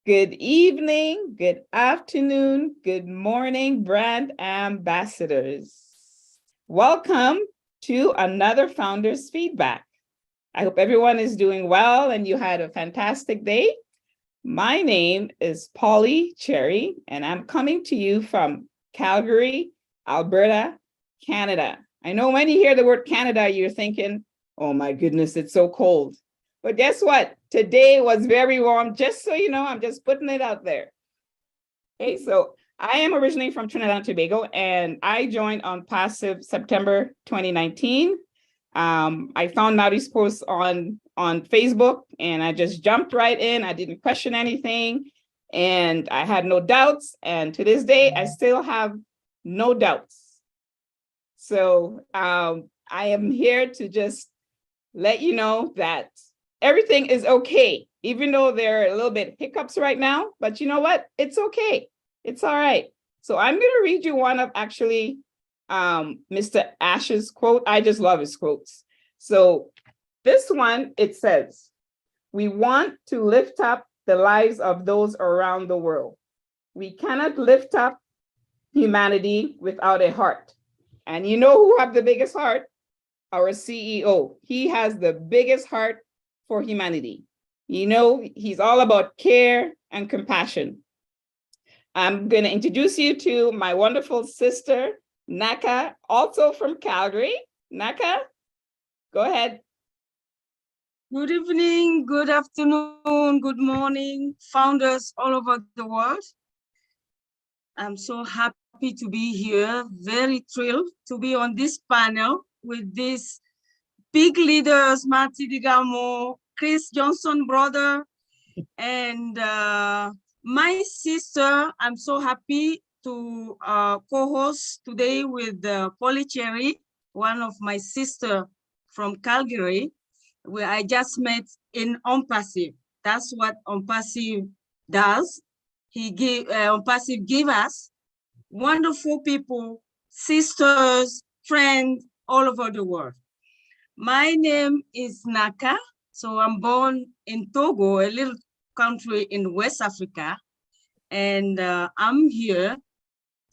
Good evening, good afternoon, good morning, brand ambassadors. Welcome to another Founders Feedback. I hope everyone is doing well and you had a fantastic day. My name is pollymcherry, and I'm coming to you from Calgary, Alberta, Canada. I know when you hear the word Canada, you're thinking, oh my goodness, it's so cold. But guess what? Today was very warm, just so you know, I'm just putting it out there. Okay, so I am originally from Trinidad and Tobago, and I joined ONPASSIVE September 2019. I found Naudie's post on Facebook, and I just jumped right in. I didn't question anything, and I had no doubts. And to this day, I still have no doubts. So I am here to just let you know that everything is okay, even though there are a little bit hiccups right now, but you know what? It's okay. It's all right. So I'm going to read you one of actually Mr. Ash's quote. I just love his quotes. So this one, it says, we want to lift up the lives of those around the world. We cannot lift up humanity without a heart. And you know who have the biggest heart? Our CEO. He has the biggest heart for humanity. You know, he's all about care and compassion. I'm going to introduce you to my wonderful sister, Naka, also from Calgary. Naka, go ahead. Good evening, good afternoon, good morning, founders all over the world. I'm so happy to be here, very thrilled to be on this panel with these big leaders, Marty Digamo, Chris Johnson brother, and my sister. I'm so happy to co-host today with pollymcherry, one of my sister from Calgary, where I just met in ONPASSIVE. That's what ONPASSIVE does. ONPASSIVE give us wonderful people, sisters, friends all over the world. My name is Naka. So I'm born in Togo, a little country in West Africa. And I'm here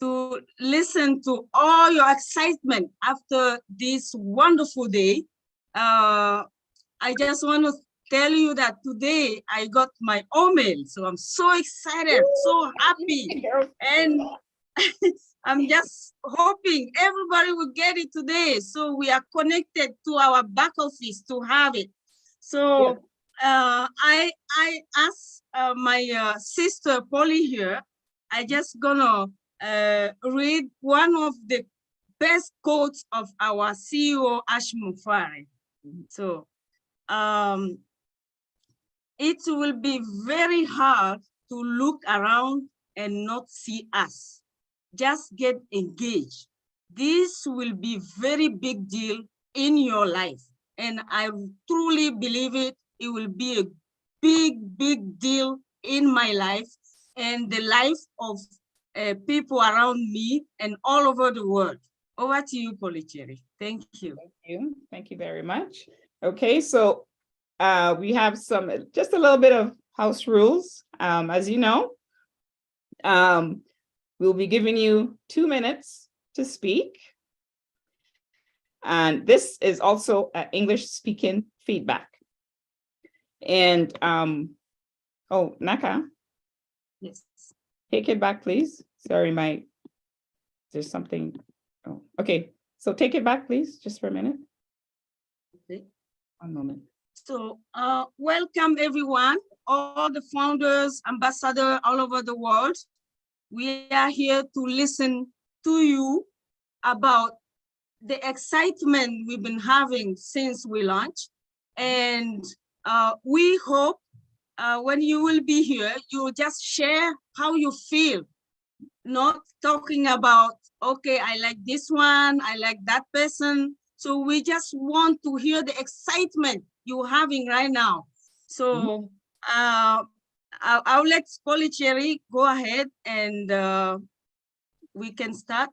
to listen to all your excitement after this wonderful day. I just want to tell you that today I got my email. So I'm so excited, so happy. And I'm just hoping everybody will get it today. So we are connected to our back office to have it. So I asked my sister Polly here, I just gonna read one of the best quotes of our CEO, Mufareh. So it will be very hard to look around and not see us. Just get engaged. This will be very big deal in your life. And I truly believe it. It will be a big, big deal in my life and the life of people around me and all over the world. Over to you, pollymcherry. Thank you. Thank you. Thank you very much. Okay, so we have just a little bit of house rules. As you know, we'll be giving you 2 minutes to speak. And this is also English speaking feedback. And, oh, Naka. Yes. Take it back, please. Sorry, there's something. Oh, okay. So take it back, please, just for a minute. Okay. One moment. So welcome everyone, all the founders, ambassadors all over the world. We are here to listen to you about the excitement we've been having since we launched. And we hope when you will be here, you will just share how you feel, not talking about, okay, I like this one, I like that person. So we just want to hear the excitement you're having right now. So I'll let pollymcherry go ahead and we can start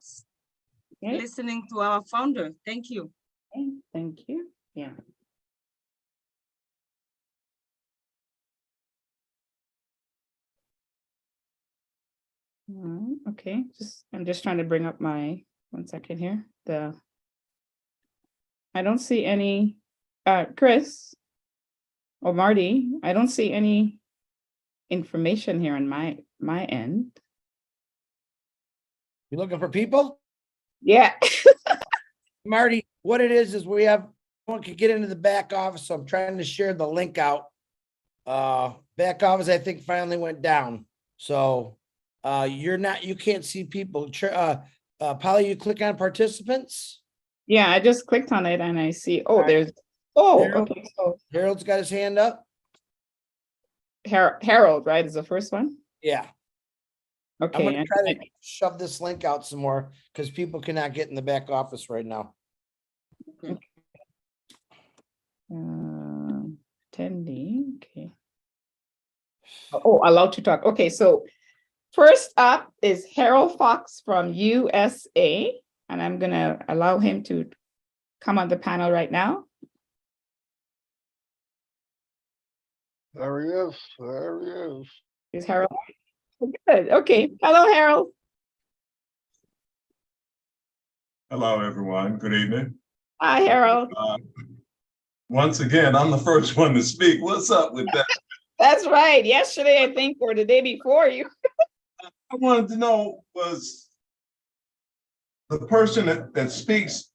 listening to our founder. Thank you. Okay, thank you. Yeah. Okay, I'm just trying to bring up my, 1 second here. I don't see any, Chris or Marty, I don't see any information here on my end. You looking for people? Yeah. Marty, what it is we have, one could get into the back office, so I'm trying to share the link out. Back office, I think finally went down. So, you can't see people. Polly, you click on participants. Yeah, I just clicked on it and I see, All right. Harold. okay, so Harold's got his hand up. Harold, right, is the first one? Yeah. I'm Okay. gonna try to shove this link out some more because people cannot get in the back office right now. Attending, okay. Oh, allowed to talk. Okay, so first up is Harold Fox from USA, and I'm gonna allow him to come on the panel right now. There he is. There he is. Is Harold? Good. Okay. Hello, Harold. Hello, everyone. Good evening. Hi, Harold. Once again, I'm the first one to speak. What's up with that? That's right. Yesterday, I think, or the day before you. I wanted to know, was the person that speaks,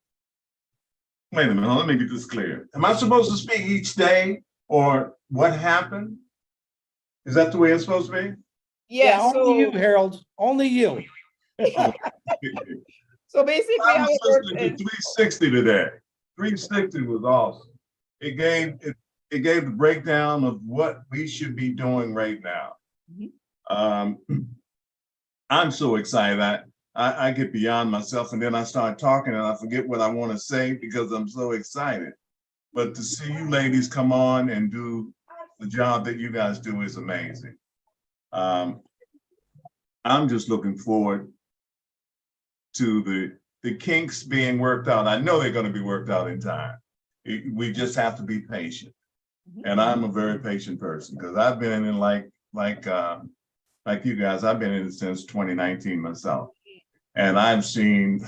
wait a minute, let me get this clear. Am I supposed to speak each day or what happened? Is that the way it's supposed to be? Yeah, only you, Harold. Only you. so basically, I how was it works listening to is, 360 today. 360 was awesome. It gave the breakdown of what we should be doing right now. I'm so excited. I get beyond myself and then I start talking and I forget what I want to say because I'm so excited. But to see you ladies come on and do the job that you guys do is amazing. I'm just looking forward to the kinks being worked out. I know they're going to be worked out in time. We just have to be patient. And I'm a very patient person because I've been in like you guys, I've been in it since 2019 myself. And I've seen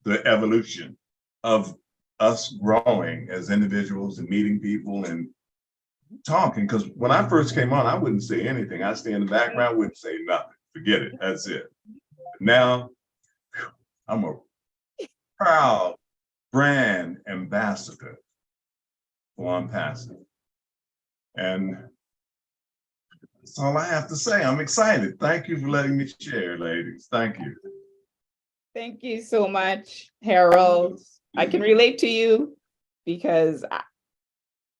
the evolution of us growing as individuals and meeting people and talking. Because when I first came on, I wouldn't say anything. I'd stay in the background, wouldn't say nothing. Forget it. That's it. Now, I'm a proud brand ambassador for ONPASSIVE. And that's all I have to say. I'm excited. Thank you for letting me share, ladies. Thank you. thank you so much, Harold. I can relate to you because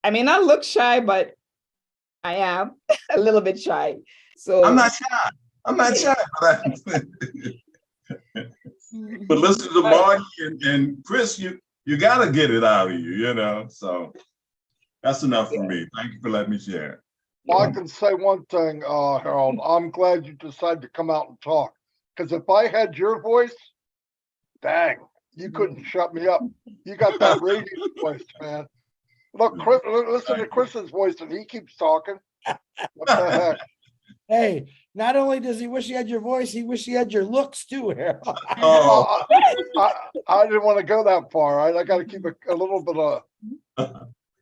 I may not look shy, but I am a little bit shy. So I'm not shy. I'm not shy. But listen to Marty and Chris, you got to get it out of you, you know? So that's enough for me. Thank you for letting me share. Well, I can say one thing, Harold. I'm glad you decided to come out and talk. Because if I had your voice, dang, you couldn't shut me up. You got that radio voice, man. Look, Chris, listen to Chris's voice, and he keeps talking. What the heck? Hey, not only does he wish he had your voice, he wish he had your looks too, Harold. Oh, I didn't want to go that far. Right? I got to keep a little bit of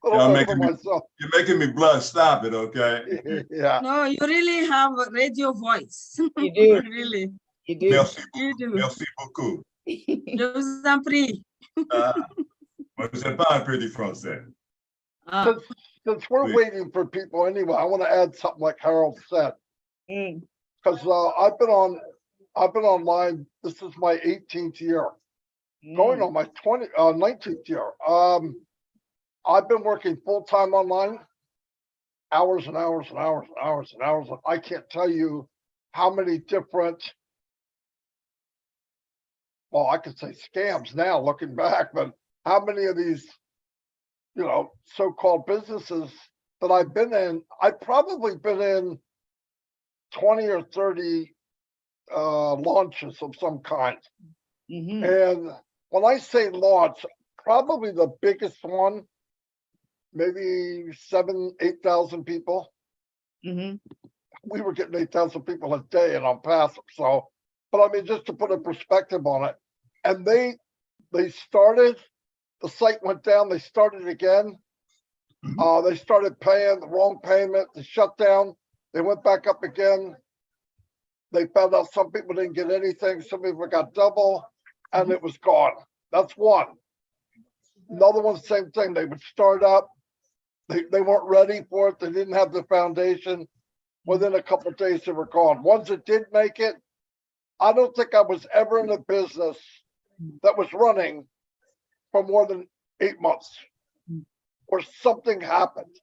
for myself. you're making me blush. Stop it, okay? Yeah. No, you really have a radio voice. you do, Really, you do. Merci, you do. merci beaucoup. Je vous en prie. Moi, je parle un peu du français. Ah, Since we're waiting for people anyway, I want to add something like Harold said. Because I've been online. This is my 18th year, going on my 19th year. I've been working full time online, hours and hours and hours and hours and hours. I can't tell you how many different, well, I could say scams now looking back, but how many of these, so-called businesses that I've been in, I've probably been in 20 or 30 launches of some kind. And when I say launch, probably the biggest one, maybe 8,000 people. We were getting 8,000 people a day in ONPASSIVE. So but I mean, just to put a perspective on it, and they started, the site went down, they started again. They started paying the wrong payment, they shut down, they went back up again. They found out some people didn't get anything, some people got double, and it was gone. That's one. Another one, same thing. They would start up, they weren't ready for it, they didn't have the foundation. Within a couple of days, they were gone. Ones that did make it, I don't think I was ever in a business that was running for more than 8 months, or something happened.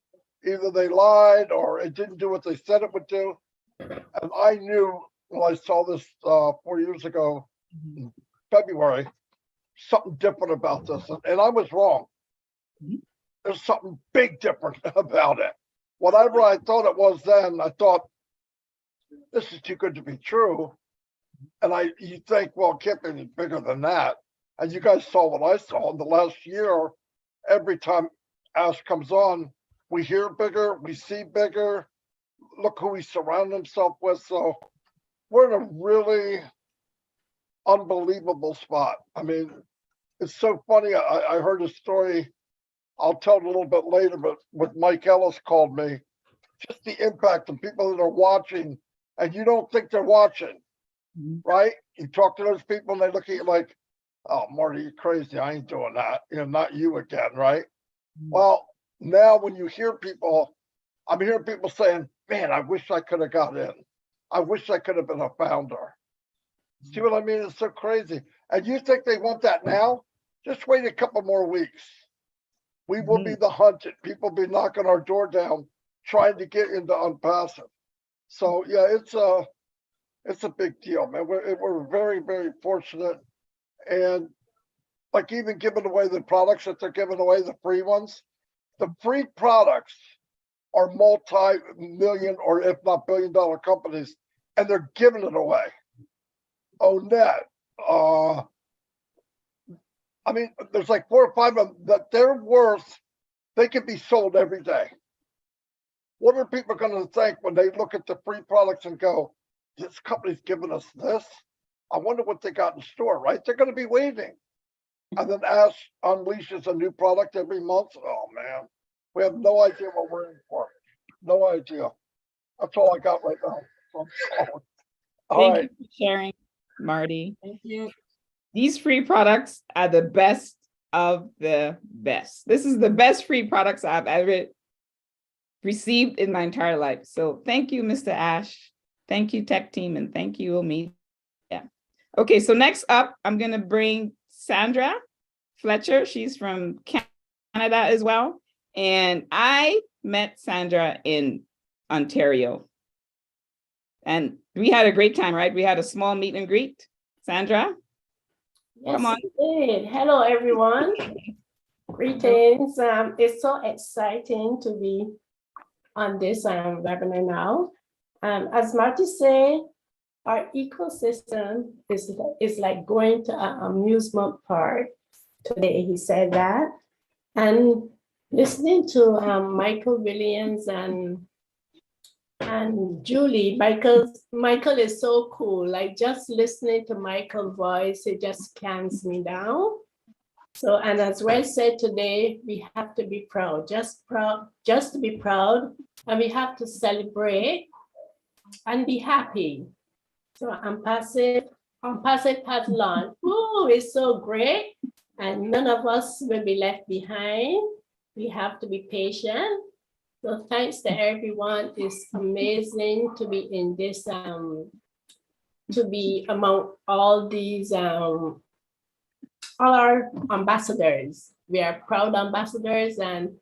Either they lied or it didn't do what they said it would do. And I knew when I saw this 4 years ago, in February, something different about this. And I was wrong. There's something big different about it. Whatever I thought it was then, I thought, this is too good to be true. And you think, well, it can't be any bigger than that. And you guys saw what I saw in the last year. Every time Ash comes on, we hear bigger, we see bigger. Look who he surrounded himself with. So we're in a really unbelievable spot. I mean, it's so funny. I heard a story, I'll tell it a little bit later, but when Mike Ellis called me, just the impact of people that are watching, and you don't think they're watching, right? You talk to those people and they look at you like, oh, Marty, you're crazy. I ain't doing that. You know, not you again, right? Well, now when you hear people, I'm hearing people saying, man, I wish I could have got in. I wish I could have been a founder. See what I mean? It's so crazy. And you think they want that now? Just wait a couple more weeks. We will be the hunted. People be knocking our door down, trying to get into ONPASSIVE. So yeah, it's a big deal, man. We're very, very fortunate. And like even giving away the products that they're giving away, the free ones, the free products are multi-million or if not billion-dollar companies, and they're giving it away. Onet, I mean, there's like 4 or 5 of them that they're worth, they can be sold every day. What are people going to think when they look at the free products and go, this company's giving us this? I wonder what they got in store, right? They're going to be waiting. And then Ash unleashes a new product every month. Oh, man. We have no idea what we're in for. No idea. That's all I got right now. Thank you for sharing, Marty. Thank you. These free products are the best of the best. This is the best free products I've ever received in my entire life. So thank you, Mr. Ash. Thank you, tech team, and thank you, Omid. Yeah. Okay, so next up, I'm going to bring Sandra Fletcher. She's from Canada as well. And I met Sandra in Ontario. And we had a great time, right? We had a small meet and greet. Sandra? Yes, Come on. indeed. Hello, everyone. Greetings. It's so exciting to be on this webinar now. As Marty said, our ecosystem is like going to an amusement park. Today, he said that. And listening to Michael Williams and Julie, Michael is so cool. Like just listening to Michael's voice, it just calms me down. So, and as well said today, we have to be proud, just to be proud, and we have to celebrate and be happy. So ONPASSIVE has launched. Oh, it's so great. And none of us will be left behind. We have to be patient. So thanks to everyone. It's amazing to be in this, to be among all these, all our ambassadors. We are proud ambassadors, and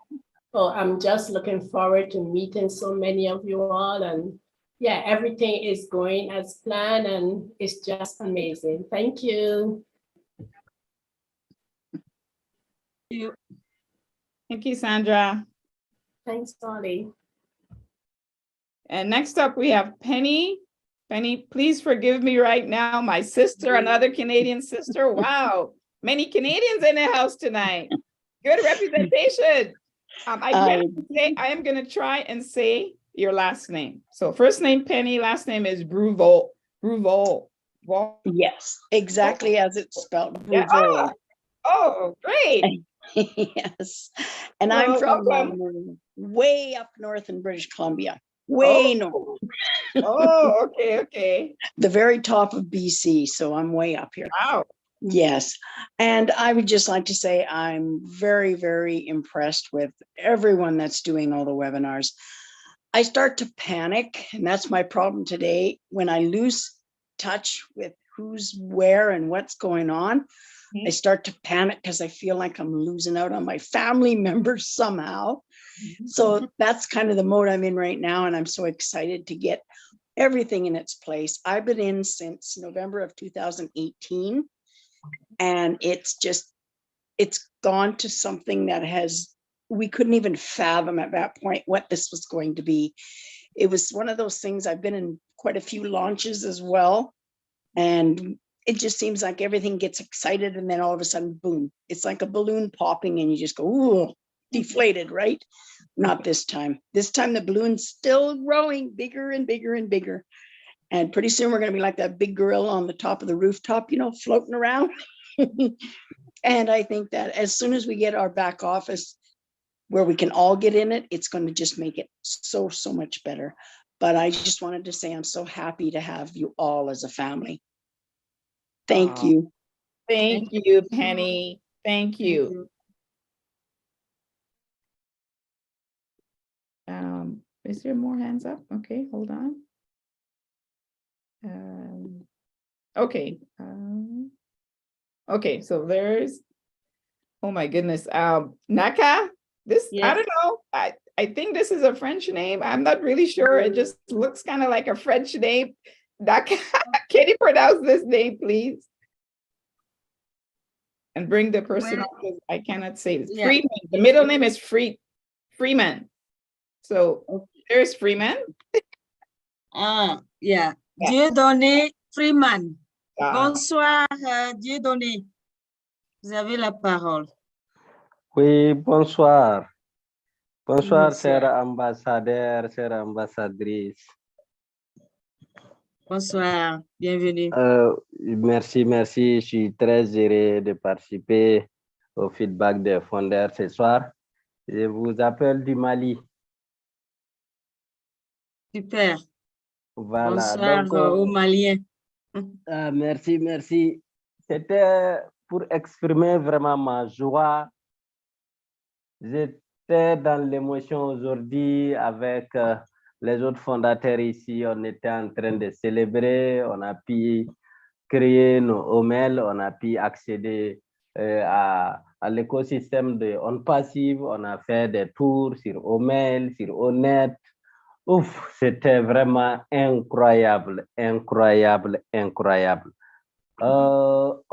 I'm just looking forward to meeting so many of you all. And yeah, everything is going as planned, and it's just amazing. Thank you. Thank you, Sandra. Thanks, Molly. And next up, we have Penny. Penny, please forgive me right now. My sister, another Canadian sister. Wow, many Canadians in the house tonight. Good representation. I am going to try and say your last name. So first name, Penny. Last name is Bruvol. Bruvol. Wow. Yes, exactly as it's spelled. Yeah. Bravo. Oh, great. Yes. And I'm Well, from welcome. way up north in British Columbia, way north, Oh, oh, okay, okay. the very top of BC. So I'm way up here. Wow. Yes. And I would just like to say I'm very, very impressed with everyone that's doing all the webinars. I start to panic, and that's my problem today. When I lose touch with who's where and what's going on, I start to panic because I feel like I'm losing out on my family members somehow. So that's kind of the mode I'm in right now. And I'm so excited to get everything in its place. I've been in since November of 2018. And it's gone to something that we couldn't even fathom at that point what this was going to be. It was one of those things. I've been in quite a few launches as well. And it just seems like everything gets excited and then all of a sudden, boom, it's like a balloon popping and you just go, ooh, deflated, right? Not this time. This time the balloon's still growing bigger and bigger and bigger. And pretty soon we're going to be like that big gorilla on the top of the rooftop, floating around. And I think that as soon as we get our back office where we can all get in it, it's going to just make it so, so much better. But I just wanted to say I'm so happy to have you all as a family. Thank you. Thank you, Penny. Thank you. Is there more hands up? Okay, hold on. Okay. Okay, so there's, oh my goodness, Naka. This, Yes. I don't know. I think this is a French name. I'm not really sure. It just looks kind of like a French name. Naka, can you pronounce this name, please? And bring the person up because I cannot say this. Yeah. Freeman. The middle name is Freeman. So there's Freeman. Yeah. Yeah. Dieudonné Freeman. Ah. Bonsoir, Dieudonné. Vous avez la parole. Oui, bonsoir. Bonsoir, Bonsoir. chers ambassadeurs, chères ambassadrices. Bonsoir, bienvenue. Merci, merci. Je suis très heureux de participer au feedback des fondeurs ce soir. Je vous appelle du Mali. Super. Voilà. Bonsoir Donc, aux Maliens. merci, merci. C'était pour exprimer vraiment ma joie. J'étais dans l'émotion aujourd'hui avec les autres fondateurs ici. On était en train de célébrer. On a pu créer nos OML. On a pu accéder à l'écosystème de ONPASSIVE. On a fait des tours sur OML, sur ONET. Ouf, c'était vraiment incroyable, incroyable, incroyable. On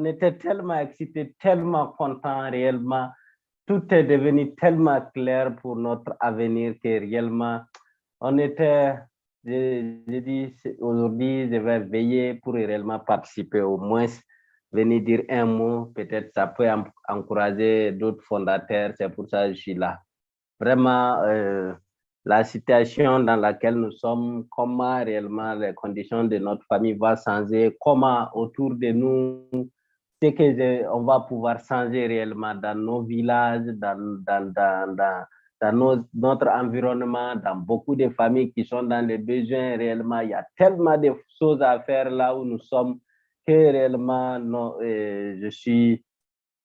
était tellement excités, tellement contents réellement. Tout est devenu tellement clair pour notre avenir que réellement, on était, je dis aujourd'hui, je vais veiller pour réellement participer, au moins venir dire un mot, peut-être ça peut encourager d'autres fondateurs, c'est pour ça que je suis là. Vraiment, la situation dans laquelle nous sommes, comment réellement les conditions de notre famille vont changer, comment autour de nous, c'est que on va pouvoir changer réellement dans nos villages, dans notre environnement, dans beaucoup de familles qui sont dans les besoins réellement. Il y a tellement de choses à faire là où nous sommes que réellement, non, je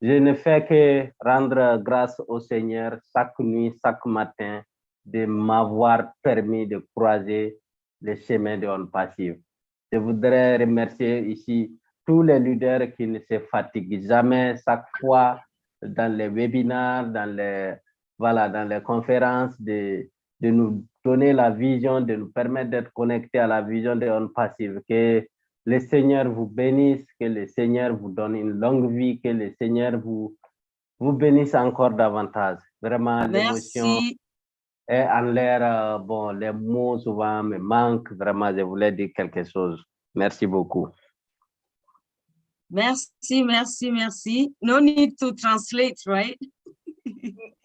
ne fais que rendre grâce au Seigneur chaque nuit, chaque matin, de m'avoir permis de croiser les chemins de ONPASSIVE. Je voudrais remercier ici tous les leaders qui ne se fatiguent jamais, chaque fois dans les webinaires, dans les conférences, de nous donner la vision, de nous permettre d'être connectés à la vision de ONPASSIVE. Que le Seigneur vous bénisse, que le Seigneur vous donne une longue vie, que le Seigneur vous bénisse encore davantage. Vraiment, l'émotion est en l'air. Bon, les mots souvent me manquent. Vraiment, je voulais dire quelque chose. Merci beaucoup. Merci, merci, merci. No need to translate, right?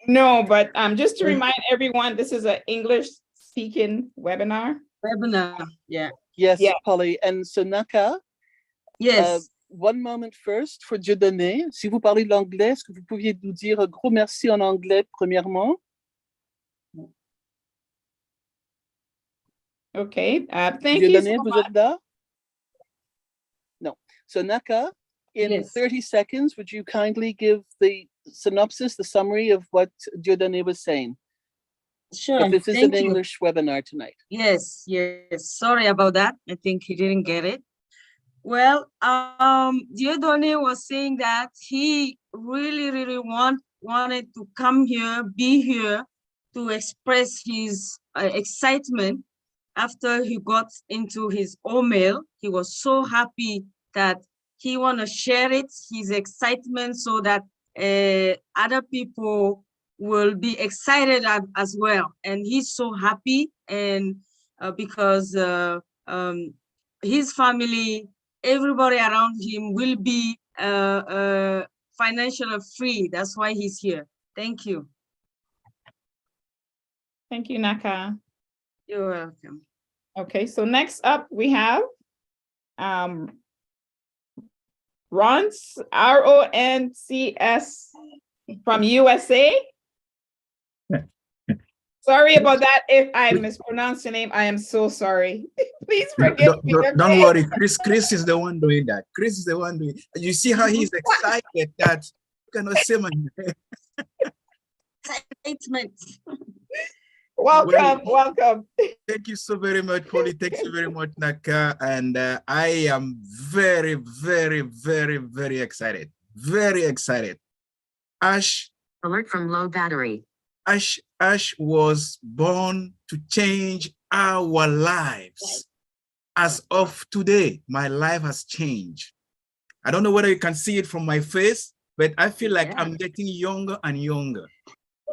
No, but just to remind everyone, this is an English speaking webinar. Webinar, yeah. Yes, Yeah. Polly. And so Naka, Yes. one moment first for Dieudonné. Si vous parlez l'anglais, est-ce que vous pouviez nous dire un gros merci en anglais, premièrement? Okay. Thank Dieudonné, you so vous much. êtes là? No. So Naka, in Yes. 30 seconds, would you kindly give the synopsis, the summary of what Dieudonné was saying? Sure. But this is Thank an you. English webinar tonight. Yes, yes. Sorry about that. I think he didn't get it. Well, Dieudonné was saying that he really wanted to come here, be here, to express his excitement after he got into his OMail. He was so happy that he want to share it, his excitement, so that other people will be excited as well. And he's so happy, and because his family, everybody around him will be financially free. That's why he's here. Thank you. Thank you, Naka. You're welcome. Okay, so next up we have Roncs, RONCS from USA. Sorry about that. If I mispronounced your name, I am so sorry. Please forgive me. Don't worry, Chris is the one doing that. Chris is the one doing it. You see how he's excited that you cannot say my name. Excitement. Welcome, welcome. Thank you so very much, Polly. Thank you very much, Naka. And I am very, very, very, very excited. Very excited. Ash. Alert from low battery. Ash was born to change our lives. As of today, my life has changed. I don't know whether you can see it from my face, but I feel like I'm getting younger and younger.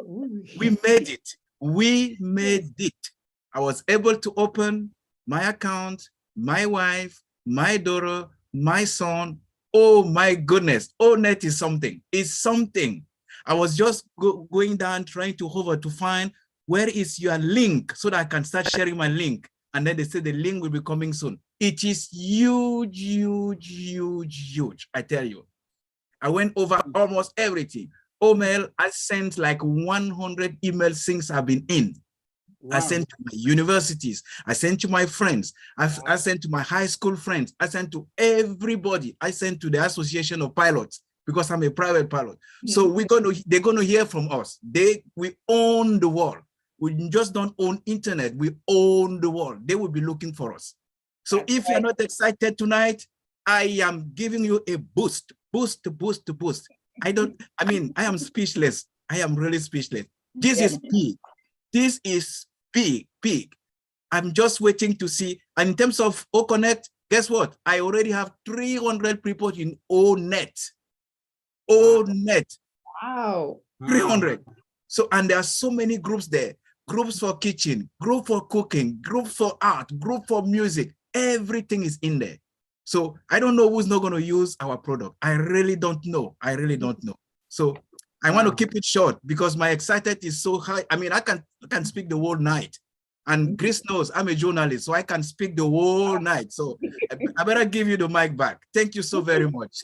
We made it. We made it. I was able to open my account, my wife, my daughter, my son. Oh my goodness. Oh, net is something. It's something. I was just going down, trying to hover to find where is your link so that I can start sharing my link. And then they said the link will be coming soon. It is huge, huge, huge, huge. I tell you. I went over almost everything. OMail, I sent like 100 emails since I've been in. Wow. I sent to my universities. I sent to my friends. I sent to my high school friends. I sent to everybody. I sent to the Association of Pilots because I'm a private pilot. So they're gonna hear from us. We own the world. We just don't own internet. We own the world. They will be looking for us. So if you're not excited tonight, I am giving you a boost. I am speechless. I am really speechless. This is big. This is big. I'm just waiting to see. And in terms of OConnect, guess what? I already have 300 people in ONet. ONet. Wow. 300. So, and there are so many groups there. Groups for kitchen, group for cooking, group for art, group for music. Everything is in there. So I don't know who's not going to use our product. I really don't know. So I want to keep it short because my excitement is so high. I mean, I can speak the whole night. And Chris knows I'm a journalist, so I can speak the whole night. So I better give you the mic back. Thank you so very much.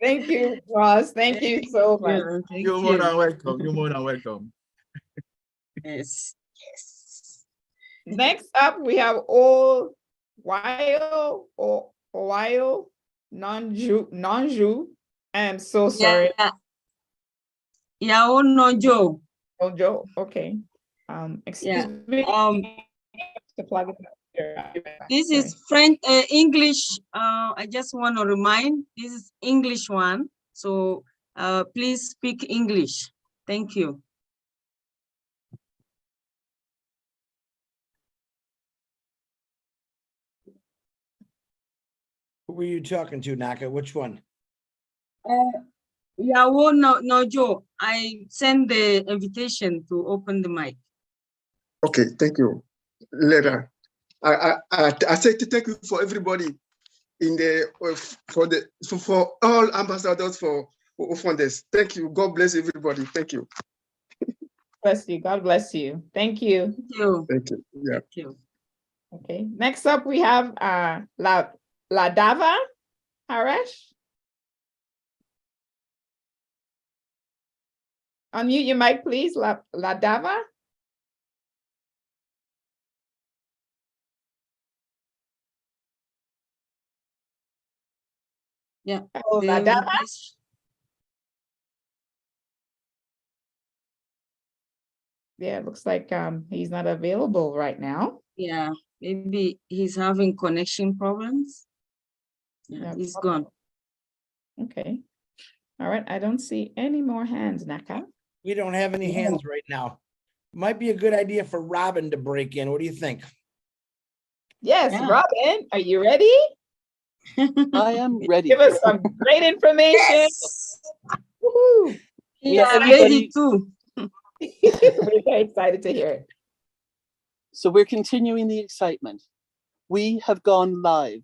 Thank you, Ross. Thank you so much. You're more than welcome. You're more than welcome. Yes. Next up, we have Ohio non-Jew. I am so sorry. Yao Nojo. Nojo. Okay. Excuse me. This is French, English. I just want to remind, this is English one. So please speak English. Thank you. Who were you talking to, Naka? Which one? Yao Nojo. I send the invitation to open the mic. Okay, thank you. Later. I say thank you for everybody in the for all ambassadors for funders. Thank you. God bless everybody. Thank you. Bless you. God bless you. Thank you. Thank you. Thank you. Yeah. Thank you. Okay, next up we have Ladava Haresh. Unmute your mic, please, Ladava. Yeah. Oh, Ladava? Yeah, it looks like he's not available right now. Yeah, maybe he's having connection problems. Yeah, he's gone. Okay. All right, I don't see any more hands, Naka. We don't have any hands right now. Might be a good idea for Robin to break in. What do you think? Yes, Yeah. Robin, are you ready? I am ready. Give us some great information. Yes. Woohoo. Yeah, He's everybody, ready too. We're very excited to hear it. so we're continuing the excitement. We have gone live.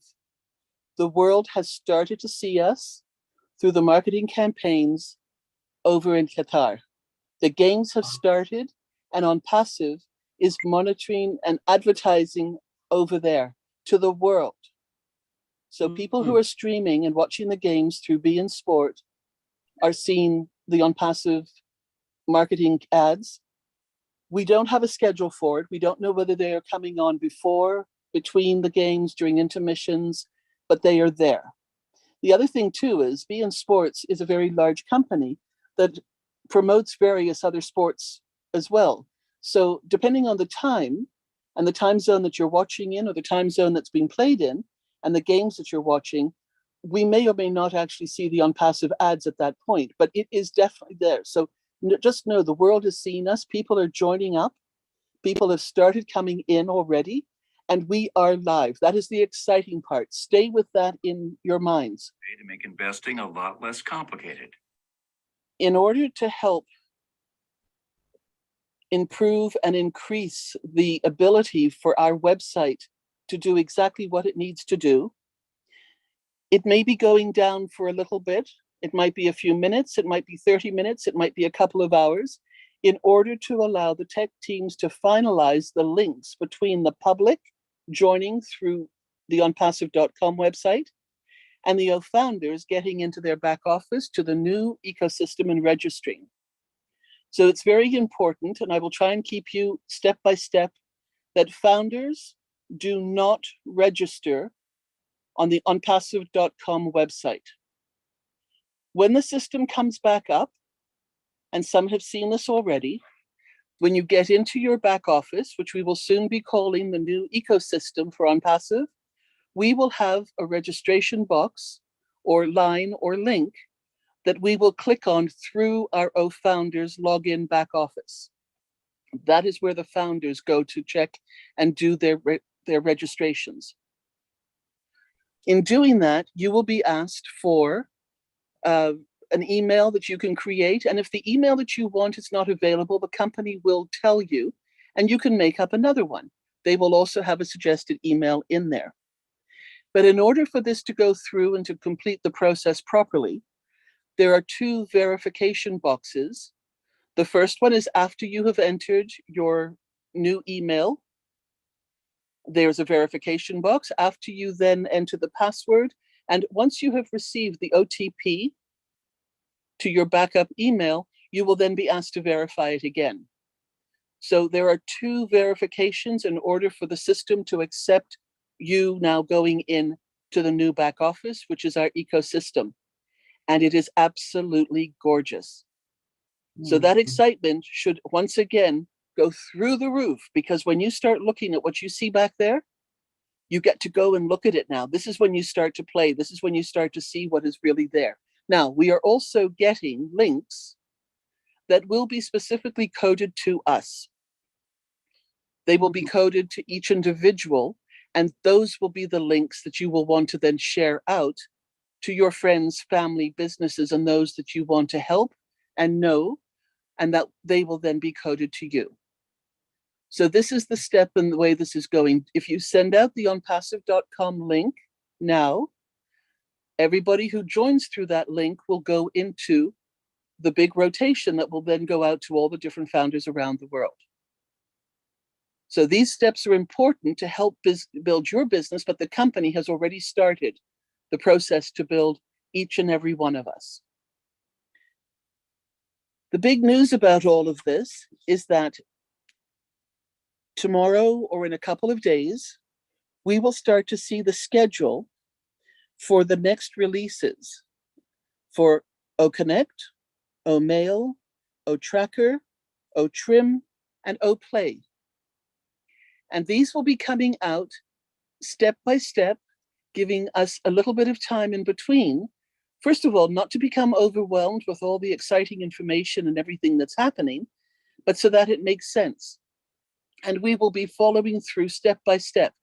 The world has started to see us through the marketing campaigns over in Qatar. The games have started, and ONPASSIVE is monitoring and advertising over there to the world. So people who are streaming and watching the games through beIN Sport are seeing the ONPASSIVE marketing ads. We don't have a schedule for it. We don't know whether they are coming on before, between the games, during intermissions, but they are there. The other thing too is beIN Sports is a very large company that promotes various other sports as well. So depending on the time and the time zone that you're watching in, or the time zone that's being played in, and the games that you're watching, we may or may not actually see the ONPASSIVE ads at that point, but it is definitely there. So just know the world is seeing us. People are joining up. People have started coming in already, and we are live. That is the exciting part. Stay with that in your minds. To make investing a lot less complicated. In order to help improve and increase the ability for our website to do exactly what it needs to do, it may be going down for a little bit. It might be a few minutes, it might be 30 minutes, it might be a couple of hours, in order to allow the tech teams to finalize the links between the public joining through the onpassive.com website and the founders getting into their back office to the new ecosystem and registering. So it's very important, and I will try and keep you step by step, that founders do not register on the onpassive.com website. When the system comes back up, and some have seen this already, when you get into your back office, which we will soon be calling the new ecosystem for ONPASSIVE, we will have a registration box or line or link that we will click on through our founders login back office. That is where the founders go to check and do their registrations. In doing that, you will be asked for an email that you can create. And if the email that you want is not available, the company will tell you, and you can make up another one. They will also have a suggested email in there. But in order for this to go through and to complete the process properly, there are two verification boxes. The first one is after you have entered your new email. There's a verification box after you then enter the password. And once you have received the OTP to your backup email, you will then be asked to verify it again. So there are two verifications in order for the system to accept you now going in to the new back office, which is our ecosystem. And it is absolutely gorgeous. So that excitement should once again go through the roof, because when you start looking at what you see back there, you get to go and look at it now. This is when you start to play. This is when you start to see what is really there. Now, we are also getting links that will be specifically coded to us. They will be coded to each individual, and those will be the links that you will want to then share out to your friends, family, businesses, and those that you want to help and know, and that they will then be coded to you. So this is the step in the way this is going. If you send out the onpassive.com link now, everybody who joins through that link will go into the big rotation that will then go out to all the different founders around the world. So these steps are important to help build your business, but the company has already started the process to build each and every one of us. The big news about all of this is that tomorrow or in a couple of days, we will start to see the schedule for the next releases for OConnect, OMail, OTracker, OTrim, and OPlay. And these will be coming out step by step, giving us a little bit of time in between. First of all, not to become overwhelmed with all the exciting information and everything that's happening, but so that it makes sense. And we will be following through step by step.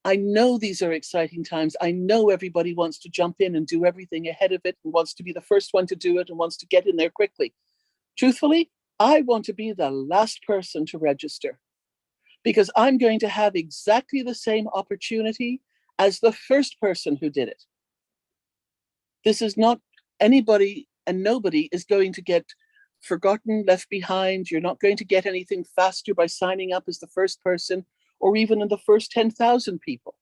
I know these are exciting times. I know everybody wants to jump in and do everything ahead of it and wants to be the first one to do it and wants to get in there quickly. Truthfully, I want to be the last person to register because I'm going to have exactly the same opportunity as the first person who did it. This is not anybody, and nobody is going to get forgotten, left behind. You're not going to get anything faster by signing up as the first person or even in the first 10,000 people.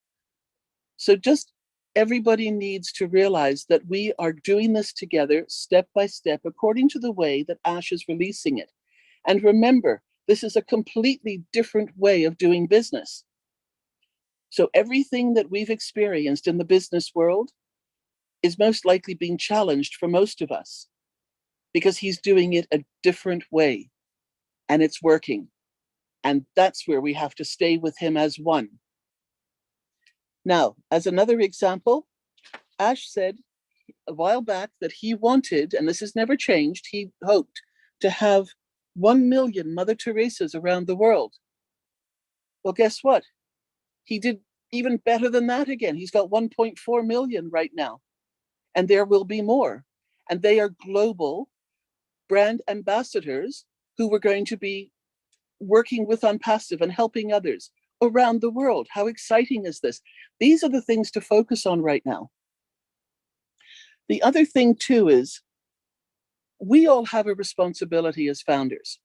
So just everybody needs to realize that we are doing this together step by step according to the way that Ash is releasing it. And remember, this is a completely different way of doing business. So everything that we've experienced in the business world is most likely being challenged for most of us because he's doing it a different way and it's working. And that's where we have to stay with him as one. Now, as another example, Ash said a while back that he wanted, and this has never changed, he hoped to have 1 million Mother Teresas around the world. Well, guess what? He did even better than that again. He's got 1.4 million right now, and there will be more. And they are global brand ambassadors who were going to be working with ONPASSIVE and helping others around the world. How exciting is this? These are the things to focus on right now. The other thing too is we all have a responsibility as founders.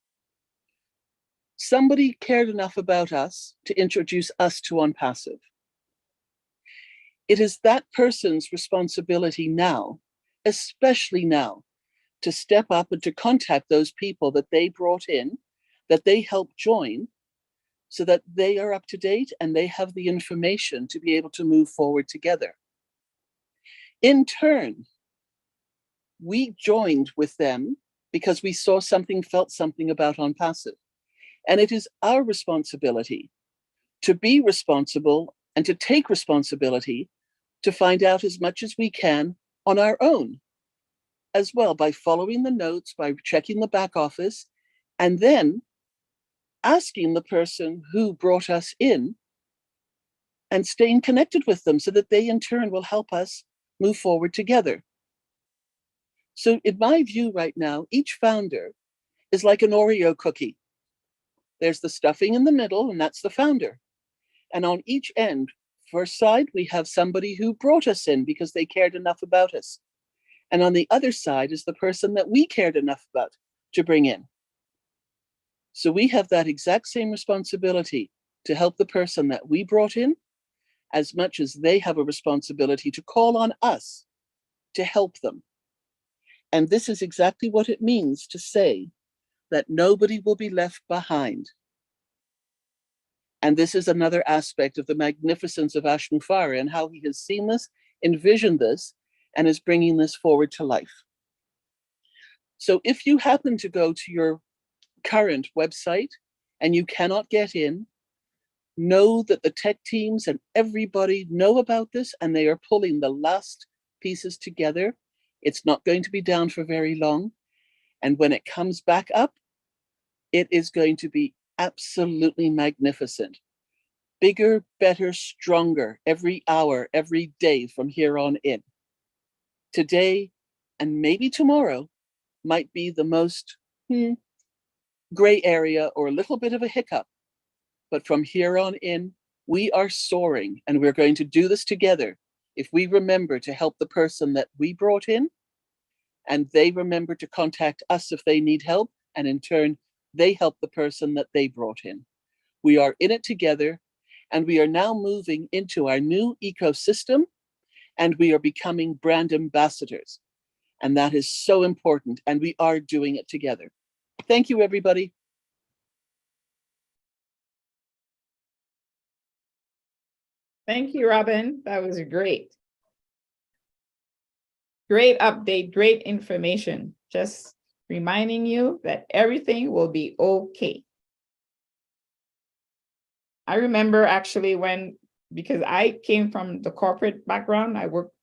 Somebody cared enough about us to introduce us to ONPASSIVE. It is that person's responsibility now, especially now, to step up and to contact those people that they brought in, that they helped join, so that they are up to date and they have the information to be able to move forward together. In turn, we joined with them because we saw something, felt something about ONPASSIVE. And it is our responsibility to be responsible and to take responsibility to find out as much as we can on our own as well, by following the notes, by checking the back office, and then asking the person who brought us in and staying connected with them so that they in turn will help us move forward together. So in my view right now, each founder is like an Oreo cookie. There's the stuffing in the middle, and that's the founder. And on each end, first side, we have somebody who brought us in because they cared enough about us. And on the other side is the person that we cared enough about to bring in. So we have that exact same responsibility to help the person that we brought in, as much as they have a responsibility to call on us to help them. And this is exactly what it means to say that nobody will be left behind. And this is another aspect of the magnificence of Ash Mufareh and how he has seen this, envisioned this, and is bringing this forward to life. So if you happen to go to your current website and you cannot get in, know that the tech teams and everybody know about this and they are pulling the last pieces together. It's not going to be down for very long. And when it comes back up, it is going to be absolutely magnificent. Bigger, better, stronger every hour, every day from here on in. Today and maybe tomorrow might be the most gray area or a little bit of a hiccup. But from here on in, we are soaring, and we're going to do this together if we remember to help the person that we brought in, and they remember to contact us if they need help, and in turn, they help the person that they brought in. We are in it together, and we are now moving into our new ecosystem, and we are becoming brand ambassadors. And that is so important, and we are doing it together. Thank you, everybody. Thank you, Robin. That was great. Great update, great information. Just reminding you that everything will be okay. I remember actually because I came from the corporate background, I worked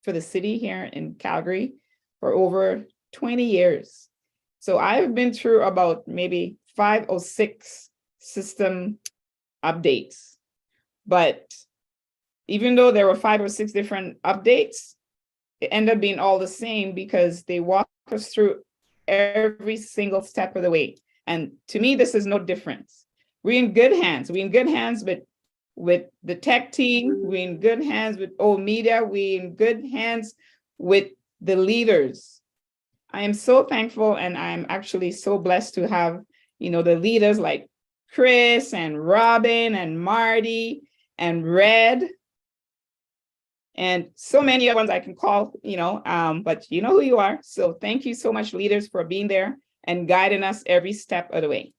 for the city here in Calgary for over 20 years. So I've been through about maybe 5 or 6 system updates. But even though there were 5 or 6 different updates, it ended up being all the same because they walk us through every single step of the way. And to me, this is no difference. We're in good hands. We're in good hands with the tech team. We're in good hands with old media. We're in good hands with the leaders. I am so thankful, and I'm actually so blessed to have, the leaders like Chris and Robin and Marty and Red, and so many other ones I can call, but you know who you are. So thank you so much, leaders, for being there and guiding us every step of the way.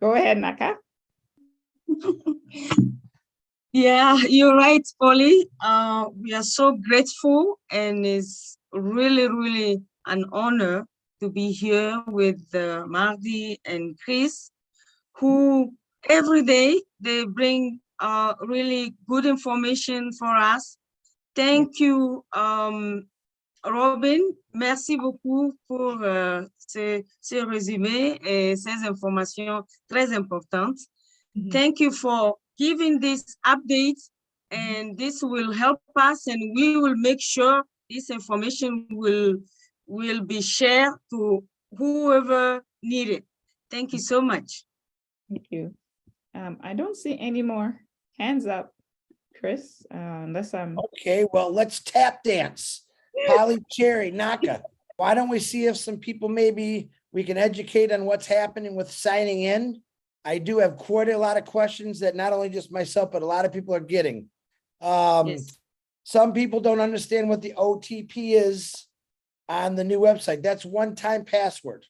Go ahead, Naka. Yeah, you're right, Polly. We are so grateful, and it's really, really an honor to be here with Marty and Chris, who every day they bring really good information for us. Thank you, Robin. Merci beaucoup pour ces résumés et ces informations très importantes. Thank you for giving this update, and this will help us, and we will make sure this information will be shared to whoever needs it. Thank you so much. Thank you. I don't see any more hands up, Chris, unless I'm... Okay, well, let's tap dance. Pollymcherry, Naka, why don't we see if some people maybe we can educate on what's happening with signing in? I do have quite a lot of questions that not only just myself, but a lot of people are getting. Yes. Some people don't understand what the OTP is on the new website. That's one-time password.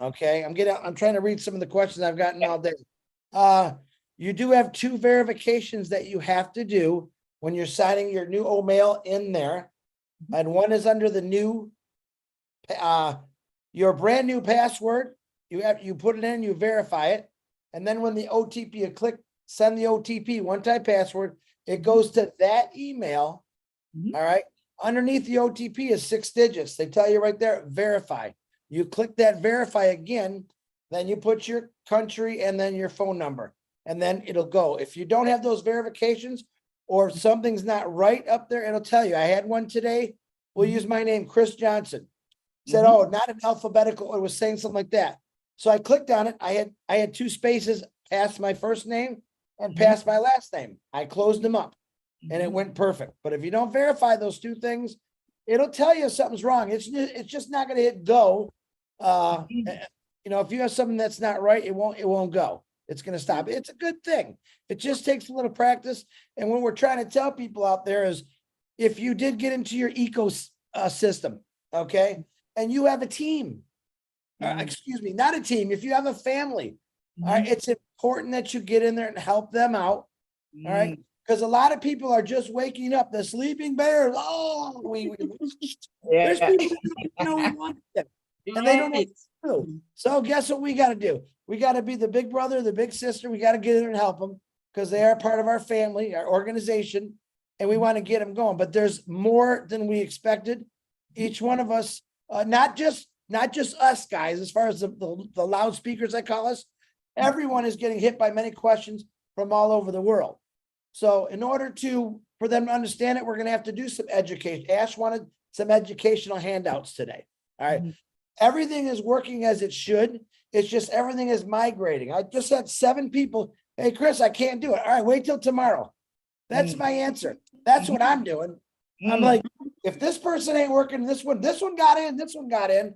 Okay, I'm trying to read some of the questions I've gotten all day. You do have 2 verifications that you have to do when you're signing your new OMail in there. And one is under the new, your brand new password. You put it in, you verify it. And then when the OTP, you click send the OTP, one-time password, it goes to that email. All right. Underneath the OTP is 6 digits. They tell you right there, verify. You click that verify again, then you put your country and then your phone number, and then it'll go. If you don't have those verifications or something's not right up there, it'll tell you. I had one today. We'll use my name, Chris Johnson. Said, oh, not an alphabetical. It was saying something like that. So I clicked on it. I had 2 spaces past my first name and past my last name. I closed them up and it went perfect. But if you don't verify those 2 things, it'll tell you something's wrong. It's just not going to hit go. If you have something that's not right, it won't go. It's going to stop. It's a good thing. It just takes a little practice. And when we're trying to tell people out there is, if you did get into your ecosystem, okay, and you have a team, excuse me, not a team, if you have a family, all right, it's important that you get in there and help them out, all right, because a lot of people are just waking up. The sleeping bears, there's people that don't know we want them, and they don't know what to do. So guess what we got to do? We got to be the big brother, the big sister. We got to get in there and help them because they are part of our family, our organization, and we want to get them going. But there's more than we expected. Each one of us, not just us guys, as far as the loudspeakers, I call us, everyone is getting hit by many questions from all over the world. So in order for them to understand it, we're going to have to do some education. Ash wanted some educational handouts today. All right. Everything is working as it should. It's just everything is migrating. I just had 7 people. Hey, Chris, I can't do it. All right, wait till tomorrow. That's my answer. That's what I'm doing. I'm like, If this person ain't working, this one got in, this one got in.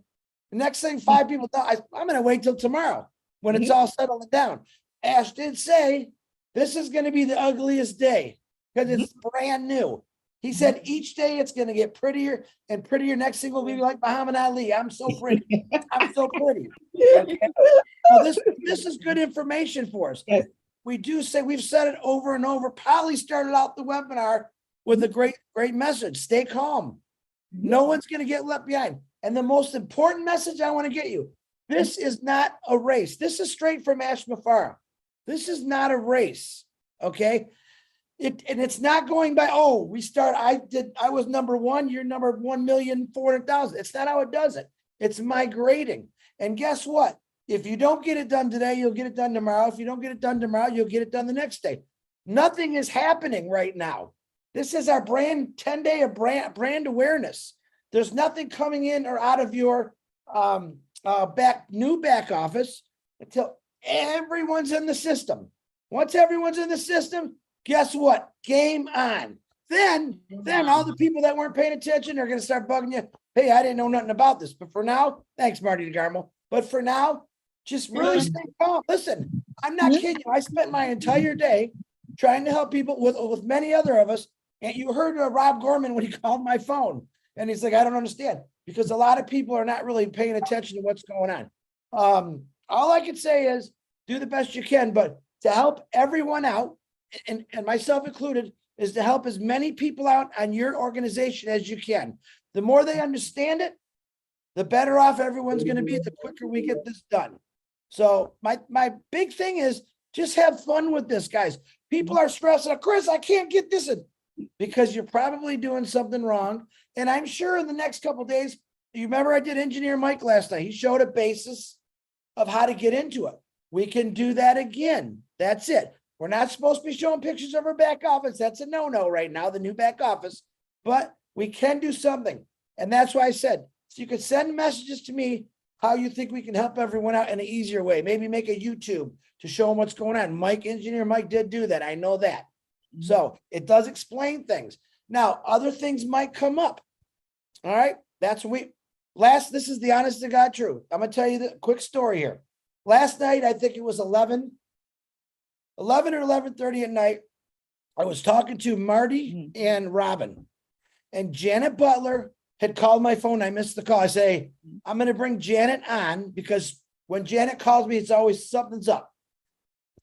The next thing, 5 people thought, I'm going to wait till tomorrow when it's all settled down. Ash did say this is going to be the ugliest day because it's brand new. He said each day it's going to get prettier and prettier. Next thing will be like Muhammad Ali. I'm so pretty. I'm so pretty. Okay. Well, this is good information for us. Yes. We do say, we've said it over and over. Polly started out the webinar with a great message. Stay calm. No one's going to get left behind. And the most important message I want to get you, this is not a race. This is straight from Ash Mufareh. This is not a race. Okay. And it's not going by, oh, I was number 1, you're number 1,400,000. It's not how it does it. It's migrating. And guess what? If you don't get it done today, you'll get it done tomorrow. If you don't get it done tomorrow, you'll get it done the next day. Nothing is happening right now. This is our 10-day of brand awareness. There's nothing coming in or out of your new back office until everyone's in the system. Once everyone's in the system, guess what? Game on. Then all the people that weren't paying attention are going to start bugging you. Hey, I didn't know nothing about this. But for now, thanks, Marty DeGarmo. But for now, just really stay calm. Listen, I'm not kidding you. I spent my entire day trying to help people with many other of us. And you heard Rob Gorman when he called my phone. And he's like, I don't understand. Because a lot of people are not really paying attention to what's going on. All I can say is do the best you can. But to help everyone out, and myself included, is to help as many people out on your organization as you can. The more they understand it, the better off everyone's going to be, the quicker we get this done. So my big thing is just have fun with this, guys. People are stressing, Chris, I can't get this in, because you're probably doing something wrong. And I'm sure in the next couple of days, you remember I did Engineer Mike last night. He showed a basis of how to get into it. We can do that again. That's it. We're not supposed to be showing pictures of our back office. That's a no-no right now, the new back office. But we can do something. And that's why I said, so you can send messages to me how you think we can help everyone out in an easier way. Maybe make a YouTube to show them what's going on. Engineer Mike did do that. I know that. So it does explain things. Now, other things might come up. All right. That's what this is the honest to God truth. I'm going to tell you the quick story here. Last night, I think it was 11 or 11:30 at night. I was talking to Marty and Robin, and Janet Butler had called my phone. I missed the call. I say, I'm going to bring Janet on because when Janet calls me, it's always something's up.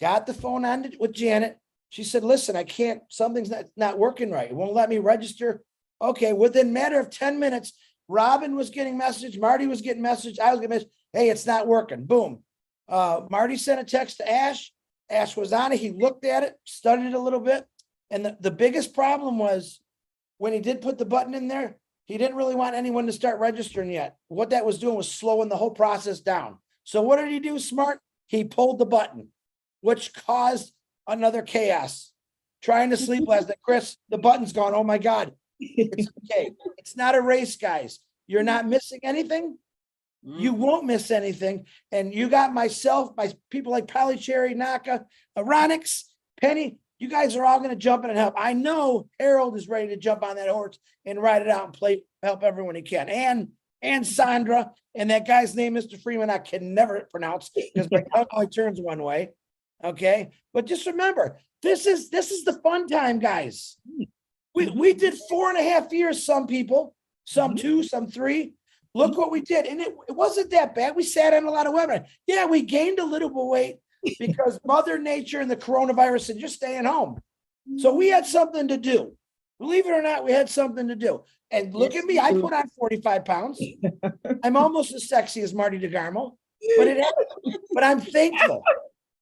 Got the phone on with Janet. She said, listen, I can't, something's not working right. It won't let me register. Okay. Within a matter of 10 minutes, Robin was getting message. Marty was getting message. I was getting message. Hey, it's not working. Boom. Marty sent a text to Ash. Ash was on it. He looked at it, studied it a little bit. And the biggest problem was when he did put the button in there, he didn't really want anyone to start registering yet. What that was doing was slowing the whole process down. So what did he do? Smart. He pulled the button, which caused another chaos. Trying to sleep last night. Chris, the button's gone. Oh my God. It's okay. It's not a race, guys. You're not missing anything. You won't miss anything. And you got myself, my people like pollymcherry, Naka, Aronix, Penny. You guys are all going to jump in and help. I know Harold is ready to jump on that horse and ride it out and help everyone he can. And Sandra, and that guy's name, Mr. Freeman, I can never pronounce because my tongue only turns one way. Okay. But just remember, this is the fun time, guys. We did 4.5 years, some people, some 2, some 3. Look what we did. And it wasn't that bad. We sat on a lot of webinars. Yeah, we gained a little bit of weight because Mother Nature and the coronavirus and just staying home. So we had something to do. Believe it or not, we had something to do. And look at me, I put on 45 pounds. I'm almost as sexy as Marty DeGarmo, but I'm thankful.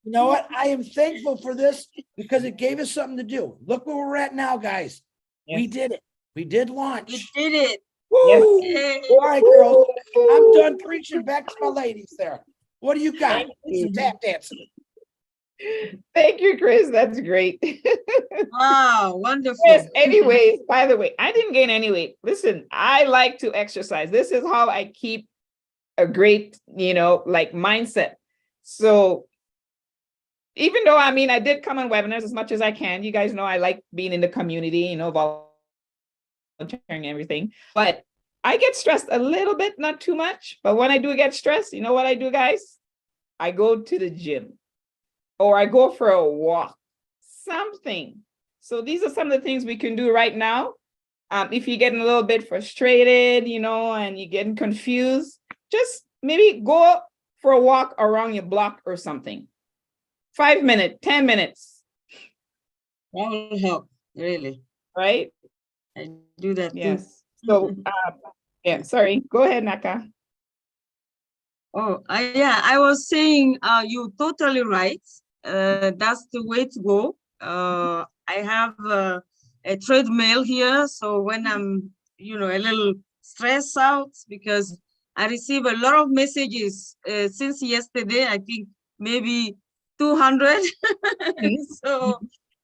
You know what? I am thankful for this because it gave us something to do. Look where we're at now, guys. Yes. We did it. We did launch. We did it. Woo! Yes. All right, girls. I'm done preaching. Back to my ladies there. What do you got? Some tap dancing. Thank you, Chris. That's great. Wow, wonderful. Chris, anyways, by the way, I didn't gain any weight. Listen, I like to exercise. This is how I keep a great, mindset. So even though, I did come on webinars as much as I can. You guys know I like being in the community, monitoring everything. But I get stressed a little bit, not too much. But when I do get stressed, you know what I do, guys? I go to the gym or I go for a walk, something. So these are some of the things we can do right now. If you're getting a little bit frustrated, you know, and you're getting confused, just maybe go for a walk around your block or something. 5 minutes, 10 minutes. That will help, really. Right? I do that too. Yes. So, yeah, sorry. Go ahead, Naka. Oh, yeah, I was saying you're totally right. That's the way to go. I have a treadmill here, so when I'm, you know, a little stressed out because I receive a lot of messages since yesterday, I think maybe 200. So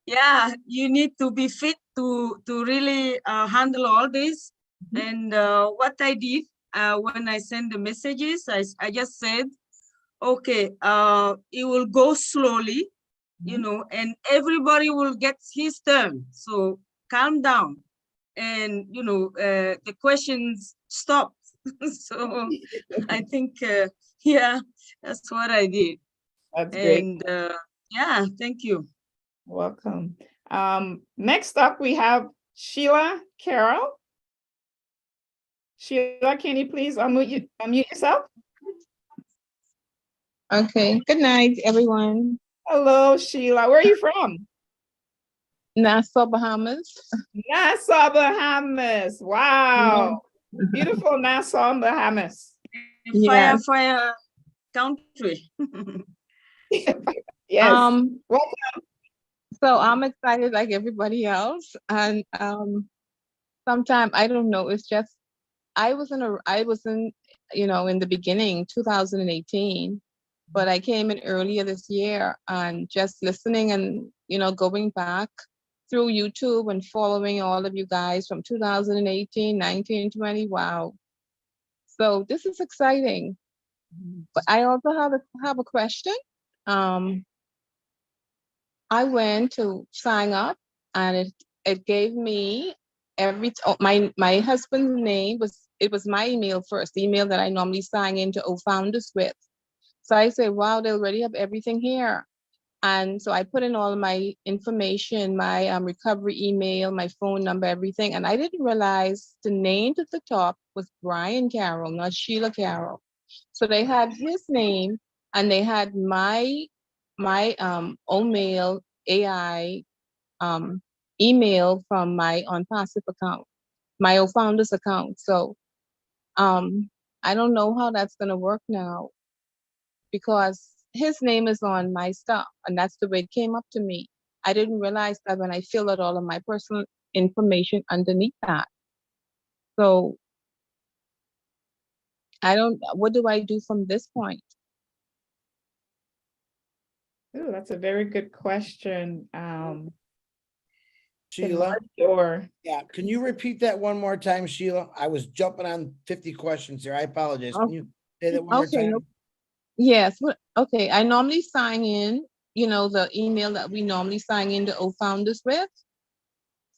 yeah, you need to be fit to really handle all this. And what I did when I send the messages, I just said, okay, it will go slowly, you know, and everybody will get his turn. So calm down, and you know, the questions stop. So I think, yeah, that's what I did. That's great. And yeah, thank you. Welcome. Next up, we have Sheila Carroll. Sheila, can you please unmute yourself? Okay, good night, everyone. Hello, Sheila. Where are you from? Nassau, Bahamas. Nassau, Bahamas. Wow. Beautiful Nassau, Bahamas. Fire, Yes. fire country. Yes. Welcome. So I'm excited like everybody else. And sometimes I don't know, it's just I was in, you know, in the beginning, 2018, but I came in earlier this year and just listening and, you know, going back through YouTube and following all of you guys from 2018, 19, 20. Wow. So this is exciting. But I also have a question. I went to sign up and it gave me my husband's name was my email first, the email that I normally sign into Founders with. So I said, wow, they already have everything here. And so I put in all my information, my recovery email, my phone number, everything. And I didn't realize the name at the top was Brian Carroll, not Sheila Carroll. So they had his name and they had my OMail AI email from my ONPASSIVE account, my Founders account. So I don't know how that's gonna work now because his name is on my stuff and that's the way it came up to me. I didn't realize that when I filled out all of my personal information underneath that. So what do I do from this point? Oh, that's a very good question. Sheila? Or Yeah, can you repeat that one more time, Sheila? I was jumping on 50 questions here. I apologize. Can you say that one more time? Yes. Okay. I normally sign in, you know, the email that we normally sign into Founders with.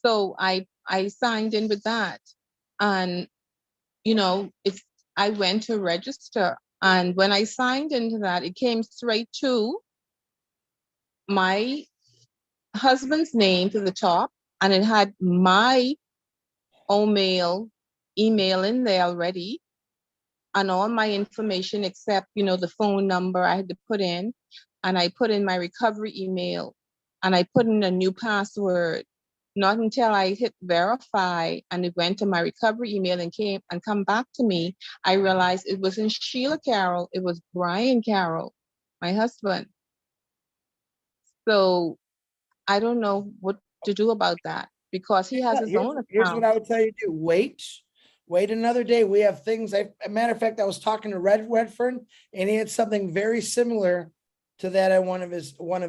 So I signed in with that. And, you know, I went to register. And when I signed into that, it came straight to my husband's name to the top. And it had my OMail email in there already. And all my information except, you know, the phone number I had to put in, and I put in my recovery email and I put in a new password. Not until I hit verify and it went to my recovery email and come back to me, I realized it wasn't Sheila Carroll, it was Brian Carroll, my husband. So I don't know what to do about that because he has his own account. Here's what I would tell you to do. Wait another day. We have things. A matter of fact, I was talking to Redfern, and he had something very similar to that at one of his when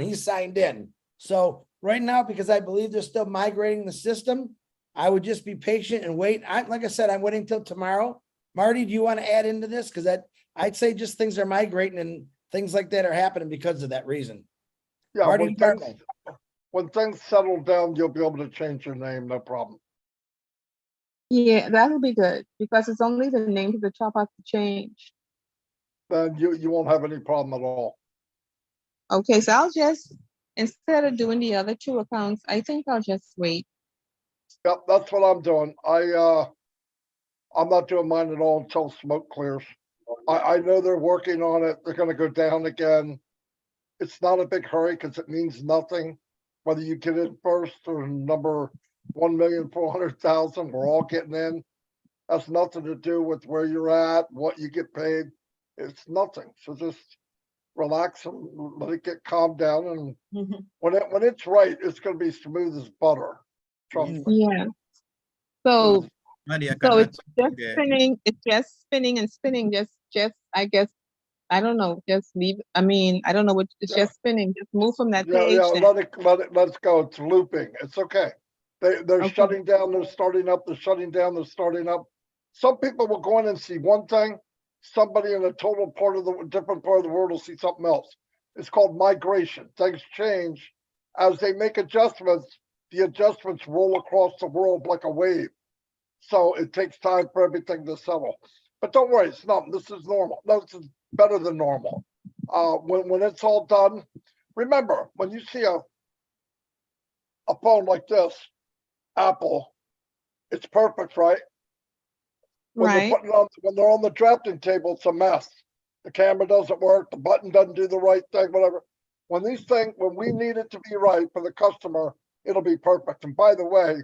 he signed in. So right now, because I believe they're still migrating the system, I would just be patient and wait. Like I said, I'm waiting till tomorrow. Marty, do you want to add into this? Because I'd say just things are migrating and things like that are happening because of that reason. Yeah, Marty, when things settle down, you'll be able to change your name, no problem. Yeah, that'll be good because it's only the name to the top has to change. Then you won't have any problem at all. Okay, so I'll just, instead of doing the other 2 accounts, I think I'll just wait. Yep, that's what I'm doing. I'm not doing mine at all until smoke clears. I know they're working on it. They're gonna go down again. It's not a big hurry because it means nothing. Whether you get in first or number 1,400,000, we're all getting in. Has nothing to do with where you're at, what you get paid. It's nothing. So just relax and let it get calmed down. And when it's right, it's gonna be smooth as butter. Trust me. Yeah. So, Maddie, I so can add it's something just there. spinning, it's just spinning and spinning, just, I guess, I don't know, just leave, I mean, I don't know what, it's just spinning, just move from that Yeah, page. yeah, let's go. It's looping. It's okay. They're Okay. shutting down, they're starting up, they're shutting down, they're starting up. Some people will go in and see one thing. Somebody in a total different part of the world will see something else. It's called migration. Things change. As they make adjustments, the adjustments roll across the world like a wave. So it takes time for everything to settle. But don't worry, it's not. This is normal. No, this is better than normal. When it's all done, remember, when you see a phone like this, Apple, it's perfect, right? When Right. when they're on the drafting table, it's a mess. The camera doesn't work, the button doesn't do the right thing, whatever. When we need it to be right for the customer, it'll be perfect. And by the way,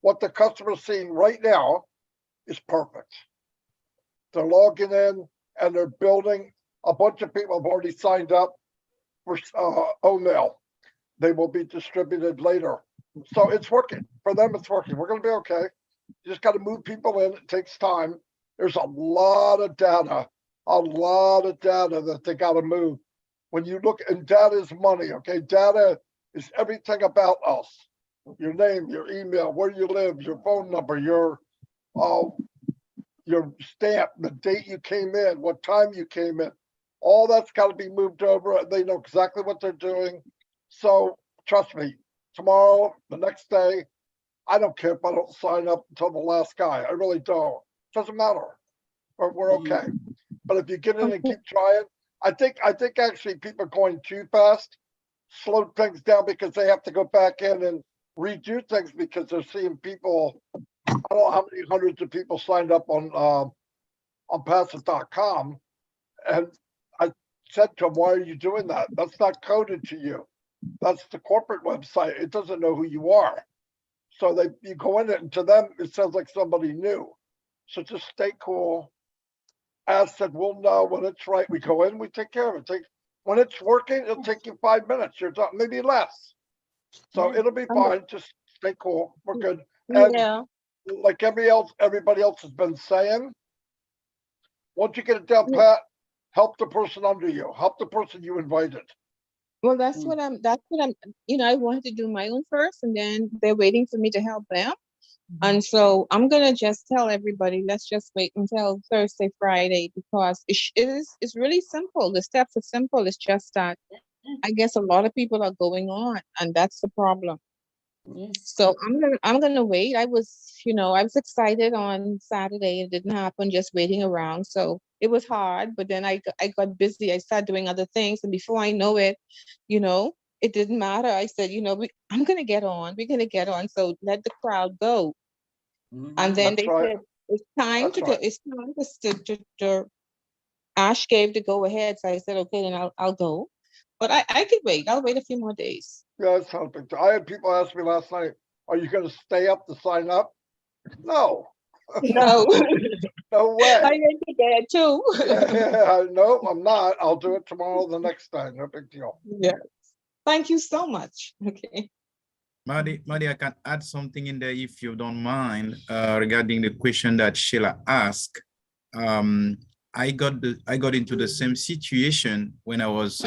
what the customer's seeing right now is perfect. They're logging in and they're building. A bunch of people have already signed up for OMail. They will be distributed later. So it's working. For them, it's working. We're going to be okay. You just got to move people in. It takes time. There's a lot of data that they got to move. When you look, and data is money, okay? Data is everything about us. Your name, your email, where you live, your phone number, your stamp, the date you came in, what time you came in. All that's got to be moved over. They know exactly what they're doing. So trust me, tomorrow, the next day, I don't care if I don't sign up until the last guy. I really don't. Doesn't matter. We're okay. But if you get in and keep trying, I think actually people are going too fast, slow things down because they have to go back in and redo things because they're seeing people. I don't know how many hundreds of people signed up on passive.com, and I said to them, "Why are you doing that? That's not coded to you. That's the corporate website. It doesn't know who you are." So you go in it, and to them, it sounds like somebody new. So just stay cool. As said, we'll know when it's right. We go in, we take care of it. When it's working, it'll take you 5 minutes. You're done, maybe less. So it'll be fine. Just stay cool. We're good. And Yeah. like everybody else has been saying, once you get it down pat, help the person under you. Help the person you invited. Well, that's what I'm, I wanted to do my own first, and then they're waiting for me to help them. And so I'm going to just tell everybody, let's just wait until Thursday, Friday, because it's really simple. The steps are simple. It's just that I guess a lot of people are going on, and that's the problem. So I'm gonna wait. I was excited on Saturday. It didn't happen, just waiting around. So it was hard, but then I got busy. I started doing other things, and before I know it, it didn't matter. I said, I'm gonna get on. We're gonna get on. So let the crowd go. And then That's they right. said it's time That's to right. go. It's time to Ash gave the go ahead. So I said, okay, then I'll go. But I could wait. I'll wait a few more days. Yeah, it's helping. I had people ask me last night, "Are you going to stay up to sign up?" No. No. No way. I went to bed too. Yeah, no, I'm not. I'll do it tomorrow, the next day. No big deal. Yeah. Thank you so much. Okay. Maddie, I can add something in there if you don't mind regarding the question that Sheila asked. I got into the same situation when I was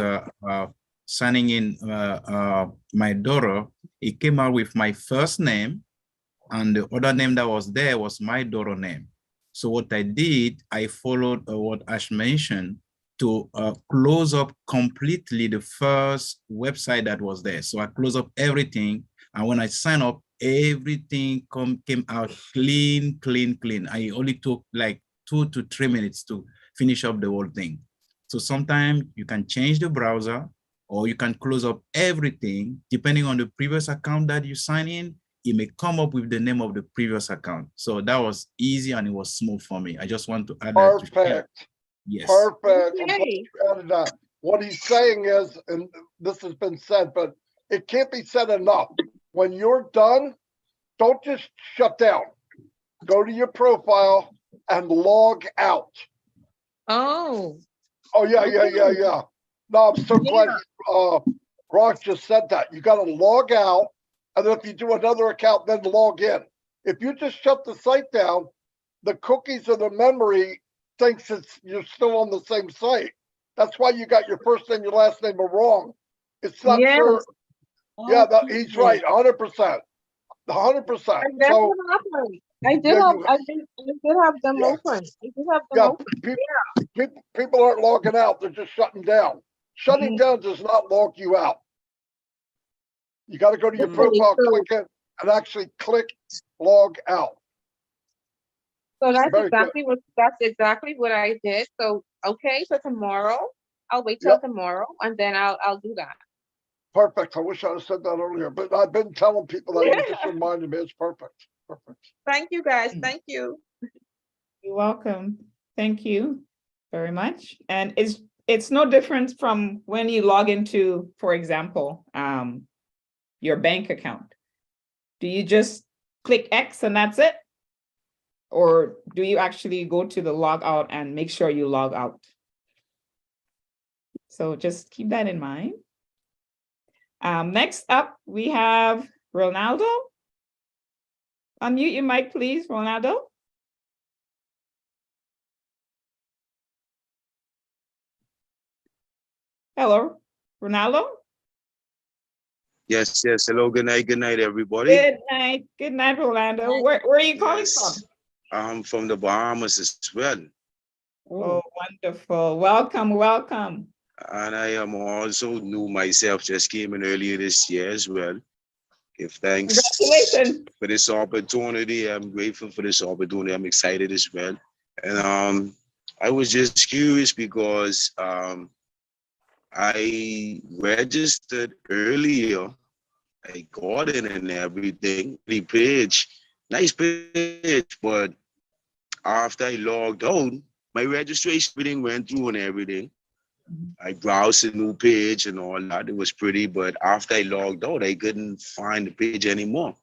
signing in my daughter. It came out with my first name, and the other name that was there was my daughter name. So what I did, I followed what Ash mentioned. to close up completely the first website that was there. So I close up everything. And when I sign up, everything came out clean. I only took like 2 to 3 minutes to finish up the whole thing. So sometimes you can change the browser or you can close up everything. Depending on the previous account that you sign in, it may come up with the name of the previous account. So that was easy and it was smooth for me. I just want to add that. Perfect. Yes. Perfect. I'm glad Okay. you added that. What he's saying is, and this has been said, but it can't be said enough. When you're done, don't just shut down. Go to your profile and log out. Oh, Oh, yeah. No, I'm so glad Rock just said that. You got to log out, and then if you do another account, then log in. If you just shut the site down, the cookies or the memory thinks you're still on the same site. That's why you got your first and your last name are wrong. It's not yes. sure. Yeah, he's right, 100%. 100%. And that's So what happened. I did yeah, have them yeah. open. I did have them open. People aren't logging out, they're just shutting down. Shutting down does not log you out. You got to go to your Okay, profile, so- click it, and actually click log out. So that's Very exactly what I did. So okay, so tomorrow I'll wait till Yep. tomorrow and then I'll do that. Perfect. I wish I had said that earlier, but I've been telling people that. You just reminded me. It's perfect. Perfect. Thank you guys. Thank you. You're welcome. Thank you very much. And it's no different from when you log into, for example, your bank account. Do you just click X and that's it? Or do you actually go to the log out and make sure you log out? So just keep that in mind. Next up, we have Ronaldo. Unmute your mic, please, Ronaldo. Hello, Ronaldo. Yes. Hello. Good night, everybody. Good night, Rolando. Where are you calling from? I'm from the Bahamas as well. Oh, wonderful. Welcome. And I am also new myself, just came in earlier this year as well. Give thanks for this opportunity. I'm grateful for this opportunity. I'm excited as well. And I was just curious because I registered earlier. I got it and everything. The page, nice page, but after I logged out, my registration, everything went through and everything. I browsed a new page and all that. It was pretty, but after I logged out, I couldn't find the page anymore.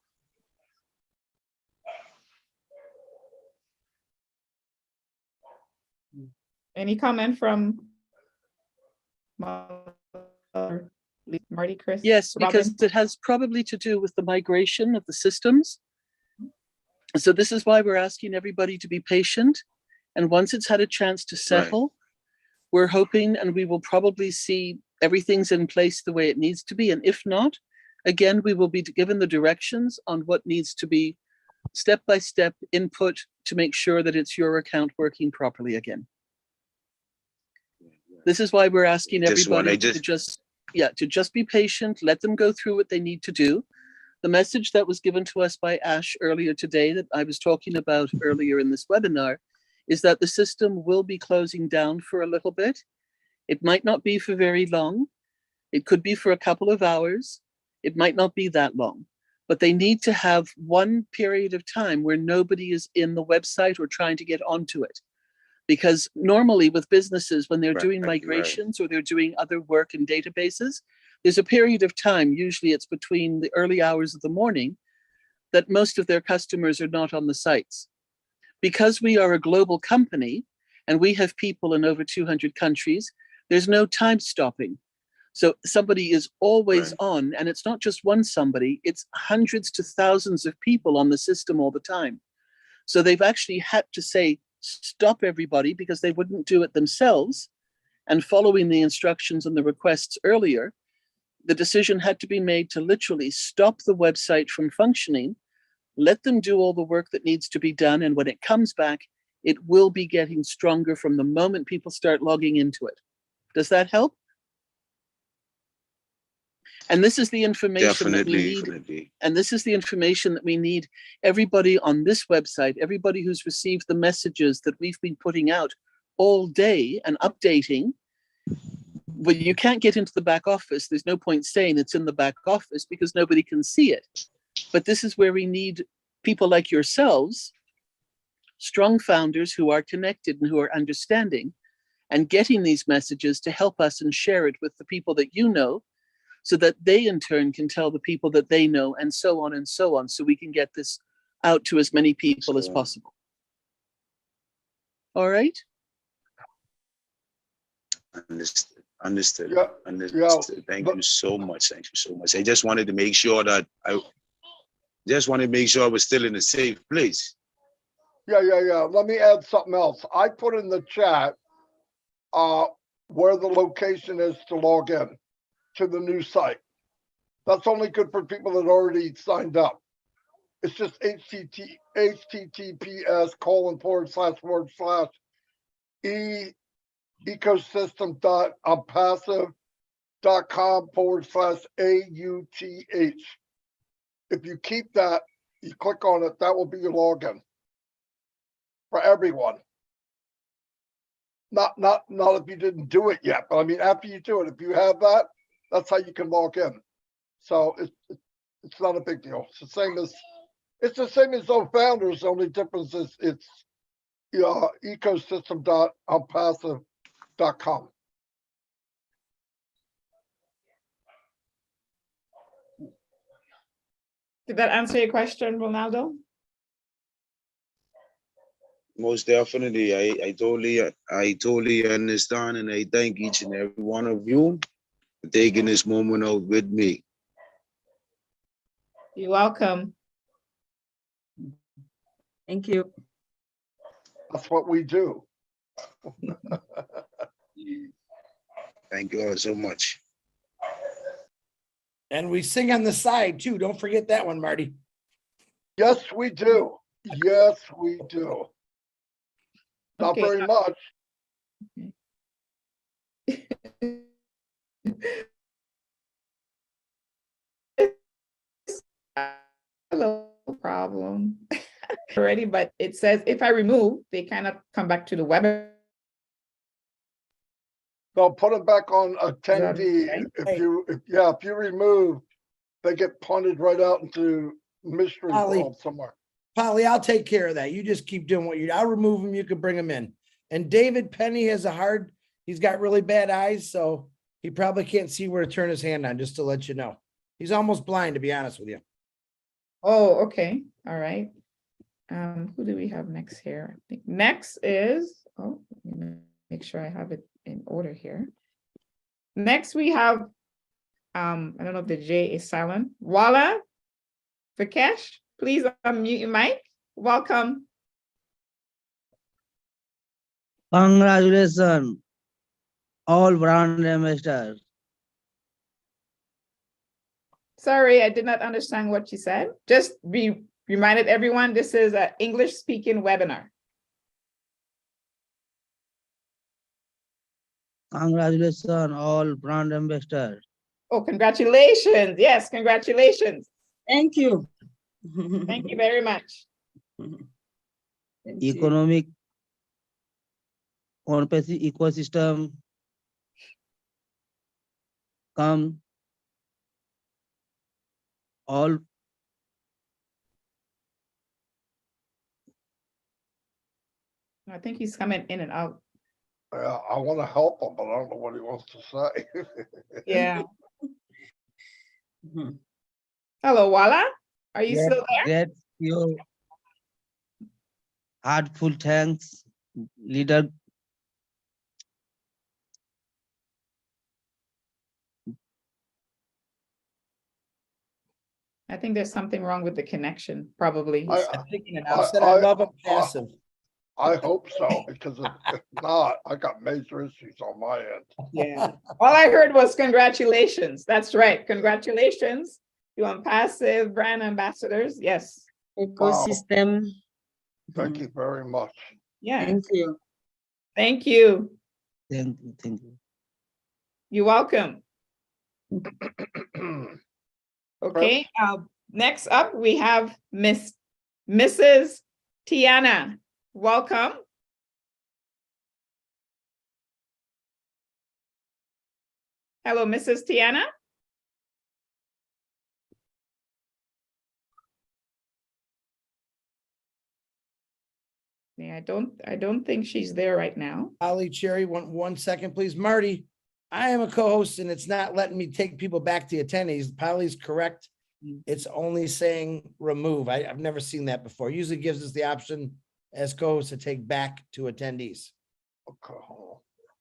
Any comment from Marty, Chris? Yes, because Robin? it has probably to do with the migration of the systems. So this is why we're asking everybody to be patient. And once it's had a chance to settle, we're hoping and we will probably see everything's in place the way it needs to be. And if not, again, we will be given the directions on what needs to be step-by-step input to make sure that it's your account working properly again. This is why we're asking everybody to just be patient, let them go through what they need to do. The message that was given to us by Ash earlier today that I was talking about earlier in this webinar is that the system will be closing down for a little bit. It might not be for very long. It could be for a couple of hours. It might not be that long, but they need to have one period of time where nobody is in the website or trying to get onto it. Because normally with businesses, when they're doing migrations or they're doing other work in databases, there's a period of time, usually it's between the early hours of the morning, that most of their customers are not on the sites. Because we are a global company and we have people in over 200 countries, there's no time stopping. So somebody is always on, and it's not just one somebody, it's hundreds to thousands of people on the system all the time. So they've actually had to say, stop everybody, because they wouldn't do it themselves. And following the instructions and the requests earlier, the decision had to be made to literally stop the website from functioning, let them do all the work that needs to be done. And when it comes back, it will be getting stronger from the moment people start logging into it. Does that help? And this is the information that we need. Definitely. And this is the information that we need. Everybody on this website, everybody who's received the messages that we've been putting out all day and updating, but you can't get into the back office. There's no point saying it's in the back office because nobody can see it. But this is where we need people like yourselves, strong founders who are connected and who are understanding and getting these messages to help us and share it with the people that you know, so that they in turn can tell the people that they know, and so on, so we can get this out to as many people as possible. All right? Understood. Understood. Yeah, Understood. yeah, Thank you so much. Thank you so much. I just wanted to make sure that I was still in a safe place. Yeah. Let me add something else. I put in the chat where the location is to log in to the new site. That's only good for people that already signed up. It's just https://ecosystem.ompassive.com/AUTH. If you keep that, you click on it, that will be your login for everyone. Not if you didn't do it yet, but I mean, after you do it, if you have that, that's how you can log in. So it's not a big deal. It's the same as OFounders. The only difference is it's ecosystem.ompassive.com. Did that answer your question, Ronaldo? Most definitely. I totally understand, and I thank each and every one of you for taking this moment out with me. You're welcome. Thank you. That's what we do. Thank you all so much. And we sing on the side too. Don't forget that one, Marty. Yes, we do. Yes, we do. Not Okay. very much. Hello, problem. Already, but it says if I remove, they kind of come back to the web. They'll put them back on attendee. Right? If you remove, they get punted right out into mystery world somewhere. Polly, I'll take care of that. You just keep doing what I'll remove them. You can bring them in. And David Penny has he's got really bad eyes, so he probably can't see where to turn his hand on, just to let you know. He's almost blind, to be honest with you. Oh, okay. All right. Who do we have next here? I think next is, let me make sure I have it in order here. Next we have, I don't know if the J is silent. Wala Vikesh, please unmute your mic. Welcome. Congratulations, all brand ambassadors. Sorry, I did not understand what you said. Just be reminded everyone, this is an English speaking webinar. Congratulations, all brand ambassadors. Oh, congratulations. Yes, congratulations. Thank you. Thank you very much. Economic ONPASSIVE ecosystem come all I think he's coming in and out. Yeah, I want to help him, but I don't know what he wants to say. Yeah. Hello, Wala. Are you still there? get your heartful thanks, leader. I think there's something wrong with the connection, probably. I love him passive. I hope so, because if not, I got major issues on my end. Yeah. All I heard was congratulations. That's right. Congratulations. You ONPASSIVE brand ambassadors. Yes. Ecosystem. Wow. Thank you very much. Yeah. Thank you. Thank you. Thank you. You're welcome. Okay, next up we have Mrs. Tiana. Welcome. Hello, Mrs. Tiana. Yeah, I don't think she's there right now. Pollymcherry, one second, please. Marty, I am a co-host and it's not letting me take people back to attendees. Polly's correct. It's only saying remove. I've never seen that before. Usually gives us the option as co-host to take back to attendees. Okay.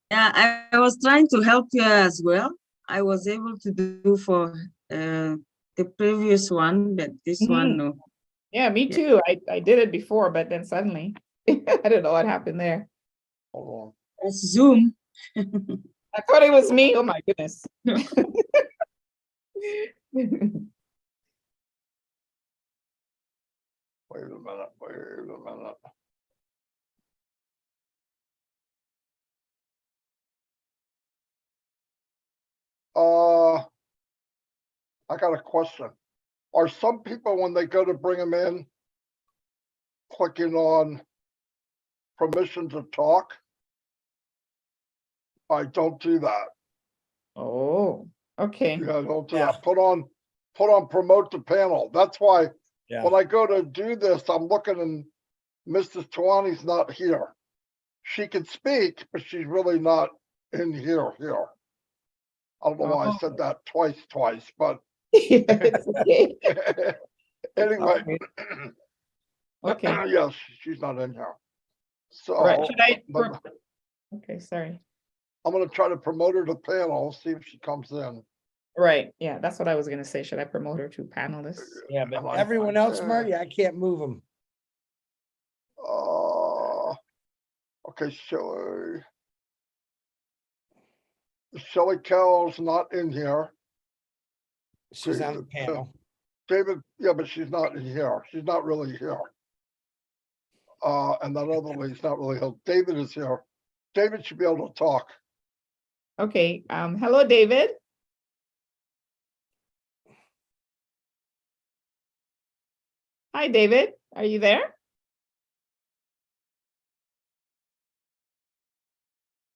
Yeah, I was trying to help you as well. I was able to do for the previous one, but this one, no. Yeah, me too. I did it before, but then suddenly, I don't know what happened there. Hold It's Zoom. I thought it was me. Oh my goodness. Wait a minute. I got a question. Are some people, when they go to bring them in, clicking on permission to talk? I don't do that. Oh, okay. Yeah, don't do that. Put on promote the panel. That's why when I go to do this, I'm looking and Mrs. Tawani's not here. She can speak, but she's really not in here. I don't know why I said that twice, but it's okay. anyway. Okay. Yes, she's not in here. So right. Should I okay, sorry. I'm gonna try to promote her to panel, see if she comes in. Right. Yeah, that's what I was gonna say. Should I promote her to panelists? Yeah, but everyone else, Marty, I can't move them. Okay, Shelly Carroll's not in here. She's on the panel. David, yeah, but she's not in here. She's not really here. And that other lady's not really here. David is here. David should be able to talk. Okay. Hello, David. Hi, David. Are you there?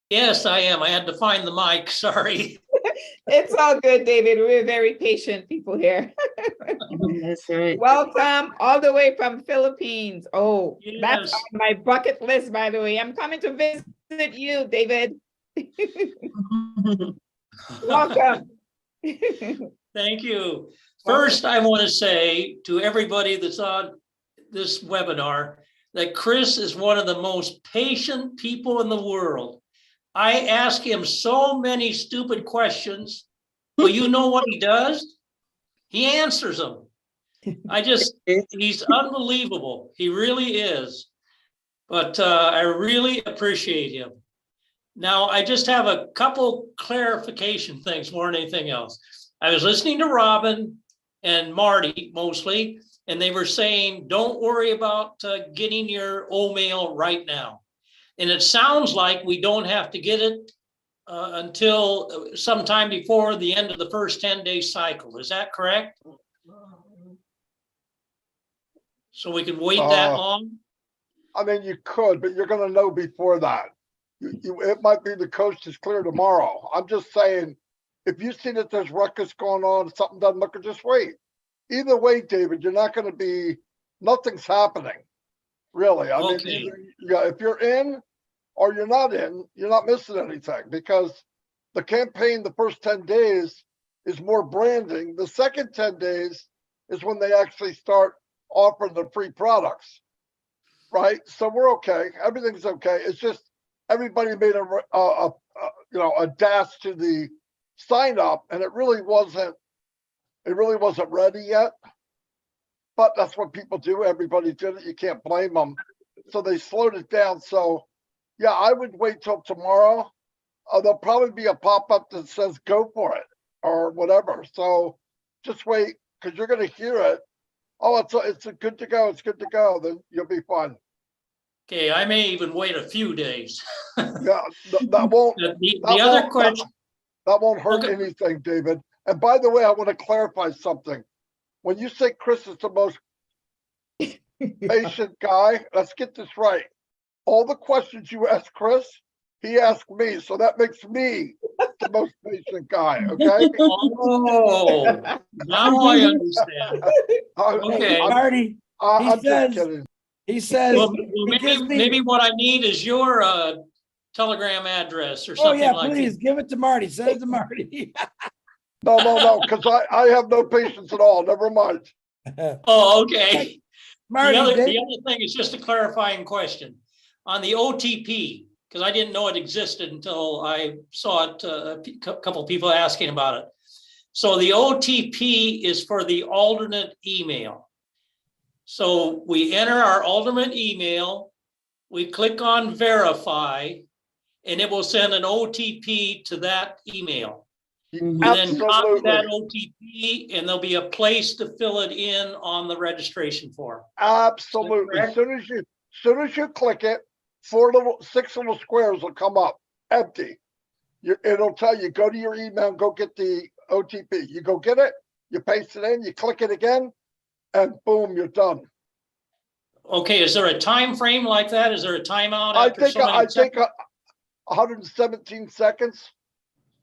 Yes, I am. I had to find the mic. Sorry. It's all good, David. We're very patient people here. That's right. Welcome all the way from Philippines. Oh, yes. That's on my bucket list, by the way. I'm coming to visit you, David. Welcome. Thank you. First, I want to say to everybody that's on this webinar that Chris is one of the most patient people in the world. I ask him so many stupid questions, but you know what he does? He answers them. He's unbelievable. He really is. But I really appreciate him. Now, I just have a couple clarification things more than anything else. I was listening to Robin and Marty mostly, and they were saying, don't worry about getting your mail right now. And it sounds like we don't have to get it until sometime before the end of the first 10-day cycle. Is that correct? So we can wait that long? I mean, you could, but you're going to know before that. It might be the coast is clear tomorrow. I'm just saying, if you see that there's ruckus going on, something doesn't look, just wait. Either way, David, you're not going to be, nothing's happening, really. I mean, either, if you're in or you're not in, you're not missing anything, because the campaign, the first 10 days is more branding. The second 10 days is when they actually start offering the free products, right? So we're okay. Everything's okay. It's just everybody made a dash to the sign up, and it really wasn't ready yet. But that's what people do. Everybody did it. You can't blame them. So they slowed it down. So yeah, I would wait till tomorrow. There'll probably be a pop-up that says go for it or whatever. So just wait, because you're going to hear it. Oh, it's good to go. It's good to go. Then you'll be fine. Okay, I may even wait a few days. Yeah, that won't. The other question. That won't hurt anything, David. And by the way, I want to clarify something. When you say Chris is the most patient guy, let's get this right. All the questions you ask Chris, he asked me. So that makes me the most patient guy, okay? Oh, now I understand. Okay. Marty, I'm just kidding. He says, Well, maybe what I need is your Telegram address or something like that. please give it to Marty. Send it to Marty. No, because I have no patience at all. Never mind. Oh, okay. Marty, the other thing is just a clarifying question on the OTP, because I didn't know it existed until I saw it, a couple of people asking about it. So the OTP is for the alternate email. So we enter our alternate email, we click on verify, and it will send an OTP to that email. We then copy that OTP and there'll be a place to fill it in on the registration form. Absolutely. As soon as you click it, 6 little squares will come up empty. It'll tell you, go to your email, go get the OTP. You go get it, you paste it in, you click it again, and boom, you're done. Okay, is there a time frame like that? Is there a timeout? I think 117 seconds.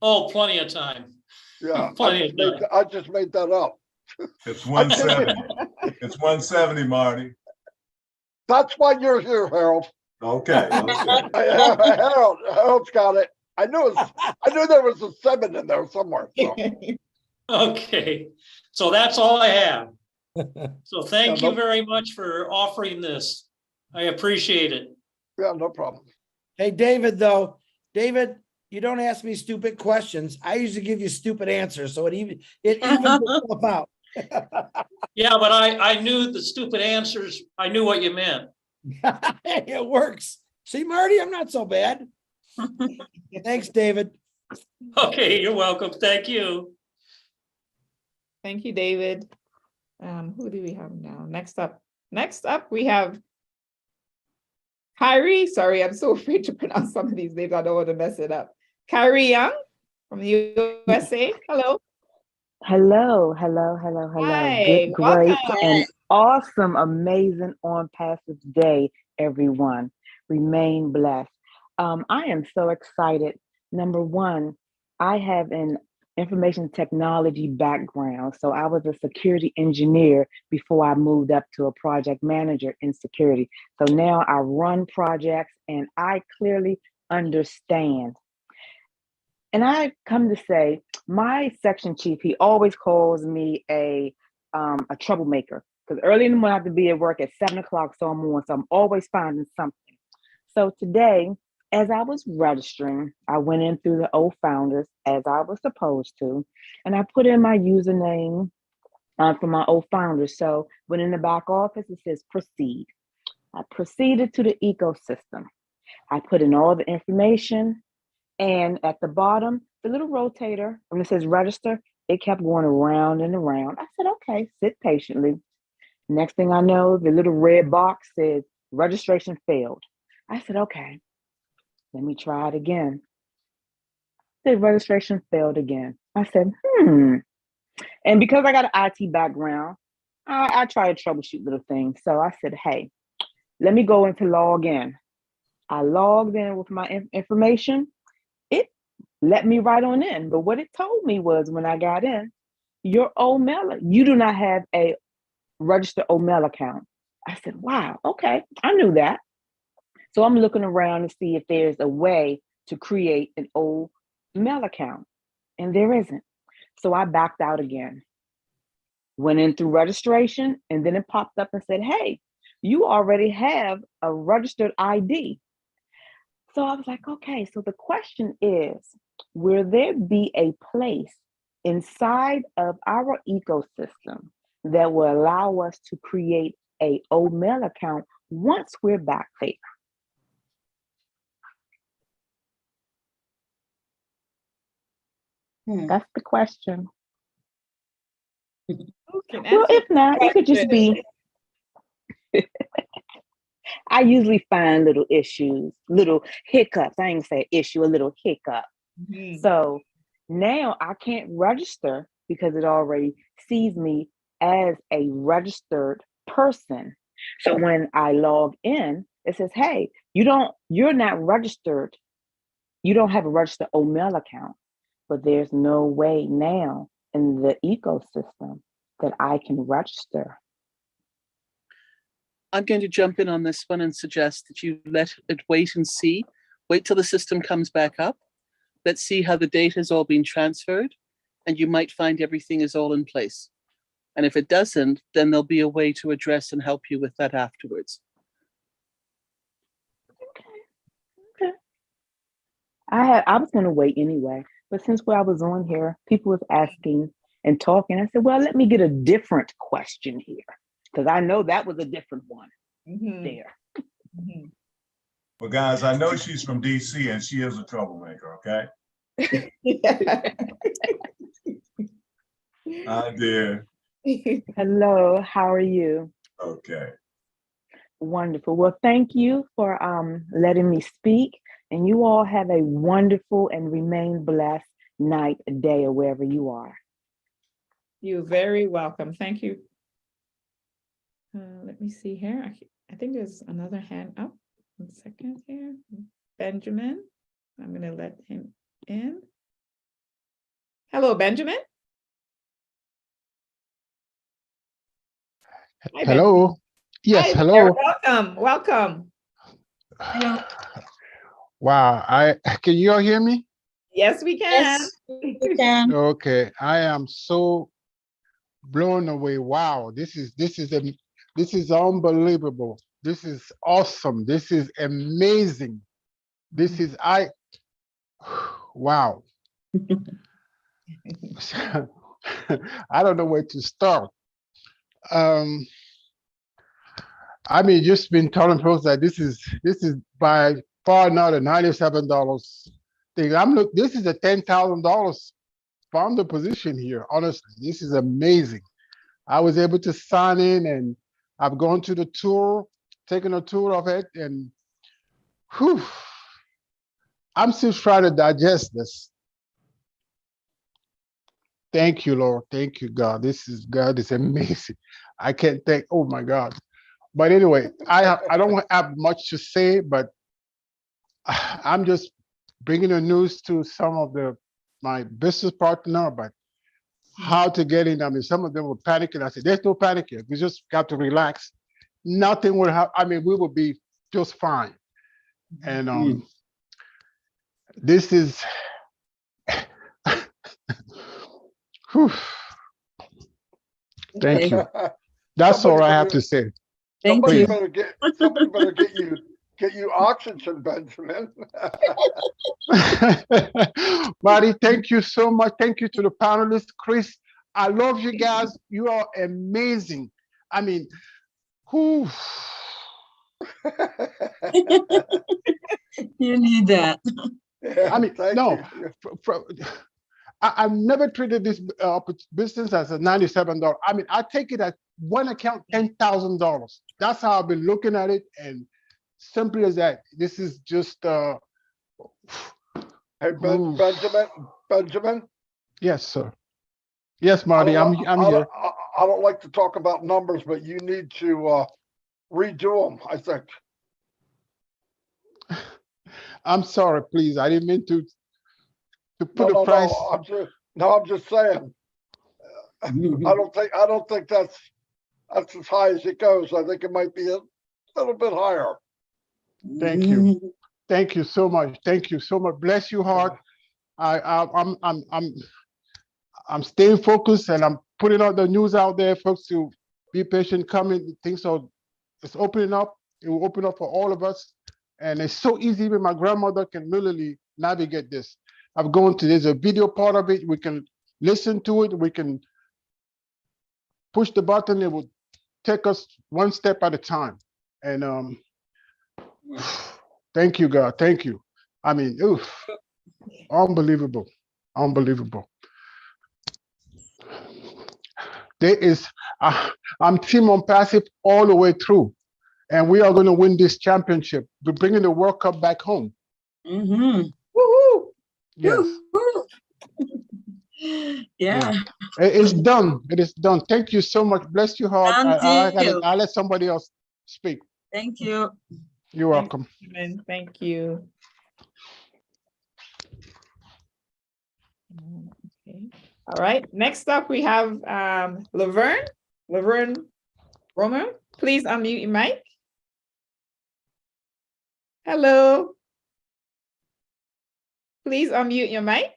Oh, plenty of time. Yeah, Plenty of time. I just made that up. It's 170. It's 170, Marty. That's why you're here, Harold. Okay. Harold's got it. I knew there was a 7 in there somewhere. So. Okay, so that's all I have. So thank you very much for offering this. I appreciate it. Yeah, no problem. Hey, David, though, you don't ask me stupid questions. I usually give you stupid answers, so it evens itself out. Yeah, but I knew the stupid answers. I knew what you meant. It works. See, Marty, I'm not so bad. Thanks, David. Okay, you're welcome. Thank you. Thank you, David. Who do we have now? Next up, we have Kyrie. Sorry, I'm so afraid to pronounce some of these names. I don't want to mess it up. Kyrie Young from the USA. Hello. Hello. Hi, Good, great, welcome. and awesome, amazing ONPASSIVE day, everyone. Remain blessed. I am so excited. Number one, I have an information technology background. So I was a security engineer before I moved up to a project manager in security. So now I run projects and I clearly understand. And I come to say, my section chief, he always calls me a troublemaker, because early in the morning I have to be at work at 7 o'clock, so I'm always finding something. So today, as I was registering, I went in through the old founders as I was supposed to, and I put in my username for my old founders. So when in the back office, it says proceed. I proceeded to the ecosystem. I put in all the information, and at the bottom, the little rotator, when it says register, it kept going around and around. I said, okay, sit patiently. Next thing I know, the little red box says registration failed. I said, okay, let me try it again. The registration failed again. I said, And because I got an IT background, I try to troubleshoot little things. So I said, hey, let me go into log in. I logged in with my information. It let me right on in. But what it told me was when I got in, your OMail, you do not have a registered OMail account. I said, wow, okay, I knew that. So I'm looking around to see if there's a way to create an OMail account, and there isn't. So I backed out again, went in through registration, and then it popped up and said, hey, you already have a registered ID. So I was like, okay, so the question is, will there be a place inside of our ecosystem that will allow us to create a OMail account once we're back there? That's the question. Well, if not, it could just be, I usually find little issues, little hiccups. I ain't say issue, a little hiccup. So Now I can't register because it already sees me as a registered person. So when I log in, it says, hey, you're not registered. You don't have a registered OMail account, but there's no way now in the ecosystem that I can register. I'm going to jump in on this one and suggest that you let it wait and see. Wait till the system comes back up. Let's see how the data has all been transferred, and you might find everything is all in place. And if it doesn't, then there'll be a way to address and help you with that afterwards. Okay. I was going to wait anyway, but since I was on here, people was asking and talking. I said, well, let me get a different question here, because I know that was a different one there. Well, guys, I know she's from DC and she is a troublemaker, okay? Dear. Hello, how are you? Okay. Wonderful. Well, thank you for letting me speak, and you all have a wonderful and remain blessed night, day, or wherever you are. You're very welcome. Thank you. Let me see here. I think there's another hand up. 1 second here. Benjamin. I'm going to let him in. Hello, Benjamin. Hi, Hello. Benjamin. Yes, Hi hello. there. Welcome. Welcome. Hello. Wow, can you all hear me? Yes, we can. Yes, we can. Okay, I am so blown away. Wow, this is unbelievable. This is awesome. This is amazing. This is wow. I don't know where to start. I mean, just been telling folks that this is by far not a $97 thing. This is a $10,000 founder position here. Honestly, this is amazing. I was able to sign in, and I've gone to the tour, taken a tour of it, and whew, I'm still trying to digest this. Thank you, Lord. Thank you, God. God is amazing. I can't thank. Oh my God. But anyway, I don't have much to say, but I'm just bringing the news to some of my business partner, but how to get in. I mean, some of them were panicking. I said, there's no panic here. We just got to relax. Nothing will happen. I mean, we will be just fine. And this is, whew. Thank you. That's all I have to say. Somebody better get you oxygen, Benjamin. Marty, thank you so much. Thank you to the panelists. Chris, I love you guys. You are amazing. I mean, whew. You need that. I mean, no, I've never treated this business as a $97. I mean, I take it at one account, $10,000. That's how I've been looking at it, and simply as that. This is just. Hey, Benjamin. Yes, sir. Yes, Marty. I'm here. I don't like to talk about numbers, but you need to redo them, I think. I'm sorry, please. I didn't mean to put a price. I'm just saying. I don't think that's as high as it goes. I think it might be a little bit higher. Thank you. Thank you so much. Thank you so much. Bless your heart. I'm staying focused, and I'm putting out the news out there, folks, to be patient, coming. Things are, it's opening up. It will open up for all of us. And it's so easy. Even my grandmother can literally navigate this. I've gone to, there's a video part of it. We can listen to it. We can push the button. It will take us one step at a time. And thank you, God. Thank you. I mean, oof, unbelievable. Unbelievable. There is, I'm team ONPASSIVE all the way through. And we are going to win this championship. We're bringing the World Cup back home. Mm-hmm. Woohoo! Yes. Woo-hoo. Yeah. It's done. It is done. Thank you so much. Bless your heart. Thank you. I'll let somebody else speak. Thank you. You're welcome. Thank you. Okay. All right. Next up, we have Laverne. Laverne Romer, please unmute your mic. Hello. Please unmute your mic.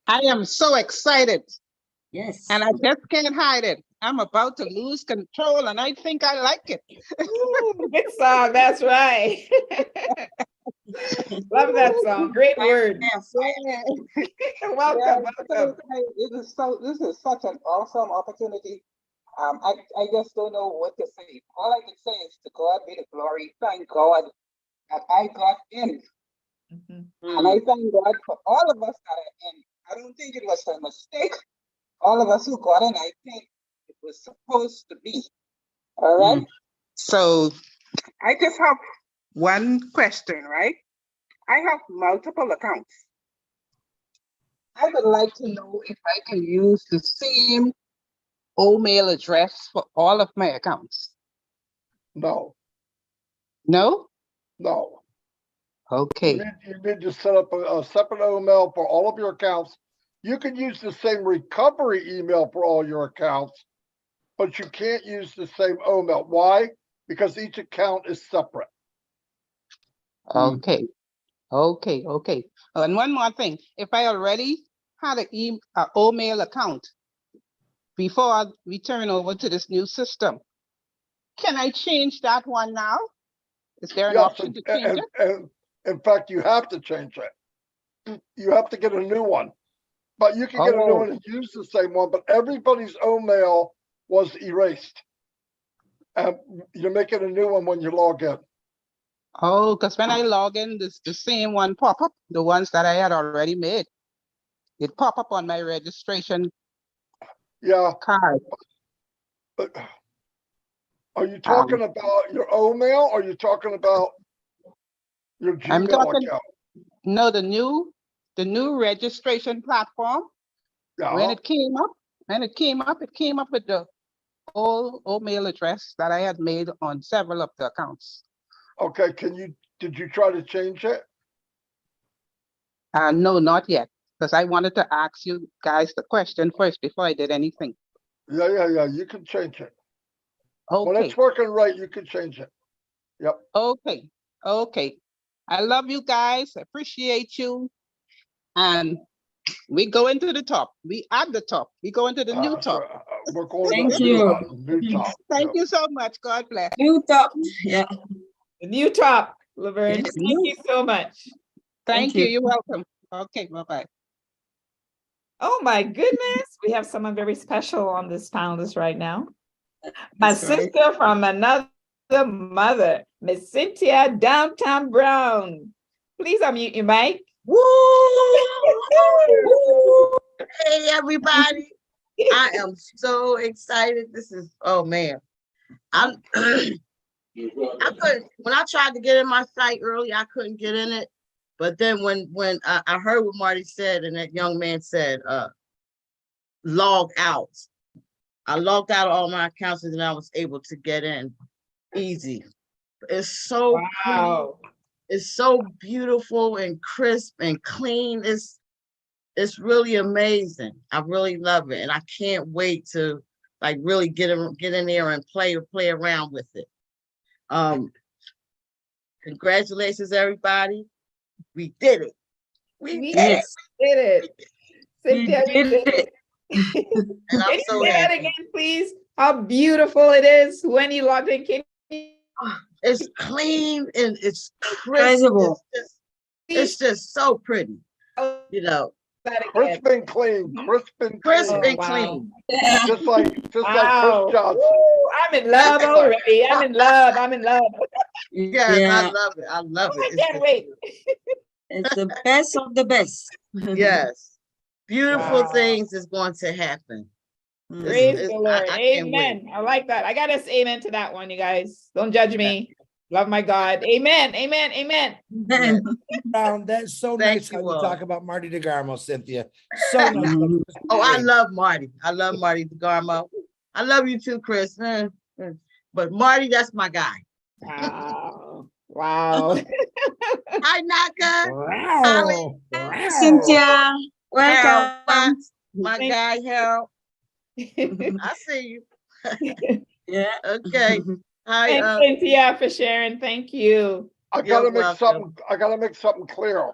I am so excited. Yes. And I just can't hide it. I'm about to lose control and I think I like it. Ooh, good song, that's right. Love that song. Great word. Welcome, welcome. This is such an awesome opportunity. I just don't know what to say. All I can say is to God be the glory. Thank God that I got in. And I thank God for all of us that are in. I don't think it was a mistake. All of us who got in, I think it was supposed to be. All right. So I just have one question, right? I have multiple accounts. I would like to know if I can use the same email address for all of my accounts. No. No? No. Okay. You need to set up a separate email for all of your accounts. You can use the same recovery email for all your accounts, but you can't use the same email. Why? Because each account is separate. Okay. Okay. Okay. And one more thing. If I already had an email account before we turn over to this new system, can I change that one now? Is there an option to change it? And in fact, you have to change it. You have to get a new one. But you can get a new one and use the same one, but everybody's email was erased. And you're making a new one when you log in. Oh, because when I log in, the same one pop up, the ones that I had already made. It pop up on my registration card. But are you talking about your email or are you talking about your Gmail account? No, the new registration platform. When it came up, it came up with the old email address that I had made on several of the accounts. Okay, did you try to change it? No, not yet, because I wanted to ask you guys the question first before I did anything. Yeah, you can change it. Okay. When it's working right, you can change it. Yep. Okay. I love you guys. I appreciate you. And we go into the top. We at the top. We go into the new top. We're going Thank you. New top. Thank you so much. God bless. New top. Yeah. The new top, Laverne. Yes, Thank you so much. Thank you. You're welcome. Okay, bye-bye. Oh my goodness. We have someone very special on this Founders right now. My sister from another mother, Miss Cynthia Downtown Brown. Please unmute your mic. Woo! Hey, everybody. I am so excited. This is, oh man. I couldn't, when I tried to get in my site early, I couldn't get in it. But then when I heard what Marty said and that young man said, log out. I logged out of all my accounts and then I was able to get in easy. It's so pretty. It's so beautiful and crisp and clean. It's really amazing. I really love it. And I can't wait to like really get in there and play around with it. Congratulations, everybody. We did it. We did it. Cynthia, we did it. And I'm can you so say that happy. again, please? How beautiful it is when you log in. It's clean and it's crisp. Incredible. It's just so pretty. You know. Crisp and clean. Crisp and clean. Yeah. Just like Chris Johnson. Woo, I'm in love already. I'm in love. Yes, I love it. I love it. I can't wait. It's the best of the best. Yes. Beautiful things is going to happen. Praise the Lord. I can't wait. Amen. I like that. I got to say amen to that one, you guys. Don't judge me. Love my God. Amen. Amen. Amen. Brown, that's so Thank nice how you you all. talk about Marty DeGarmo, Cynthia. So nice. Oh, I love Marty. I love Marty DeGarmo. I love you too, Chris. But Marty, that's my guy. Wow. Wow. Hi, Naka. Wow. Cynthia, Harold welcome. Fox, my guy, Harold. I see you. Yeah. Okay. Hi, Thanks, Cynthia, for sharing. Thank you. I gotta make something clear,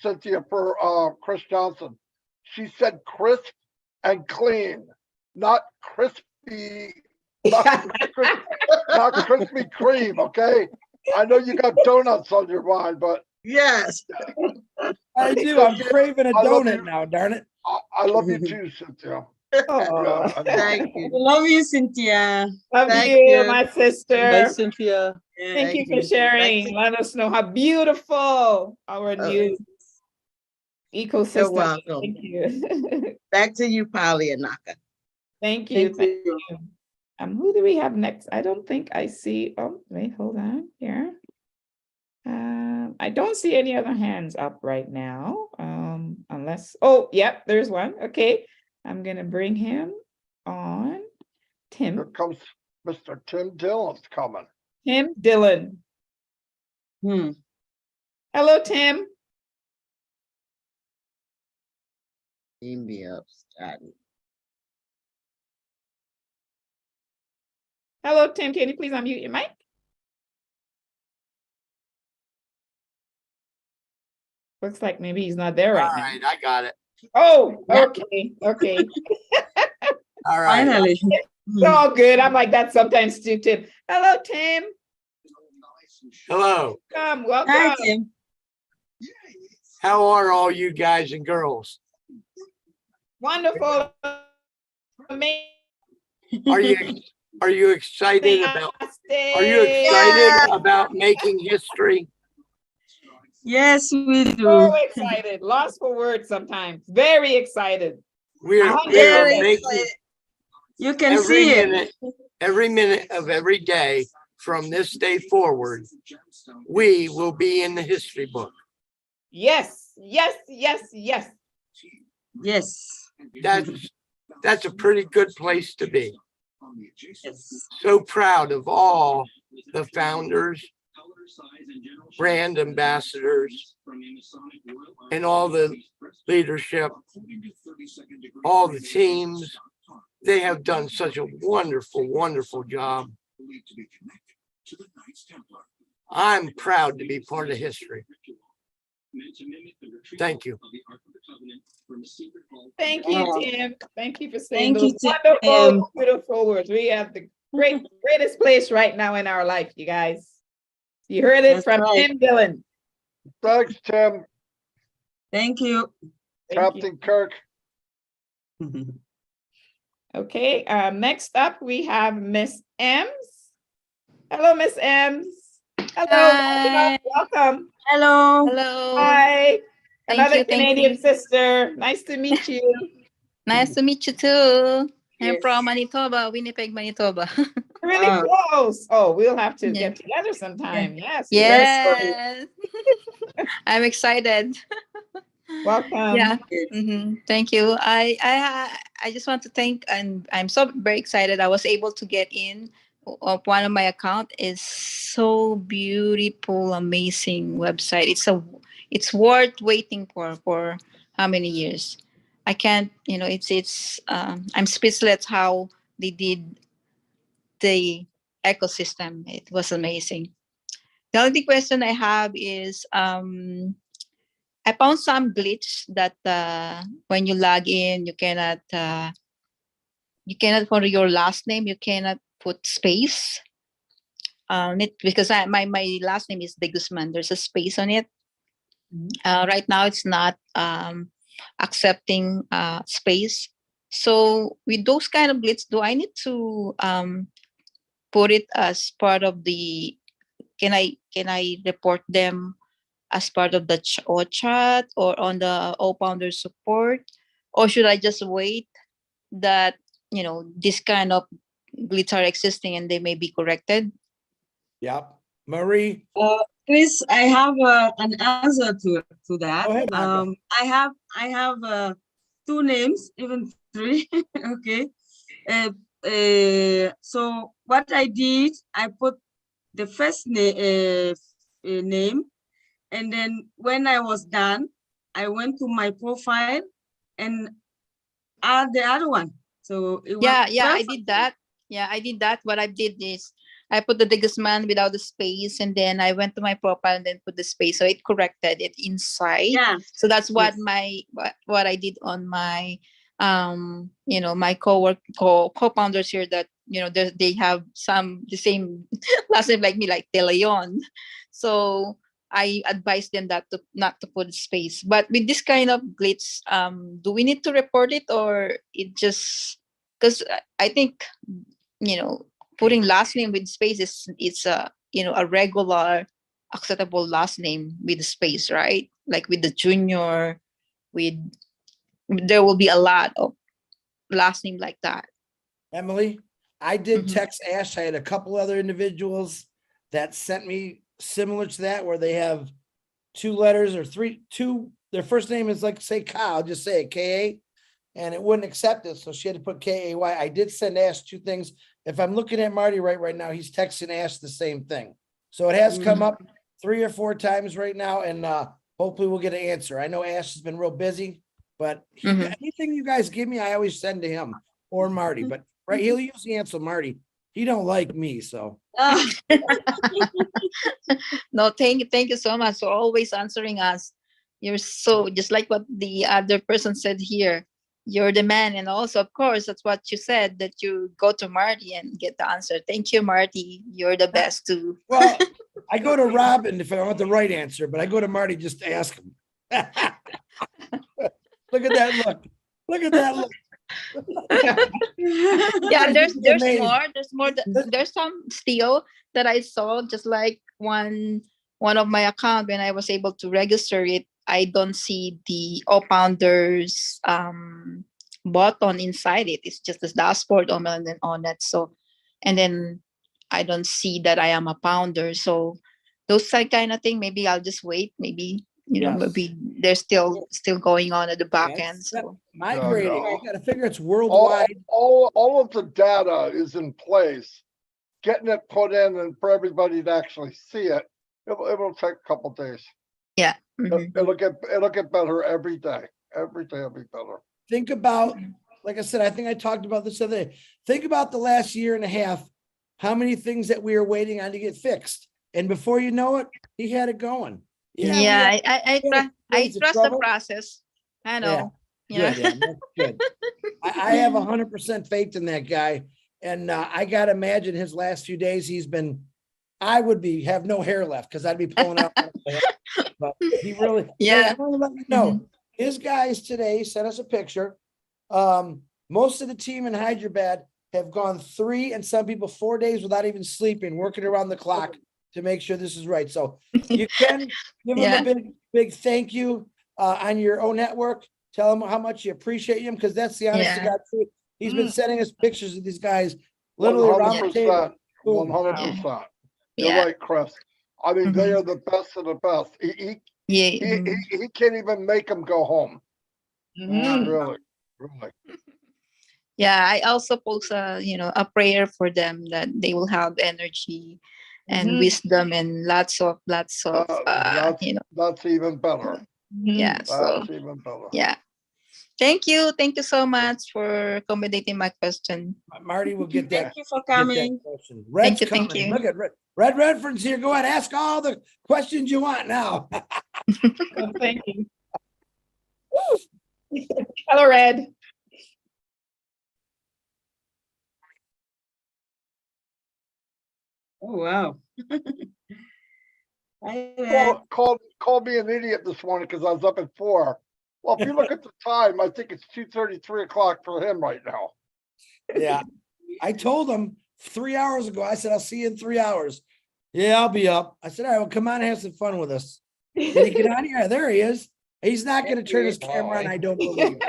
Cynthia, for Chris Johnson. She said crisp and clean, not crispy, not Krispy Kreme, okay? I know you got donuts on your mind, but yes. I do. I'm craving a donut now, darn it. I love you too, Cynthia. Thank you. Love you, Cynthia. Love Thank you, you. my sister. Bye, Cynthia. Thank you for sharing. Let us know how beautiful our new ecosystem You're is. welcome. Thank you. Back to you, Polly and Naka. Thank you. Thank you. Who do we have next? I don't think I see. Oh, wait, hold on here. I don't see any other hands up right now. Unless, oh, yep, there's one. Okay, I'm gonna bring him on. Tim. Here comes Mr. Tim Dillon's coming. Tim Dillon. Hello, Tim. Me upstarting. Hello, Tim. Can you please unmute your mic? Looks like maybe he's not there right now. All right, I got it. Oh, okay, okay. All right. Finally. It's all good. I'm like that sometimes too, Tim. Hello, Tim. Hello. Welcome. Hi, Tim. How are all you guys and girls? Wonderful. Amazing. Are you excited about making history? Yes, we do. So excited. Lost for words sometimes. Very excited. We are making You can see every minute of every day from this day forward, we will be in the history book. Yes, yes, yes, yes. Yes. That's a pretty good place to be. Yes. So proud of all the founders, brand ambassadors, and all the leadership, all the teams. They have done such a wonderful, wonderful job. I'm proud to be part of history. Thank you. Thank you, Tim. Thank you for saying Thank those you, wonderful, beautiful words. We have the greatest place right now in our life, you guys. You heard it from Tim Dillon. Thanks, Tim. Thank you. Captain Kirk. Okay, next up we have Miss Ems. Hello, Miss Ems. Hello, welcome. Hello. Hello. Hi. Thank Another you, thank Canadian you. sister. Nice to meet you. Nice to meet you too. I'm Yes. from Manitoba, Winnipeg, Manitoba. Really close. Oh, we'll have to get together sometime. Yes. Yes. I'm excited. Welcome. Yeah. Thank you. I just want to thank, and I'm so very excited. I was able to get in of one of my account. Is so beautiful, amazing website. It's worth waiting for how many years. I can't, I'm speechless how they did the ecosystem. It was amazing. The only question I have is I found some glitch that when you log in, you cannot for your last name, you cannot put space on it because my last name is De Guzman. There's a space on it. Right now, it's not accepting space. So with those kind of glitch, do I need to put it as part of the? Can I report them as part of the chat or on the all founder support, or should I just wait that this kind of glitch are existing and they may be corrected? Yep. Marie. Chris, I have an answer to that. Go ahead, Martha. I have two names, even three. Okay. So what I did, I put the first name, and then when I was done, I went to my profile and add the other one. So it Yeah, was I did that. Yeah, I did that. What I did is I put the Digisman without the space, and then I went to my profile and then put the space. So it corrected it inside. Yeah. So that's what Yes. what I did on my my co-founders here, that they have the same last name like me, like De Leon. So I advise them that not to put space. But with this kind of glitch, do we need to report it, or it just, because I think putting last name with space it's a regular acceptable last name with space, right? Like with the junior, with there will be a lot of last name like that. Emily, I did Mhm. text Ash. I had a couple other individuals that sent me similar to that, where they have two letters or two. Their first name is like, say, Kyle, just say it, K-A, and it wouldn't accept it. So she had to put K-A-Y. I did send Ash two things. If I'm looking at Marty right now, he's texting Ash the same thing. So it has come up 3 or 4 times right now, and hopefully we'll get an answer. I know Ash has been real busy, but anything you guys give me, I always send to him or Marty. But right, he'll usually answer Marty. He don't like me, so. No, thank you so much for always answering us. You're so, just like what the other person said here, you're the man. And also, of course, that's what you said, that you go to Marty and get the answer. Thank you, Marty. You're the best too. Well, I go to Robin if I want the right answer, but I go to Marty just to ask him. Look at that look. Look at that look. Yeah, there's more. There's some still that I saw, just like one of my account, when I was able to register it, I don't see the founders button inside it. It's just this dashboard on that. So, and then I don't see that I am a founder. So those kind of thing, maybe I'll just wait. Maybe maybe they're still going on at the back end. So migrating. You got to figure it's worldwide. All of the data is in place. Getting it put in and for everybody to actually see it, it'll take a couple days. Yeah. It'll get better every day. Every day will be better. Think about, like I said, I think I talked about this other day. Think about the last year and a half, how many things that we were waiting on to get fixed. And before you know it, he had it going. Yeah, I trust the process. I know. Yeah. Good. Good. I have 100% faith in that guy. And I got to imagine his last few days, I would have no hair left because I'd be pulling out. But he really, I want to let you know, his guys today sent us a picture. Most of the team in Hyderabad have gone 3 and some people 4 days without even sleeping, working around the clock to make sure this is right. So you can give him a big thank you on your own network. Tell him how much you appreciate him, because that's the honest to God truth. He's been sending us pictures of these guys literally around the table. 100%. You're right, Chris. I mean, they are the best of the best. He can't even make them go home. Really. Yeah, I also post a prayer for them, that they will have energy and wisdom and lots of that's even better. Yeah. That's So even better. yeah. Thank you so much for accommodating my question. Marty will get that. Thank you for coming. Red's Thank coming. you. Look at Red Redford's here. Go ahead, ask all the questions you want now. Thank you. Hello, Red. Oh wow. Called me an idiot this morning because I was up at 4. Well, if you look at the time, I think it's 2:30, 3 o'clock for him right now. Yeah. I told him 3 hours ago, I said, I'll see you in 3 hours. Yeah, I'll be up. I said, all right, well, come on and have some fun with us. Did he get on here? There he is. He's not going to turn his camera on, I don't believe.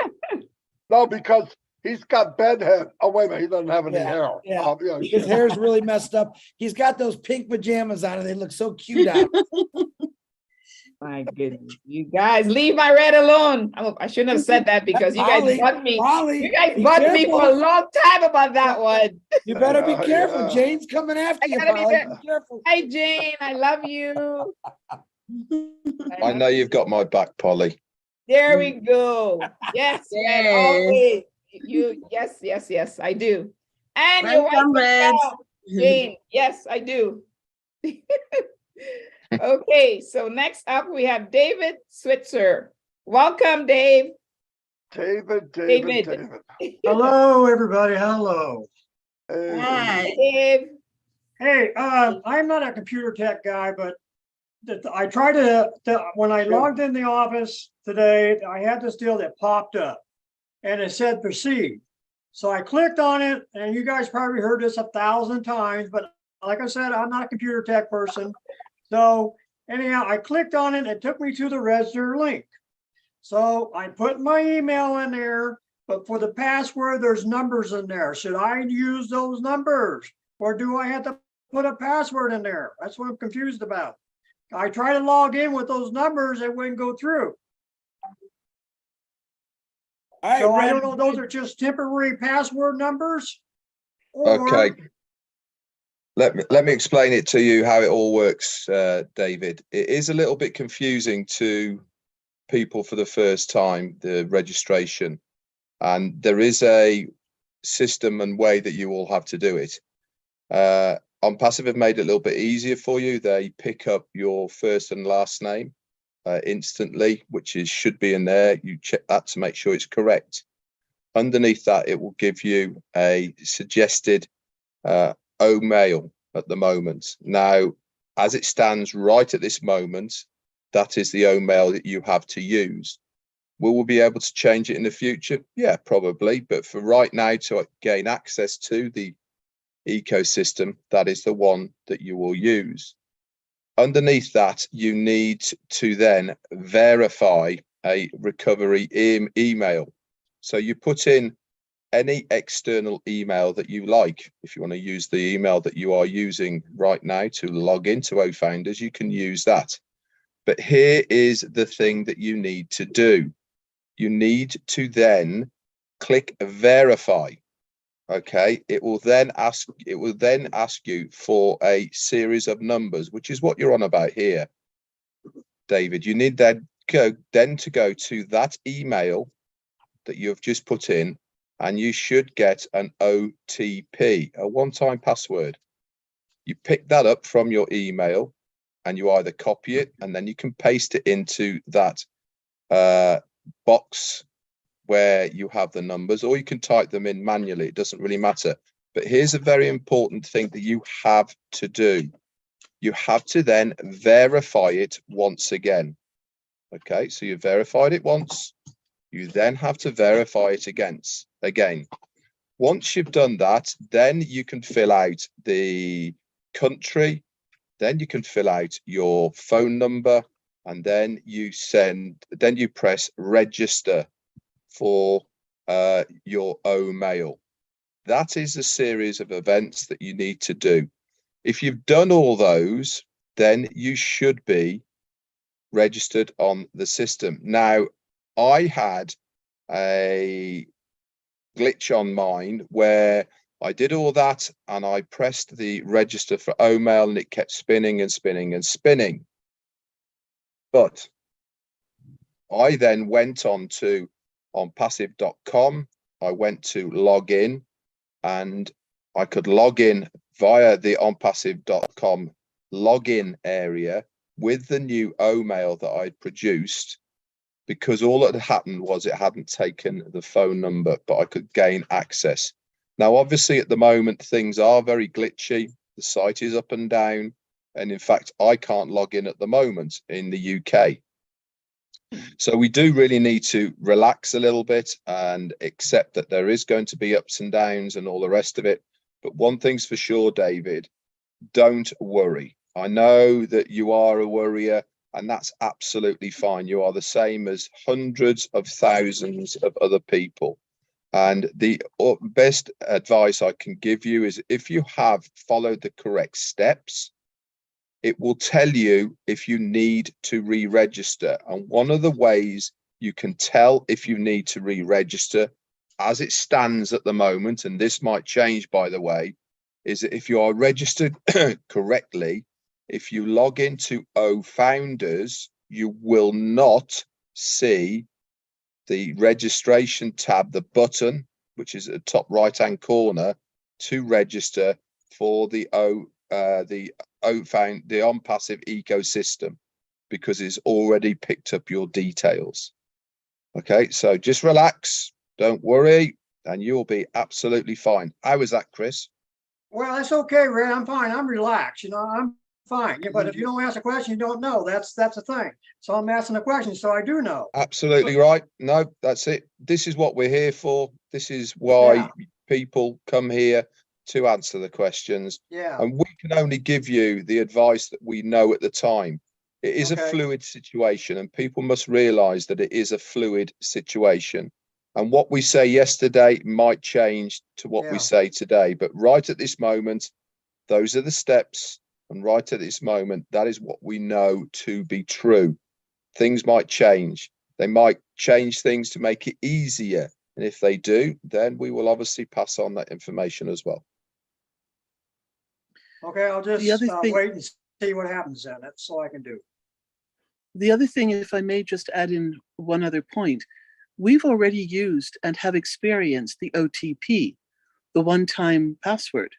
No, because He's got bedhead. Oh, wait a minute. He doesn't have any Yeah, hair. yeah. Yeah, His hair's really messed up. He's got those pink pajamas on and they look so cute on him. My goodness, you guys leave my red alone. I shouldn't have said that because you guys bugged me. You guys bugged me for a long time about that one. You better be careful. Jane's coming after you, Polly. Be careful. Hi, Jane. I love you. I know you've got my back, Polly. There we go. Yes, Red, Yes. always. Yes, I do. And your wife Welcome, as Red. well, Jane. Yes, I do. Okay, so next up we have David Switzer. Welcome, Dave. David. Hello, everybody. Hello. Hi, Dave. Hey, I'm not a computer tech guy, but I tried to when I logged in the office today, I had this deal that popped up and it said proceed. So I clicked on it, and you guys probably heard this 1,000 times, but like I said, I'm not a computer tech person. So anyhow, I clicked on it, and it took me to the register link. So I put my email in there, but for the password, there's numbers in there. Should I use those numbers, or do I have to put a password in there? That's what I'm confused about. I try to log in with those numbers, it wouldn't go through. So I don't know, those are just temporary password numbers? Or Okay. Let me explain it to you how it all works, David. It is a little bit confusing to people for the first time, the registration, and there is a system and way that you all have to do it. ONPASSIVE have made it a little bit easier for you. They pick up your first and last name instantly, which should be in there. You check that to make sure it's correct. Underneath that, it will give you a suggested mail at the moment. Now, as it stands right at this moment, that is the mail that you have to use. Will we be able to change it in the future? Yeah, probably. But for right now, to gain access to the ecosystem, that is the one that you will use. Underneath that, you need to then verify a recovery email. So you put in any external email that you like. If you want to use the email that you are using right now to log into OFounders, you can use that. But here is the thing that you need to do. You need to then click verify. Okay, it will then ask you for a series of numbers, which is what you're on about here, David. You need then to go to that email that you've just put in, and you should get an OTP, a one-time password. You pick that up from your email, and you either copy it and then you can paste it into that box where you have the numbers, or you can type them in manually. It doesn't really matter. But here's a very important thing that you have to do. You have to then verify it once again. Okay, so you verified it once. You then have to verify it again. Once you've done that, then you can fill out the country, then you can fill out your phone number, and then you press register for your mail. That is a series of events that you need to do. If you've done all those, then you should be registered on the system. Now, I had a glitch on mine where I did all that and I pressed the register for mail and it kept spinning and spinning and spinning. But I then went on to onpassive.com. I went to log in, and I could log in via the onpassive.com login area with the new mail that I'd produced, because all that had happened was it hadn't taken the phone number, but I could gain access. Now, obviously, at the moment, things are very glitchy. The site is up and down. And in fact, I can't log in at the moment in the UK. So we do really need to relax a little bit and accept that there is going to be ups and downs and all the rest of it. But one thing's for sure, David, don't worry. I know that you are a worrier, and that's absolutely fine. You are the same as hundreds of thousands of other people. And the best advice I can give you is if you have followed the correct steps, it will tell you if you need to re-register. And one of the ways you can tell if you need to re-register as it stands at the moment, and this might change by the way, is that if you are registered correctly, if you log into OFounders, you will not see the registration tab, the button, which is at the top right-hand corner, to register for the ONPASSIVE ecosystem, because it's already picked up your details. Okay, so just relax, don't worry, and you'll be absolutely fine. How was that, Chris? Well, that's okay, Ray. I'm fine. I'm relaxed. You know, I'm fine. Yeah, but if you don't ask a question, you don't know. That's the thing. So I'm asking a question, so I do know. Absolutely right. No, that's it. This is what we're here for. This is why people come here to answer the questions. Yeah. And we can only give you the advice that we know at the time. It is a fluid situation, and people must realize that it is a fluid situation. And what we say yesterday might change to what we say today. But right at this moment, those are the steps. And right at this moment, that is what we know to be true. Things might change. They might change things to make it easier. And if they do, then we will obviously pass on that information as well. Okay, I'll just wait and see what happens then. That's all I can do. The other thing, if I may just add in one other point, we've already used and have experienced the OTP, the one-time password.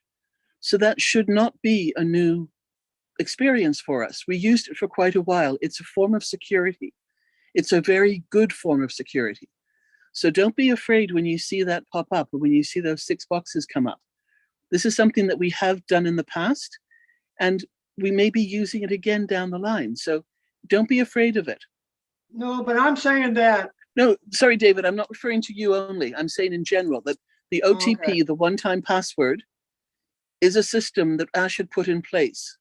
So that should not be a new experience for us. We used it for quite a while. It's a form of security. It's a very good form of security. So don't be afraid when you see that pop up or when you see those 6 boxes come up. This is something that we have done in the past, and we may be using it again down the line. So don't be afraid of it. No, but I'm saying that. No, sorry, David, I'm not referring to you only. I'm saying in general that the OTP, the one-time password, is a system that Ash had put in place.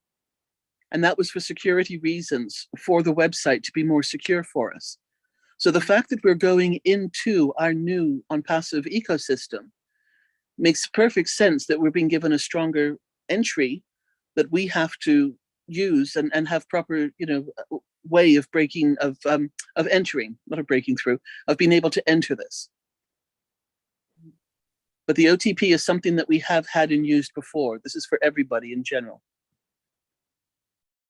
And that was for security reasons, for the website to be more secure for us. So the fact that we're going into our new ONPASSIVE ecosystem makes perfect sense that we're being given a stronger entry that we have to use and have proper, way of entering, not of breaking through, of being able to enter this. But the OTP is something that we have had and used before. This is for everybody in general.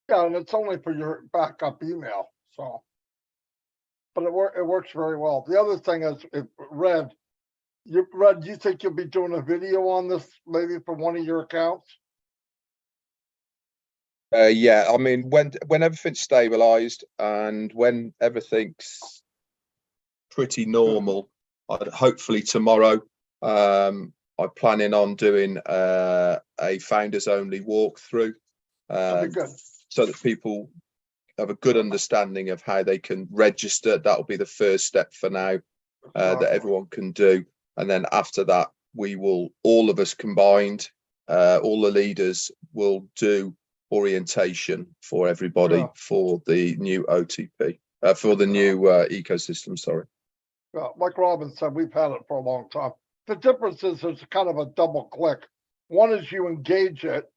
Yeah, and it's only for your backup email, so. But it works very well. The other thing is, Red, you think you'll be doing a video on this maybe for one of your accounts? Yeah, I mean, when everything's stabilized and when everything's pretty normal, hopefully tomorrow, I'm planning on doing a founders only walkthrough, so that people have a good understanding of how they can register. That'll be the first step for now, that everyone can do. And then after that, we will, all of us combined, all the leaders will do orientation for everybody for the new OTP, for the new ecosystem, sorry. Well, like Robin said, we've had it for a long time. The difference is there's kind of a double click. One is you engage it,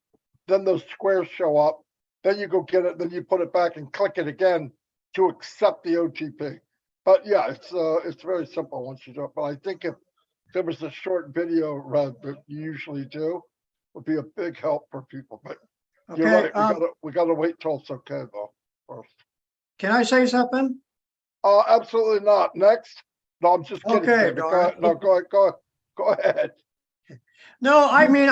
then those squares show up, then you go get it, then you put it back and click it again to accept the OTP. But yeah, it's very simple once you do it. But I think if there was a short video, Red, that you usually do, would be a big help for people. But you're right, we gotta wait till it's okay though first. Can I say something? Absolutely not. Next. No, I'm just kidding. Okay, Go ahead. No, I mean,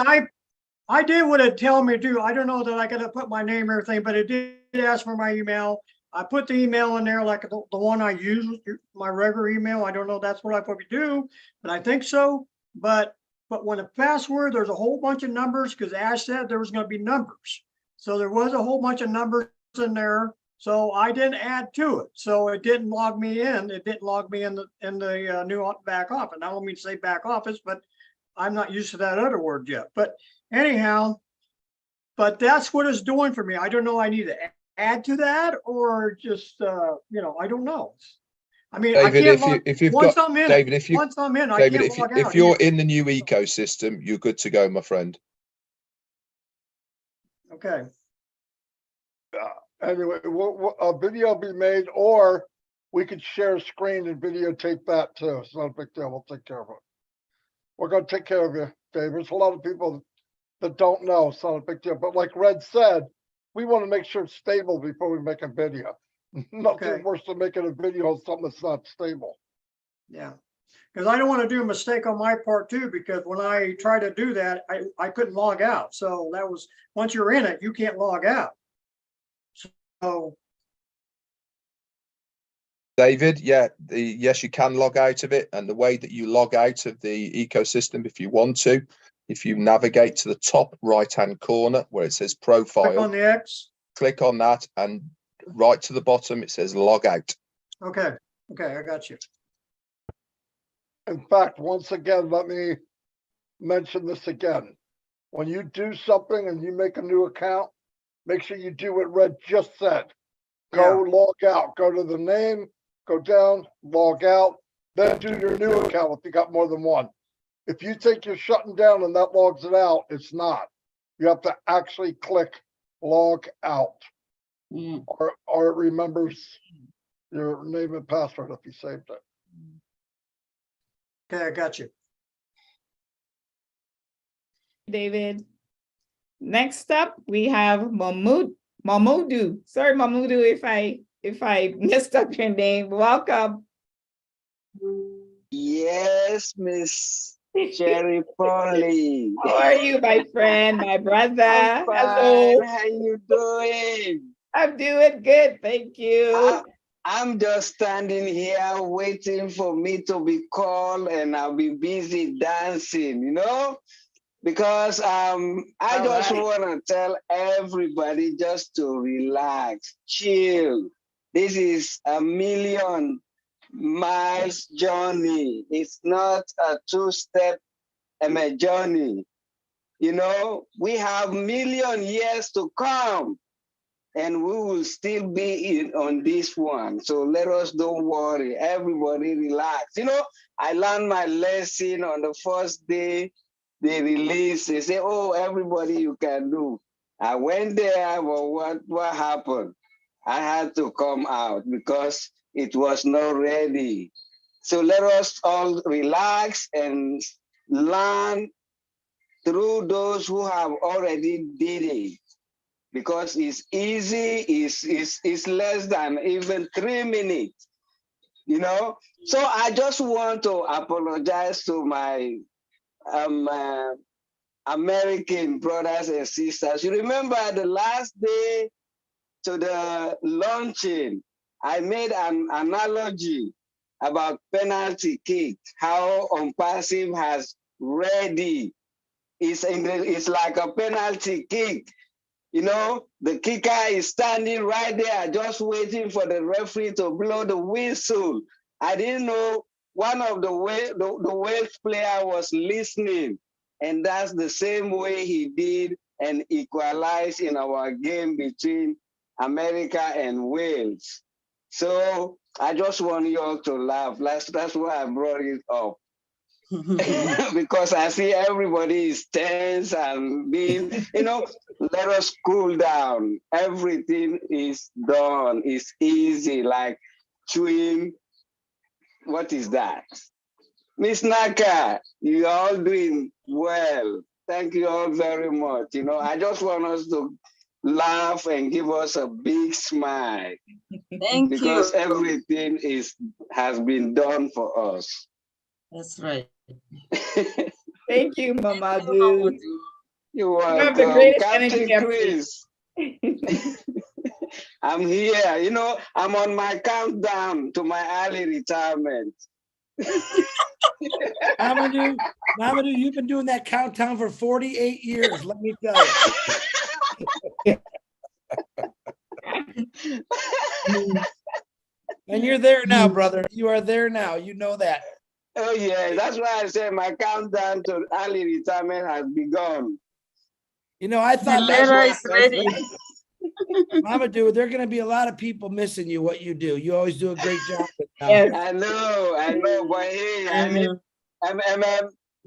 I did what it tell me to do. I don't know that I gotta put my name and everything, but it did ask for my email. I put the email in there like the one I use, my regular email. I don't know if that's what I probably do, but I think so. But when a password, there's a whole bunch of numbers, because Ash said there was going to be numbers. So there was a whole bunch of numbers in there. So I didn't add to it. So it didn't log me in. It didn't log me in the new back office. I don't mean to say back office, but I'm not used to that other word yet. But anyhow, but that's what it's doing for me. I don't know. I need to add to that or just, I don't know. I mean, David, I can't log, if you've once got I'm in, David, if you once I'm in, I David, can't log if out you're either. in the new ecosystem, you're good to go, my friend. Okay. Anyway, a video will be made, or we could share a screen and videotape that too. It's not a big deal. We'll take care of it. We're going to take care of you, Dave. There's a lot of people that don't know. It's not a big deal. But like Red said, we want to make sure it's stable before we make a video. Nothing Okay. worse than making a video of something that's not stable. Yeah. Because I don't want to do a mistake on my part too, because when I tried to do that, I couldn't log out. So that was, once you're in it, you can't log out. So David, yeah, yes, you can log out of it. And the way that you log out of the ecosystem, if you want to, if you navigate to the top right-hand corner where it says profile, click on the X. click on that, and right to the bottom, it says log out. Okay. Okay. I got you. In fact, once again, let me mention this again. When you do something and you make a new account, make sure you do what Red just said. Go log out, go to the name, go down, log out, then do your new account if you got more than one. If you think you're shutting down and that logs it out, it's not. You have to actually click log out, or it remembers your name and password if you saved it. Okay, I got you. David. Next up, we have Mamudu. Sorry, Mamudu, if I messed up your name. Welcome. Yes, Miss Cherry Polly. How are you, my friend, my brother? I'm fine. Hello. How you doing? I'm doing good, thank you. I'm just standing here waiting for me to be called, and I'll be busy dancing, you know? Because I just want to tell everybody just to relax, chill. This is a million miles journey. It's not a two-step journey. You know, we have million years to come, and we will still be on this one. So let us don't worry. Everybody relax. You know, I learned my lesson on the first day. They release, they say, oh, everybody you can do. I went there, but what happened? I had to come out because it was not ready. So let us all relax and learn through those who have already did it. Because it's easy, it's less than even 3 minutes, you know? So I just want to apologize to my American brothers and sisters. You remember the last day to the launching, I made an analogy about penalty kick, how ONPASSIVE has ready. It's like a penalty kick. You know, the kicker is standing right there, just waiting for the referee to blow the whistle. I didn't know one of the Wales player was listening. And that's the same way he did and equalized in our game between America and Wales. So I just want you all to laugh. That's why I brought it up. Because I see everybody is tense and being, you know, let us cool down. Everything is done. It's easy, like chewing. What is that? Miss Naka, you are all doing well. Thank you all very much. You know, I just want us to laugh and give us a big smile. Thank because you. everything has been done for us. That's right. Thank you, Mamadou. You're You have the welcome. greatest Captain energy Chris. I'm here. You know, I'm on my countdown to my early retirement. Mamadou, you've been doing that countdown for 48 years, let me tell you. And you're there now, brother. You are there now. You know that. Oh, yeah. That's why I say my countdown to early retirement has begun. You know, I thought the letter is ready. Mama dude, there are going to be a lot of people missing you, what you do. You always do a great job. I know, but hey,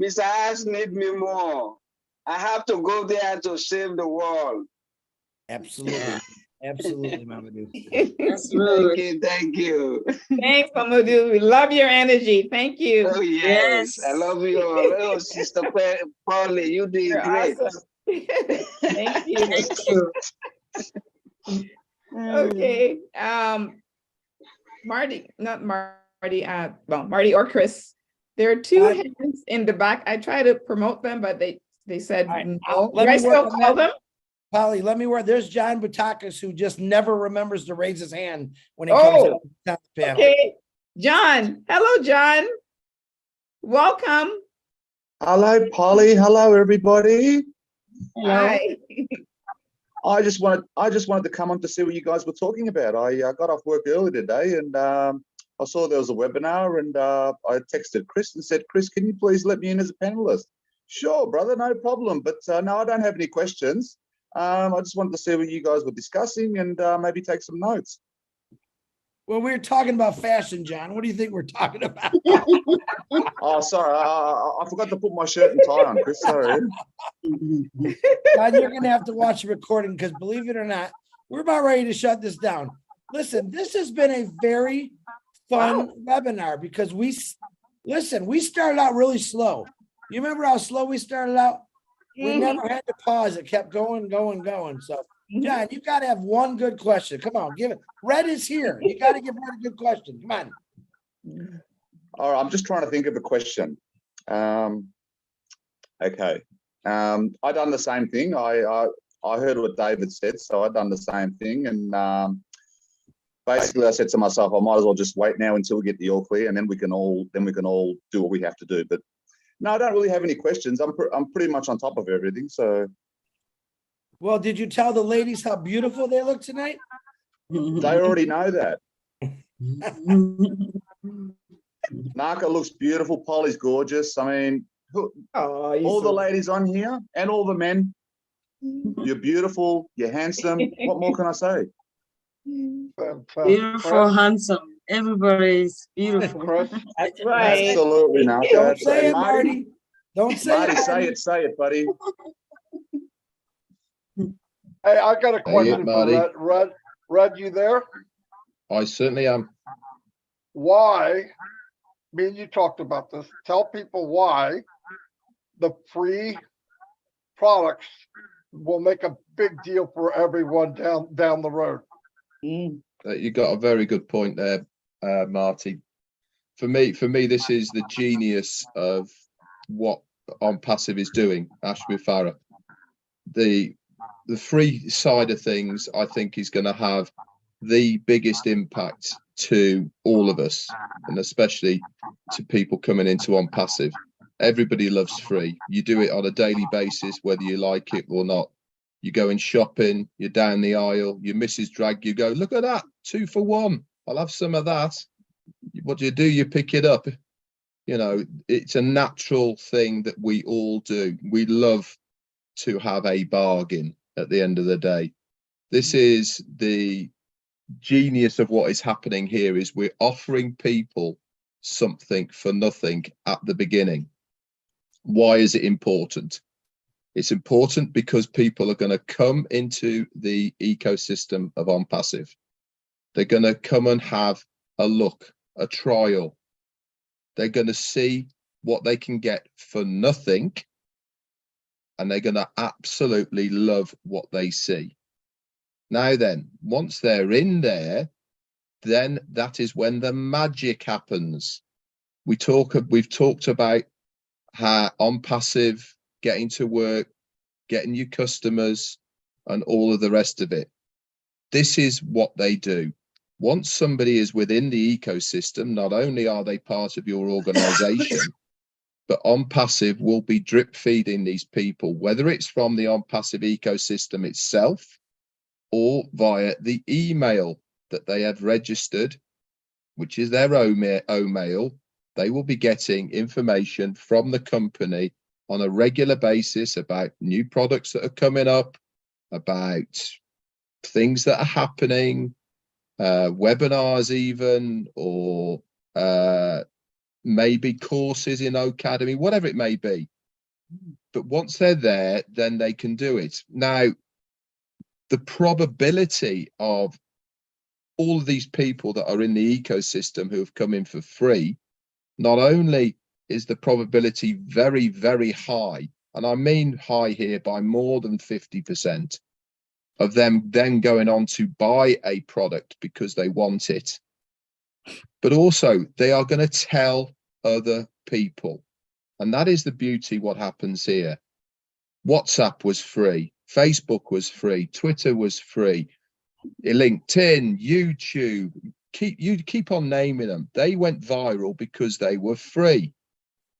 Mr. Ash need me more. I have to go there to save the world. Absolutely. Absolutely, Mama dude. Thank you. Thanks, Mamadou. We love your energy. Thank you. Oh, yes. I love you all. Oh, Sister Polly, you did You're great. awesome. Thank you. Thank you. Okay. Marty, not Marty, well, Marty or Chris. There are two hands in the back. I try to promote them, but they said no. Do I still call them? Polly, let me work. There's John Butakas, who just never remembers to raise his hand when he comes out the panel. Okay. John. Hello, John. Welcome. Hello, Polly. Hello, everybody. Hi. I just wanted to come on to see what you guys were talking about. I got off work early today, and I saw there was a webinar, and I texted Chris and said, Chris, can you please let me in as a panelist? Sure, brother, no problem. But no, I don't have any questions. I just wanted to see what you guys were discussing and maybe take some notes. Well, we're talking about fashion, John. What do you think we're talking about? Oh, sorry. I forgot to put my shirt and tie on, Chris. Sorry. John, you're going to have to watch the recording because, believe it or not, we're about ready to shut this down. Listen, this has been a very fun webinar because we started out really slow. You remember how slow we started out? We never had to pause. It kept going. So, John, you got to have one good question. Come on, give it. Red is here. You got to give Red a good question. Come on. All right, I'm just trying to think of a question. Okay. I done the same thing. I heard what David said, so I done the same thing. And basically I said to myself, I might as well just wait now until we get the all clear, and then we can all do what we have to do. But no, I don't really have any questions. I'm pretty much on top of everything. So, well, did you tell the ladies how beautiful they look tonight? They already know that. Naka looks beautiful. Polly's gorgeous. I mean, all the ladies on here and all the men, you're beautiful. You're handsome. What more can I say? Beautiful, handsome. Everybody's beautiful. That's right. Absolutely, Naka. Don't say it, Marty. Don't say Marty, it. say it, buddy. Hey, I got a question for Red, you there? I certainly am. Why, me and you talked about this, tell people why the free products will make a big deal for everyone down the road. You got a very good point there, Marty. For me, this is the genius of what ONPASSIVE is doing, Mufareh. The free side of things, I think, is going to have the biggest impact to all of us, and especially to people coming into ONPASSIVE. Everybody loves free. You do it on a daily basis, whether you like it or not. You go in shopping, you're down the aisle, your missus drag you, go, look at that, 2 for 1. I'll have some of that. What do? You pick it up. You know, it's a natural thing that we all do. We love to have a bargain at the end of the day. This is the genius of what is happening here, is we're offering people something for nothing at the beginning. Why is it important? It's important because people are going to come into the ecosystem of ONPASSIVE. They're going to come and have a look, a trial. They're going to see what they can get for nothing, and they're going to absolutely love what they see. Now then, once they're in there, then that is when the magic happens. We've talked about how ONPASSIVE, getting to work, getting you customers, and all of the rest of it. This is what they do. Once somebody is within the ecosystem, not only are they part of your organization, but ONPASSIVE will be drip feeding these people, whether it's from the ONPASSIVE ecosystem itself or via the email that they have registered, which is their own mail. They will be getting information from the company on a regular basis about new products that are coming up, about things that are happening, webinars even, or maybe courses in Academy, whatever it may be. But once they're there, then they can do it. Now, the probability of all of these people that are in the ecosystem who have come in for free, not only is the probability very, very high, and I mean high here by more than 50%, of them then going on to buy a product because they want it, but also they are going to tell other people. And that is the beauty what happens here. WhatsApp was free, Facebook was free, Twitter was free, LinkedIn, YouTube, keep on naming them. They went viral because they were free.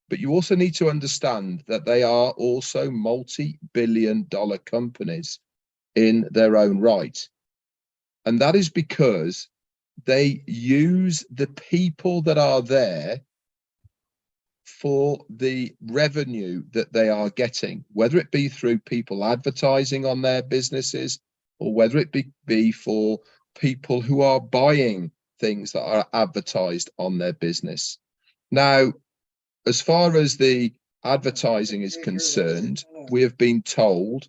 But you also need to understand that they are also multi-billion-dollar companies in their own right. And that is because they use the people that are there for the revenue that they are getting, whether it be through people advertising on their businesses, or whether it be for people who are buying things that are advertised on their business. Now, as far as the advertising is concerned, we have been told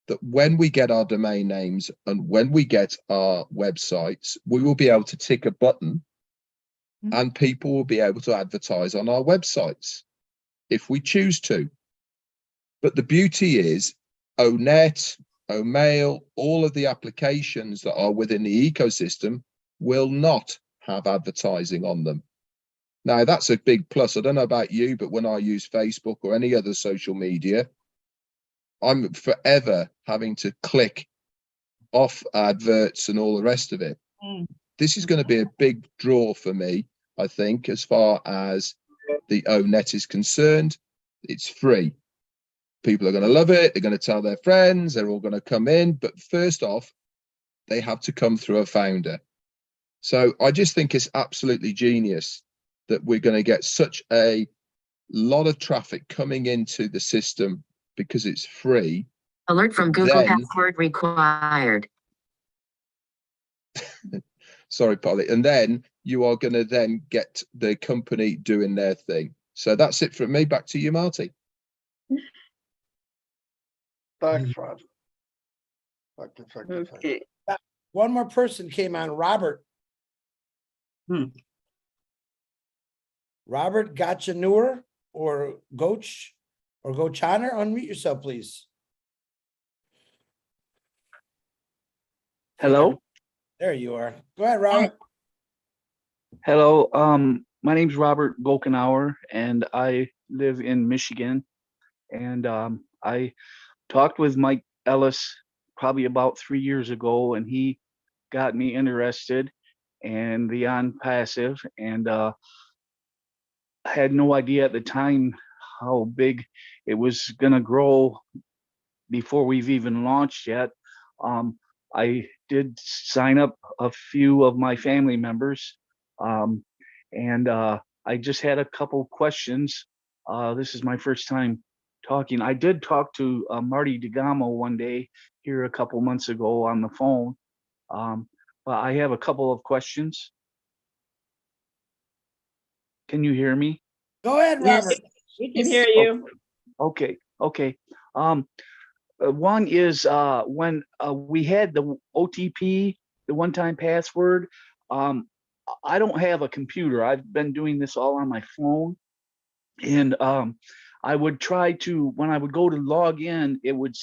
that when we get our domain names and when we get our websites, we will be able to tick a button and people will be able to advertise on our websites if we choose to. But the beauty is ONET, OMail, all of the applications that are within the ecosystem will not have advertising on them. Now, that's a big plus. I don't know about you, but when I use Facebook or any other social media, I'm forever having to click off adverts and all the rest of it. This is going to be a big draw for me, I think, as far as the ONET is concerned. It's free. People are going to love it. They're going to tell their friends. They're all going to come in. But first off, they have to come through a founder. So I just think it's absolutely genius that we're going to get such a lot of traffic coming into the system because it's free. Alert from Google, password required. Sorry, Polly. And then you are going to then get the company doing their thing. So that's it from me. Back to you, Marty. Thanks, Fred. Okay. One more person came on, Robert. Robert Gachanur or Goch or Gochaner, unmute yourself, please. Hello. There you are. Go ahead, Robert. Hello. My name's Robert Golkenauer, and I live in Michigan. And I talked with Mike Ellis probably about 3 years ago, and he got me interested in the ONPASSIVE, and I had no idea at the time how big it was going to grow before we've even launched yet. I did sign up a few of my family members, and I just had a couple questions. This is my first time talking. I did talk to Marty DeGamo one day here a couple months ago on the phone, but I have a couple of questions. Can you hear me? Go ahead, Robert. We can hear you. Okay. One is when we had the OTP, the one-time password. I don't have a computer. I've been doing this all on my phone, and I would try to, when I would go to log in, it would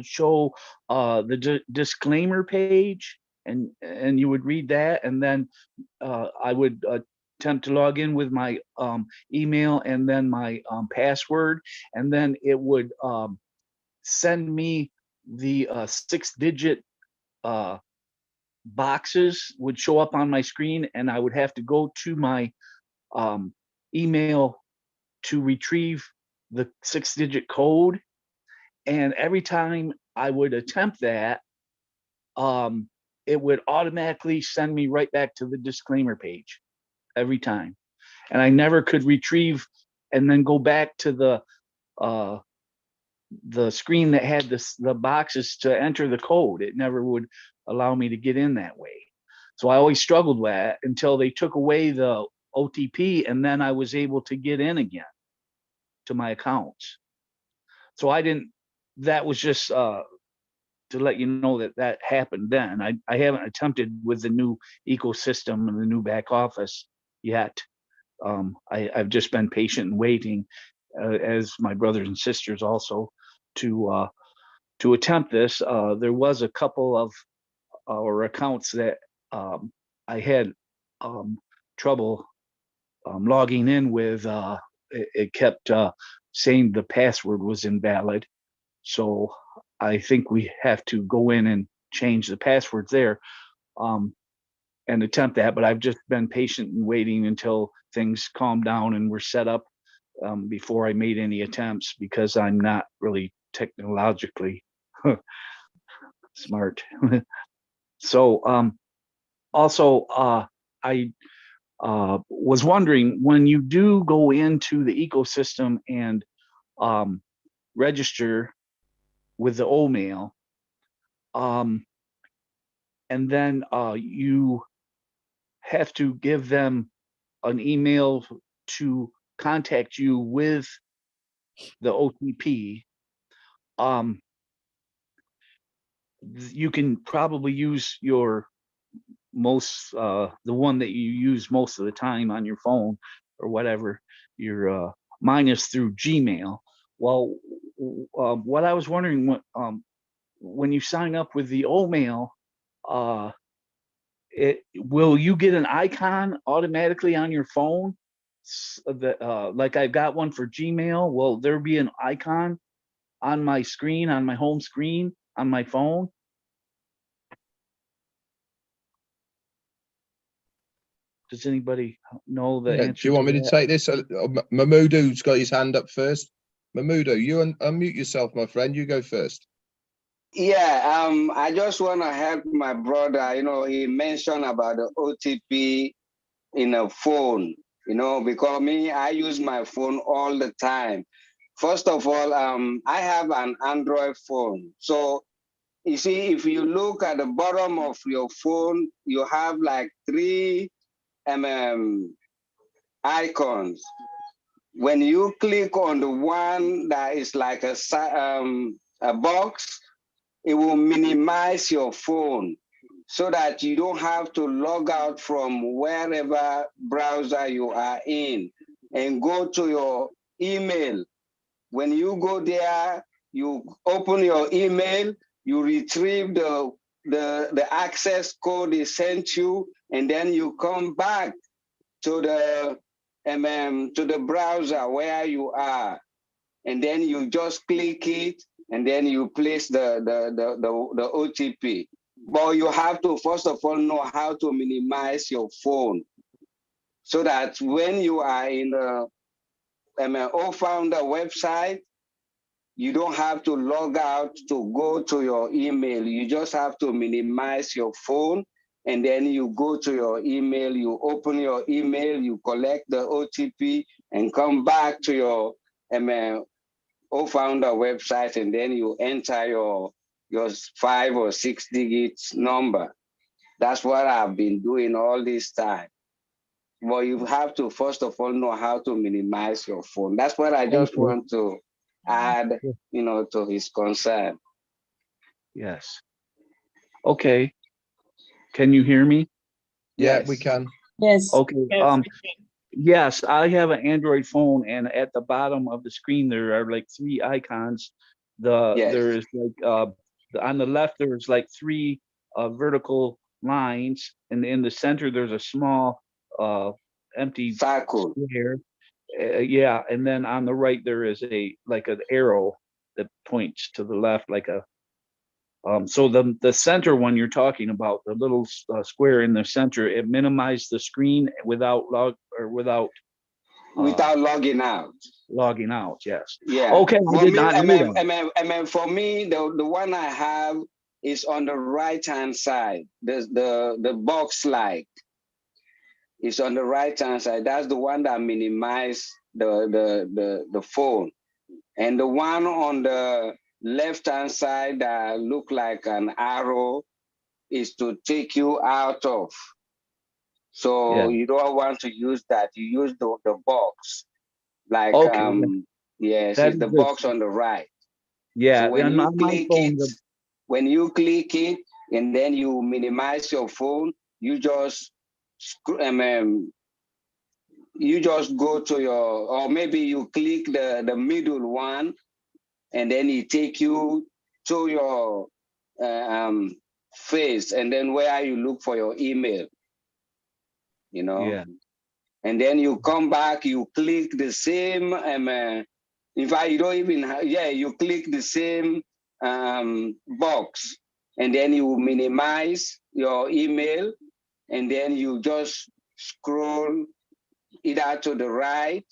show the disclaimer page, and you would read that, and then I would attempt to log in with my email and then my password, and then it would send me the 6-digit boxes would show up on my screen, and I would have to go to my email to retrieve the 6-digit code. And every time I would attempt that, it would automatically send me right back to the disclaimer page every time. And I never could retrieve and then go back to the the screen that had the boxes to enter the code. It never would allow me to get in that way. So I always struggled with that until they took away the OTP, and then I was able to get in again to my accounts. So I didn't, that was just to let you know that that happened then. I haven't attempted with the new ecosystem and the new back office yet. I've just been patient and waiting, as my brothers and sisters also, to attempt this. There was a couple of our accounts that I had trouble logging in with. It kept saying the password was invalid. So I think we have to go in and change the passwords there and attempt that. But I've just been patient and waiting until things calm down and we're set up before I made any attempts, because I'm not really technologically smart. So also I was wondering, when you do go into the ecosystem and register with the OMail, and then you have to give them an email to contact you with the OTP. You can probably use your the one that you use most of the time on your phone or whatever. Your mine is through Gmail. Well, what I was wondering, when you sign up with the OMail, will you get an icon automatically on your phone? Like I've got one for Gmail. Will there be an icon on my screen, on my home screen, on my phone? Does anybody know the answer? Do you want me to take this? Mahmoud's got his hand up first. Mahmoud, you unmute yourself, my friend. You go first. Yeah, I just want to help my brother. You know, he mentioned about the OTP in a phone, you know, because me, I use my phone all the time. First of all, I have an Android phone. So you see, if you look at the bottom of your phone, you have like 3 icons. When you click on the one that is like a box, it will minimize your phone so that you don't have to log out from wherever browser you are in and go to your email. When you go there, you open your email, you retrieve the access code they sent you, and then you come back to the browser where you are, and then you just click it, and then you place the OTP. But you have to first of all know how to minimize your phone, so that when you are in the OFounder website, you don't have to log out to go to your email. You just have to minimize your phone, and then you go to your email, you open your email, you collect the OTP, and come back to your OFounder website, and then you enter your 5 or 6 digits number. That's what I've been doing all this time. Well, you have to first of all know how to minimize your phone. That's what I just want to add, you know, to his concern. Yes. Okay. Can you hear me? Yeah, we can. Yes. Okay. Yes, I have an Android phone, and at the bottom of the screen there are like 3 icons. There is like on the left there's like 3 vertical lines, and in the center there's a small empty circle square. Yeah, and then on the right there is like an arrow that points to the left, like a so the center one you're talking about, the little square in the center, it minimized the screen without without logging out. Logging out, yes. Yeah. Okay, I did not know that. For me, the one I have is on the right hand side. The box like is on the right hand side. That's the one that minimizes the phone. And the one on the left-hand side that look like an arrow is to take you out of. So Yeah. you don't want to use that. You use the box. Like, Okay. yes, That it's is the the, box on the right. yeah. So when And you on my click phone, it, when you click it and then you minimize your phone, you just you just go to your, or maybe you click the middle one, and then it take you to your face, and then where you look for your email, you know. yeah. And then you come back, you click the same. In fact, you don't even. You click the same box, and then you minimize your email, and then you just scroll either to the right,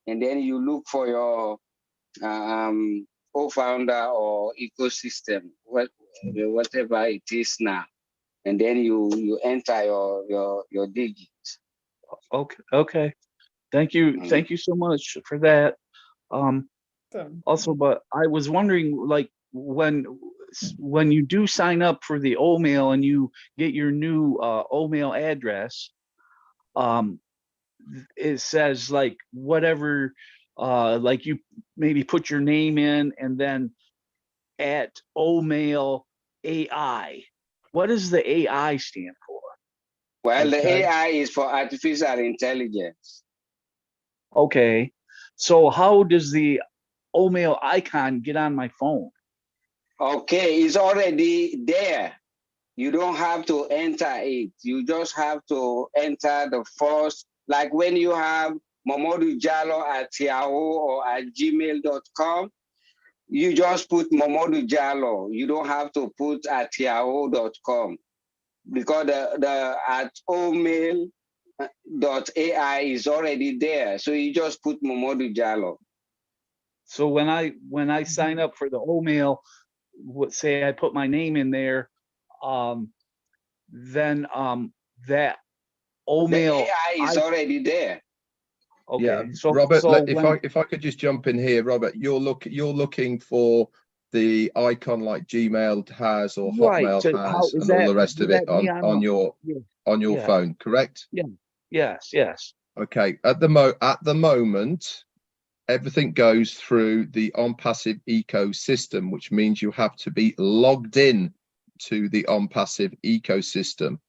and then you look for your co-founder or ecosystem, whatever it is now, and then you enter your digits. Okay. Okay. Thank you. Mm. Thank you so much for that. Also, but I was wondering, like, when you do sign up for the OMail and you get your new OMail address, um, it says like whatever, like you maybe put your name in and then at OMail AI. What does the AI stand for? Well, the Okay. AI is for artificial intelligence. Okay. So how does the OMail icon get on my phone? Okay, it's already there. You don't have to enter it. You just have to enter the first, like when you have Momodu Jallo at Yahoo or at gmail.com, you just put Momodu Jallo. You don't have to put at yahoo.com, because the at omail.ai is already there. So you just put Momodu Jallo. So when I sign up for the OMail, say I put my name in there, then that The OMail AI is already there. Okay. Yeah, So Robert, so if when I could just jump in here, Robert, you're looking for the icon like Gmail has or right, Hotmail so how has is and all that, the rest would of it that be on on the, your yeah, phone, correct? yeah, yes. Okay. At the moment, everything goes through the ONPASSIVE ecosystem, which means you have to be logged in to the ONPASSIVE ecosystem.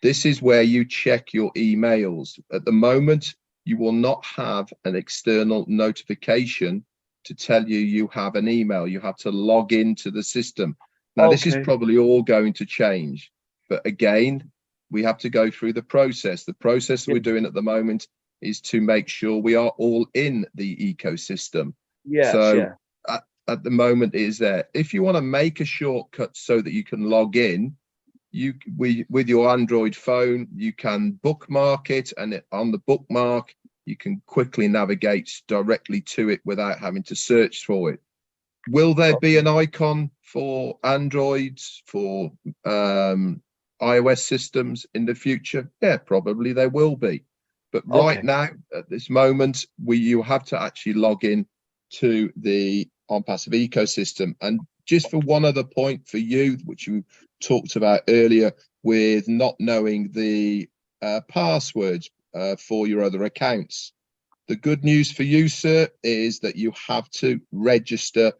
This is where you check your emails. At the moment, you will not have an external notification to tell you you have an email. You have to log into the system. Now, this is Okay. probably all going to change, but again, we have to go through the process. The process we're doing at the moment is to make sure we are all in the ecosystem. Yes, so yeah. at the moment it is there. If you want to make a shortcut so that you can log in, with your Android phone, you can bookmark it, and on the bookmark, you can quickly navigate directly to it without having to search for it. Will there be an icon for Androids, for iOS systems in the future? Yeah, probably there will be. But right now, at this moment, you have to actually log in to the ONPASSIVE ecosystem. And just for one other point for you, which you talked about earlier, with not knowing the passwords for your other accounts. The good news for you, sir, is that you have to register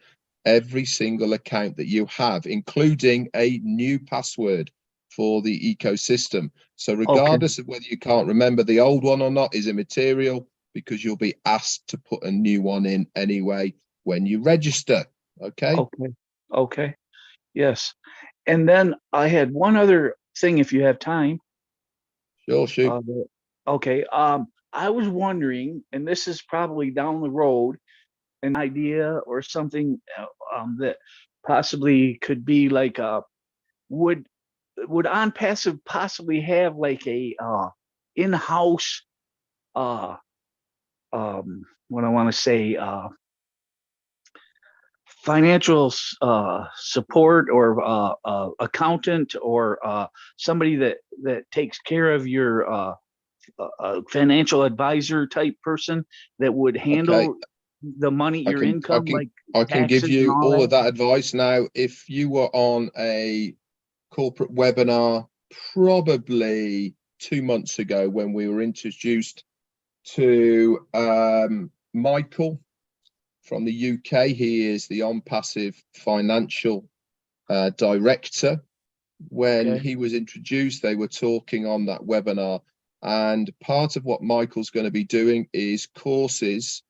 every single account that you have, including a new password for the ecosystem. So regardless of whether you can't remember the old one or not is immaterial, because you'll be asked to put a new one in anyway when you register. Okay. Okay. Yes. And then I had one other thing, if you have time. Sure, shoot. Okay. I was wondering, and this is probably down the road, an idea or something that possibly could be like would OnPassive possibly have like a in-house what I want to say financial support, or accountant, or somebody that takes care of your financial advisor type person that would handle the money, your income, like I can give taxes and you all that? of that advice now. If you were on a corporate webinar probably 2 months ago when we were introduced to Michael from the UK, he is the ONPASSIVE financial director. When he was introduced, they were talking on that webinar, and part of what Michael's going to be doing is courses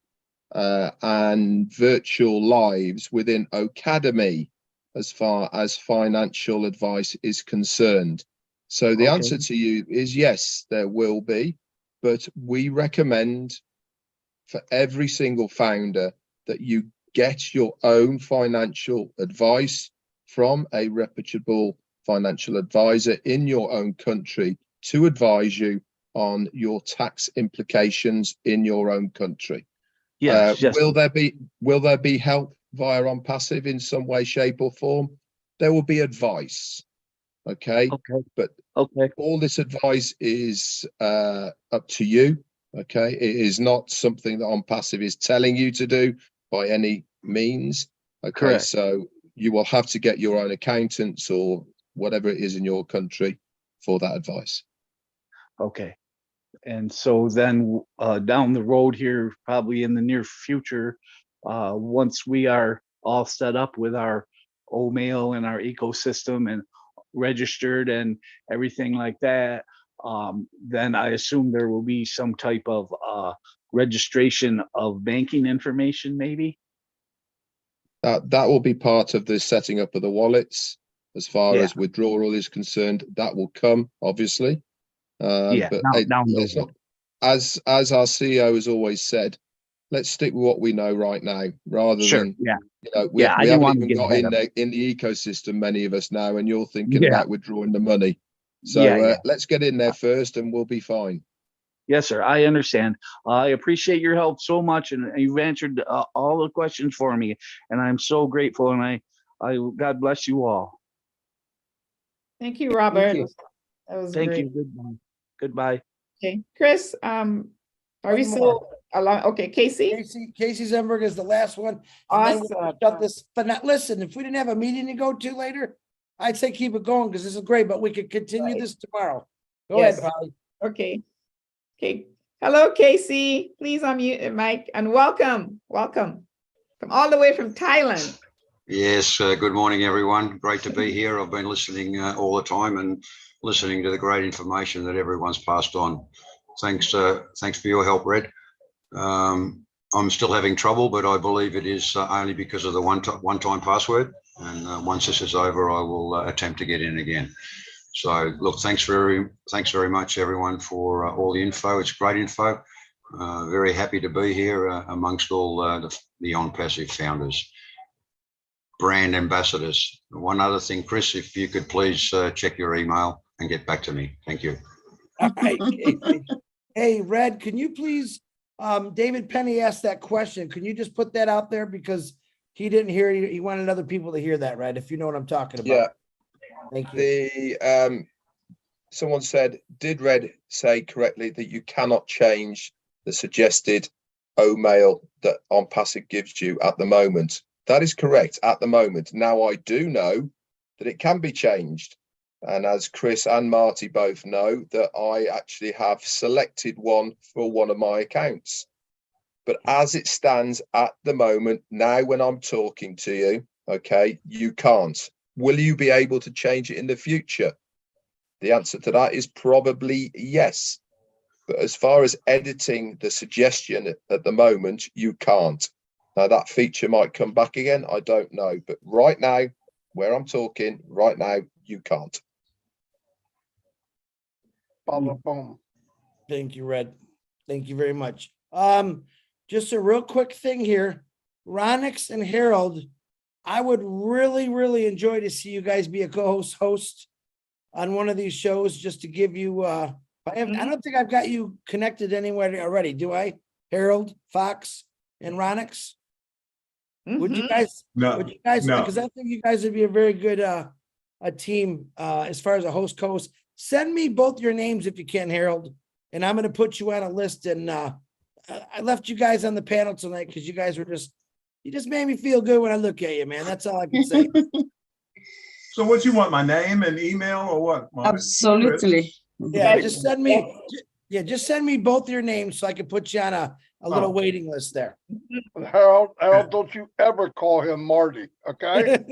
and virtual lives within Academy as far as financial advice is concerned. So the answer to you is yes, there will be, but we recommend for every single founder that you get your own financial advice from a reputable financial advisor in your own country to advise you on your tax implications in your own country. Yes, yes. Will there be help via ONPASSIVE in some way, shape, or form? There will be advice. Okay. But all this advice is up to you. Okay. It is not something that ONPASSIVE is telling you to do by any means. Okay. Correct. So you will have to get your own accountants or whatever it is in your country for that advice. Okay. And so then down the road here, probably in the near future, once we are all set up with our OMail and our ecosystem and registered and everything like that, then I assume there will be some type of registration of banking information, maybe? That will be part of the setting up of the wallets. As far as withdrawal is concerned, that will come, obviously. But let's not, as our CEO has always said, let's stick with what we know right now, rather than we haven't even got in the ecosystem, many of us now, and you're thinking about withdrawing the money. So let's get in there first, and we'll be fine. Yes, sir. I understand. I appreciate your help so much, and you've answered all the questions for me, and I'm so grateful. And I God bless you all. Thank you, Robert. Thank you. That was Thank great. you. Goodbye. Goodbye. Okay, Chris, are we still along? Okay, Casey. Casey Zenberg is the last one. And then we'll shut this. But not, listen, if we didn't have a meeting to go to later, I'd say keep it going because this is great. But we could continue this tomorrow. Go ahead, Polly. Okay. Okay. Hello, Casey. Please unmute your mic and welcome. Welcome from all the way from Thailand. Yes, good morning, everyone. Great to be here. I've been listening all the time and listening to the great information that everyone's passed on. Thanks for your help, Red. I'm still having trouble, but I believe it is only because of the one-time password. And once this is over, I will attempt to get in again. So, look, thanks very much, everyone, for all the info. It's great info. Very happy to be here amongst all the ONPASSIVE founders. Brand ambassadors. One other thing, Chris, if you could please check your email and get back to me. Thank you. All right. Hey, Red, can you please, David Penny asked that question. Can you just put that out there? Because he didn't hear you. He wanted other people to hear that, Red, if you know what I'm talking about. Yeah. Thank you. Someone said, did Red say correctly that you cannot change the suggested OMail that ONPASSIVE gives you at the moment? That is correct at the moment. Now, I do know that it can be changed. And as Chris and Marty both know, that I actually have selected one for one of my accounts. But as it stands at the moment, now when I'm talking to you, okay, you can't. Will you be able to change it in the future? The answer to that is probably yes. But as far as editing the suggestion at the moment, you can't. Now, that feature might come back again. I don't know. But right now, where I'm talking, right now, you can't. Thank you, Red. Thank you very much. Just a real quick thing here. Ronix and Harold, I would really, really enjoy to see you guys be a co-host on one of these shows, just to give you, I don't think I've got you connected anywhere already, do I? Harold, Fox, and Ronix? Would you guys? No, would you guys? no. Because I think you guys would be a very good a team as far as a host co-host. Send me both your names if you can, Harold, and I'm going to put you on a list. And I left you guys on the panel tonight because you guys were you just made me feel good when I look at you, man. That's all I can say. So what you want, my name and email or what? Absolutely. Yeah, just send me both your names so I can put you on a little waiting list there. Harold, don't you ever call him Marty, okay?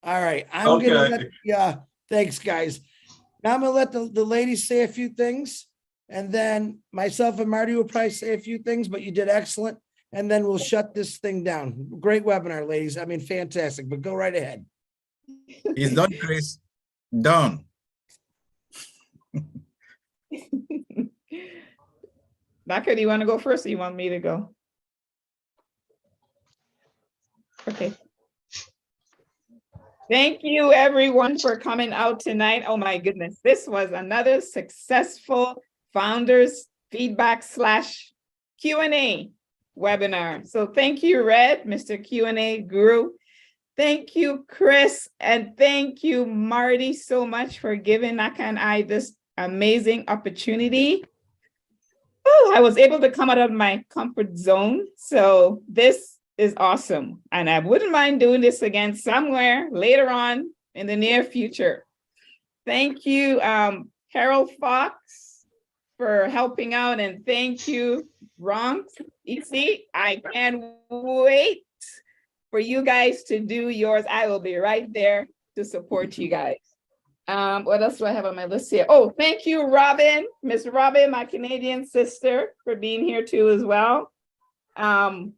All right, I'm gonna let thanks, guys. Now I'm gonna let the ladies say a few things, and then myself and Marty will probably say a few things, but you did excellent. And then we'll shut this thing down. Great webinar, ladies. I mean, fantastic, but go right ahead. It's done, Chris. Done. Naka, do you want to go first or you want me to go? Okay. Thank you everyone for coming out tonight. Oh my goodness, this was another successful Founders Feedback / Q&A webinar. So thank you, Red, Mr. Q&A Guru. Thank you, Chris, and thank you, Marty, so much for giving Naka and I this amazing opportunity. Oh, I was able to come out of my comfort zone. So this is awesome. And I wouldn't mind doing this again somewhere later on in the near future. Thank you, Harold Fox, for helping out. And thank you, Ron. You see, I can't wait for you guys to do yours. I will be right there to support you guys. What else do I have on my list here? Oh, thank you, Robin, Miss Robin, my Canadian sister, for being here too as well. I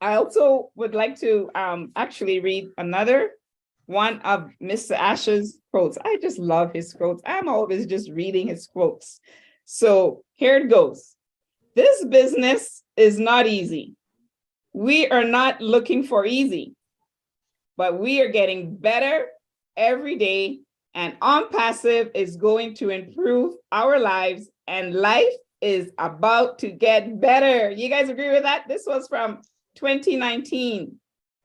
also would like to actually read another one of Mr. Ash's quotes. I just love his quotes. I'm always just reading his quotes. So here it goes. This business is not easy. We are not looking for easy, but we are getting better every day, and ONPASSIVE is going to improve our lives, and life is about to get better. You guys agree with that? This was from 2019.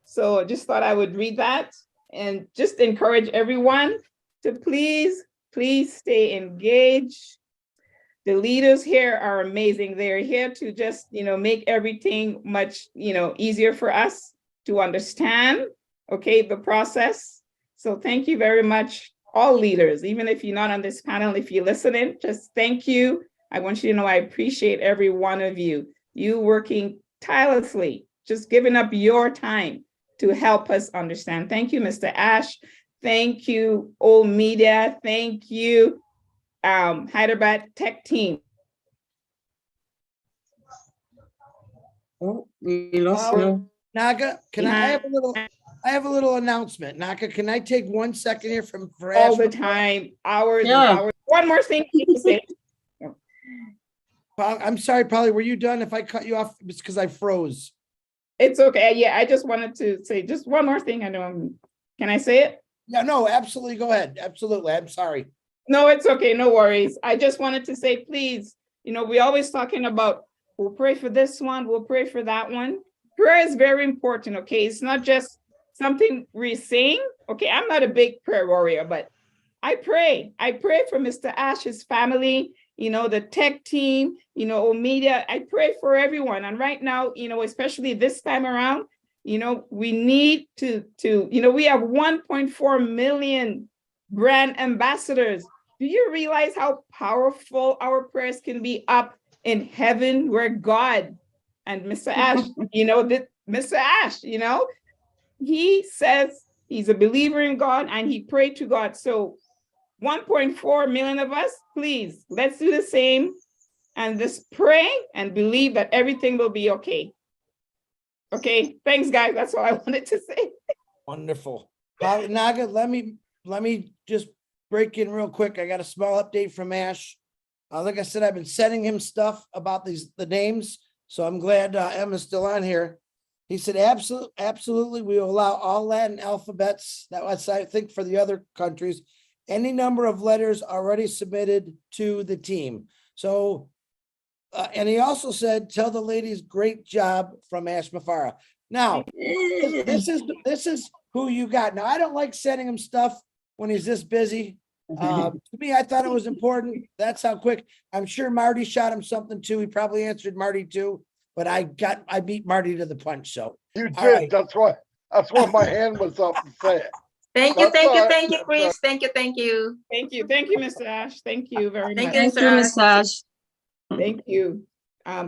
So I just thought I would read that and just encourage everyone to please stay engaged. The leaders here are amazing. They're here to just, make everything much, easier for us to understand, okay, the process. So thank you very much, all leaders, even if you're not on this panel, if you're listening, just thank you. I want you to know I appreciate every one of you. You working tirelessly, just giving up your time to help us understand. Thank you, Mr. Ash. Thank you, Old Media. Thank you, Hyderabad Tech Team. Oh, we lost you. Naga, can I have a little announcement? Naka, can I take 1 second here for all the time, hours and hours. One more thing to say. I'm sorry, Polly, were you done? If I cut you off, it's because I froze. It's okay. Yeah, I just wanted to say just one more thing. I know. Can I say it? Yeah, no, absolutely. Go ahead. Absolutely. I'm sorry. No, it's okay. No worries. I just wanted to say, please, we're always talking about, we'll pray for this one, we'll pray for that one. Prayer is very important, okay? It's not just something we're saying. Okay, I'm not a big prayer warrior, but I pray. I pray for Mr. Ash's family, the tech team, Media. I pray for everyone. And right now, especially this time around, we need to we have 1.4 million brand ambassadors. Do you realize how powerful our prayers can be up in heaven where God and Mr. Ash, Mr. Ash, he says he's a believer in God and he prayed to God. So 1.4 million of us, please, let's do the same and just pray and believe that everything will be okay. Okay, thanks guys. That's all I wanted to say. Wonderful. Naga, let me just break in real quick. I got a small update from Ash. Like I said, I've been sending him stuff about the names. So I'm glad Emma's still on here. He said, absolutely, we will allow all Latin alphabets. That was, I think, for the other countries. Any number of letters already submitted to the team. So, and he also said, tell the ladies, great job from Ash Mufareh. Now, this is who you got. Now, I don't like sending him stuff when he's this busy. To me, I thought it was important. That's how quick. I'm sure Marty shot him something too. He probably answered Marty too, but I beat Marty to the punch. So You did. all right. That's why my hand was up to say it. Thank you, That's Chris. Thank you, Thank you, Mr. Ash. Thank you very much. Thank you, Mr. Ash. Thank you.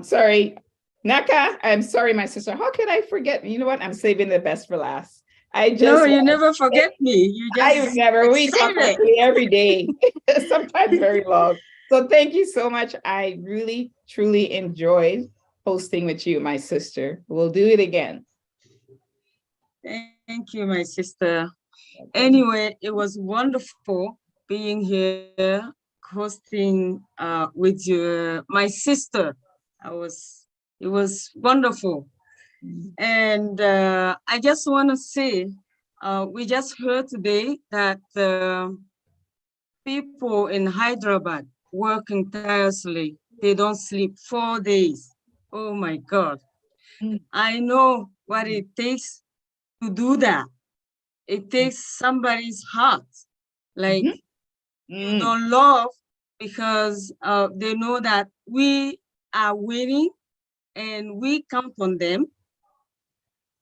Sorry, Naka. I'm sorry, my sister. How could I forget? You know what? I'm saving the best for last. No, you never forget me. You just We talk say it. actually every day, sometimes very long. So thank you so much. I really, truly enjoyed hosting with you, my sister. We'll do it again. Thank you, my sister. Anyway, it was wonderful being here hosting with my sister. It was wonderful. And I just want to say, we just heard today that people in Hyderabad working tirelessly, they don't sleep 4 days. Oh my God. I know what it takes to do that. It takes somebody's heart. Like you don't love because they know that we are winning and we count on them.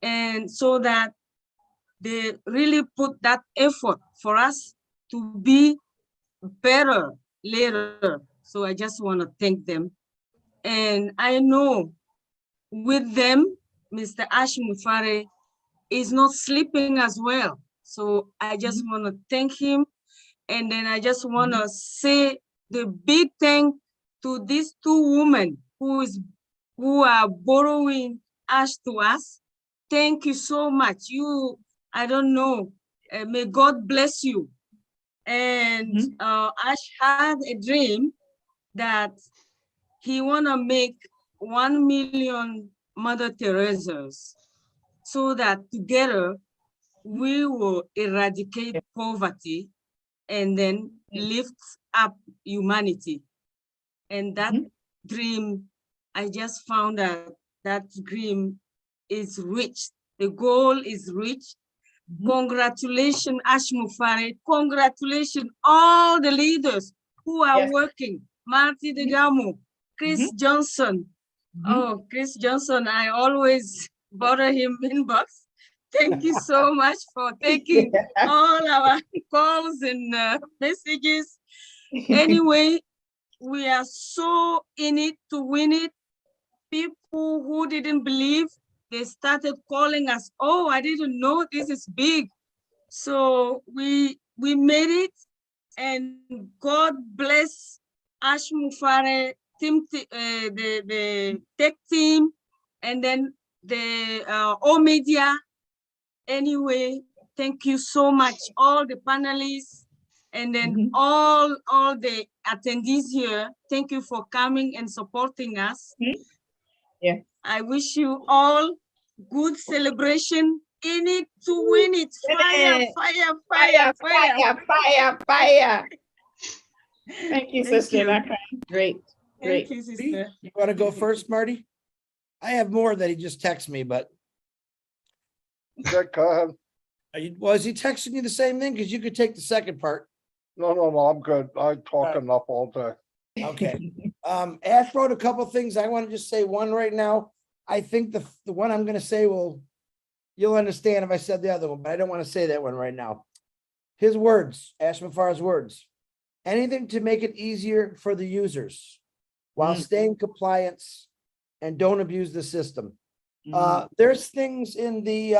And so that they really put that effort for us to be better later. So I just want to thank them. And I know with them, Mr. Ash Mufareh is not sleeping as well. So I just want to thank him. And then I just want to say the big thank to these two women who are borrowing ash to us. Thank you so much. I don't know, may God bless you. And Ash had a dream that he want to make 1 million Mother Teresa's so that together we will eradicate poverty and then lift up humanity. And that dream, I just found out that dream is reached. The goal is reached. Congratulations, Ash Mufareh. Congratulations, all the leaders who are working. Marty Degamo, Chris Johnson. Oh, Chris Johnson, I always bother him inbox. Thank you so much for taking all our calls and messages. Anyway, we are so in it to win it. People who didn't believe, they started calling us. Oh, I didn't know this is big. So we made it, and God bless Ash Mufareh, the tech team, and then the O Media. Anyway, thank you so much, all the panelists, and then all the attendees here. Thank you for coming and supporting us. Yeah. I wish you all good celebration. In it to win it. Fire, fire, fire, fire, fire, fire. Thank you, Thank sister. you. Naka. Great. Thank you, sister. You want to go first, Marty? I have more that he just texted me, but. Yeah, go ahead. Was he texting you the same thing? Because you could take the second part. No, I'm good. I talk enough all day. Okay. Ash wrote a couple things. I want to just say one right now. I think the one I'm going to say you'll understand if I said the other one, but I don't want to say that one right now. His words, Ash Mufareh's words. Anything to make it easier for the users while staying compliance and don't abuse the system. There's things in the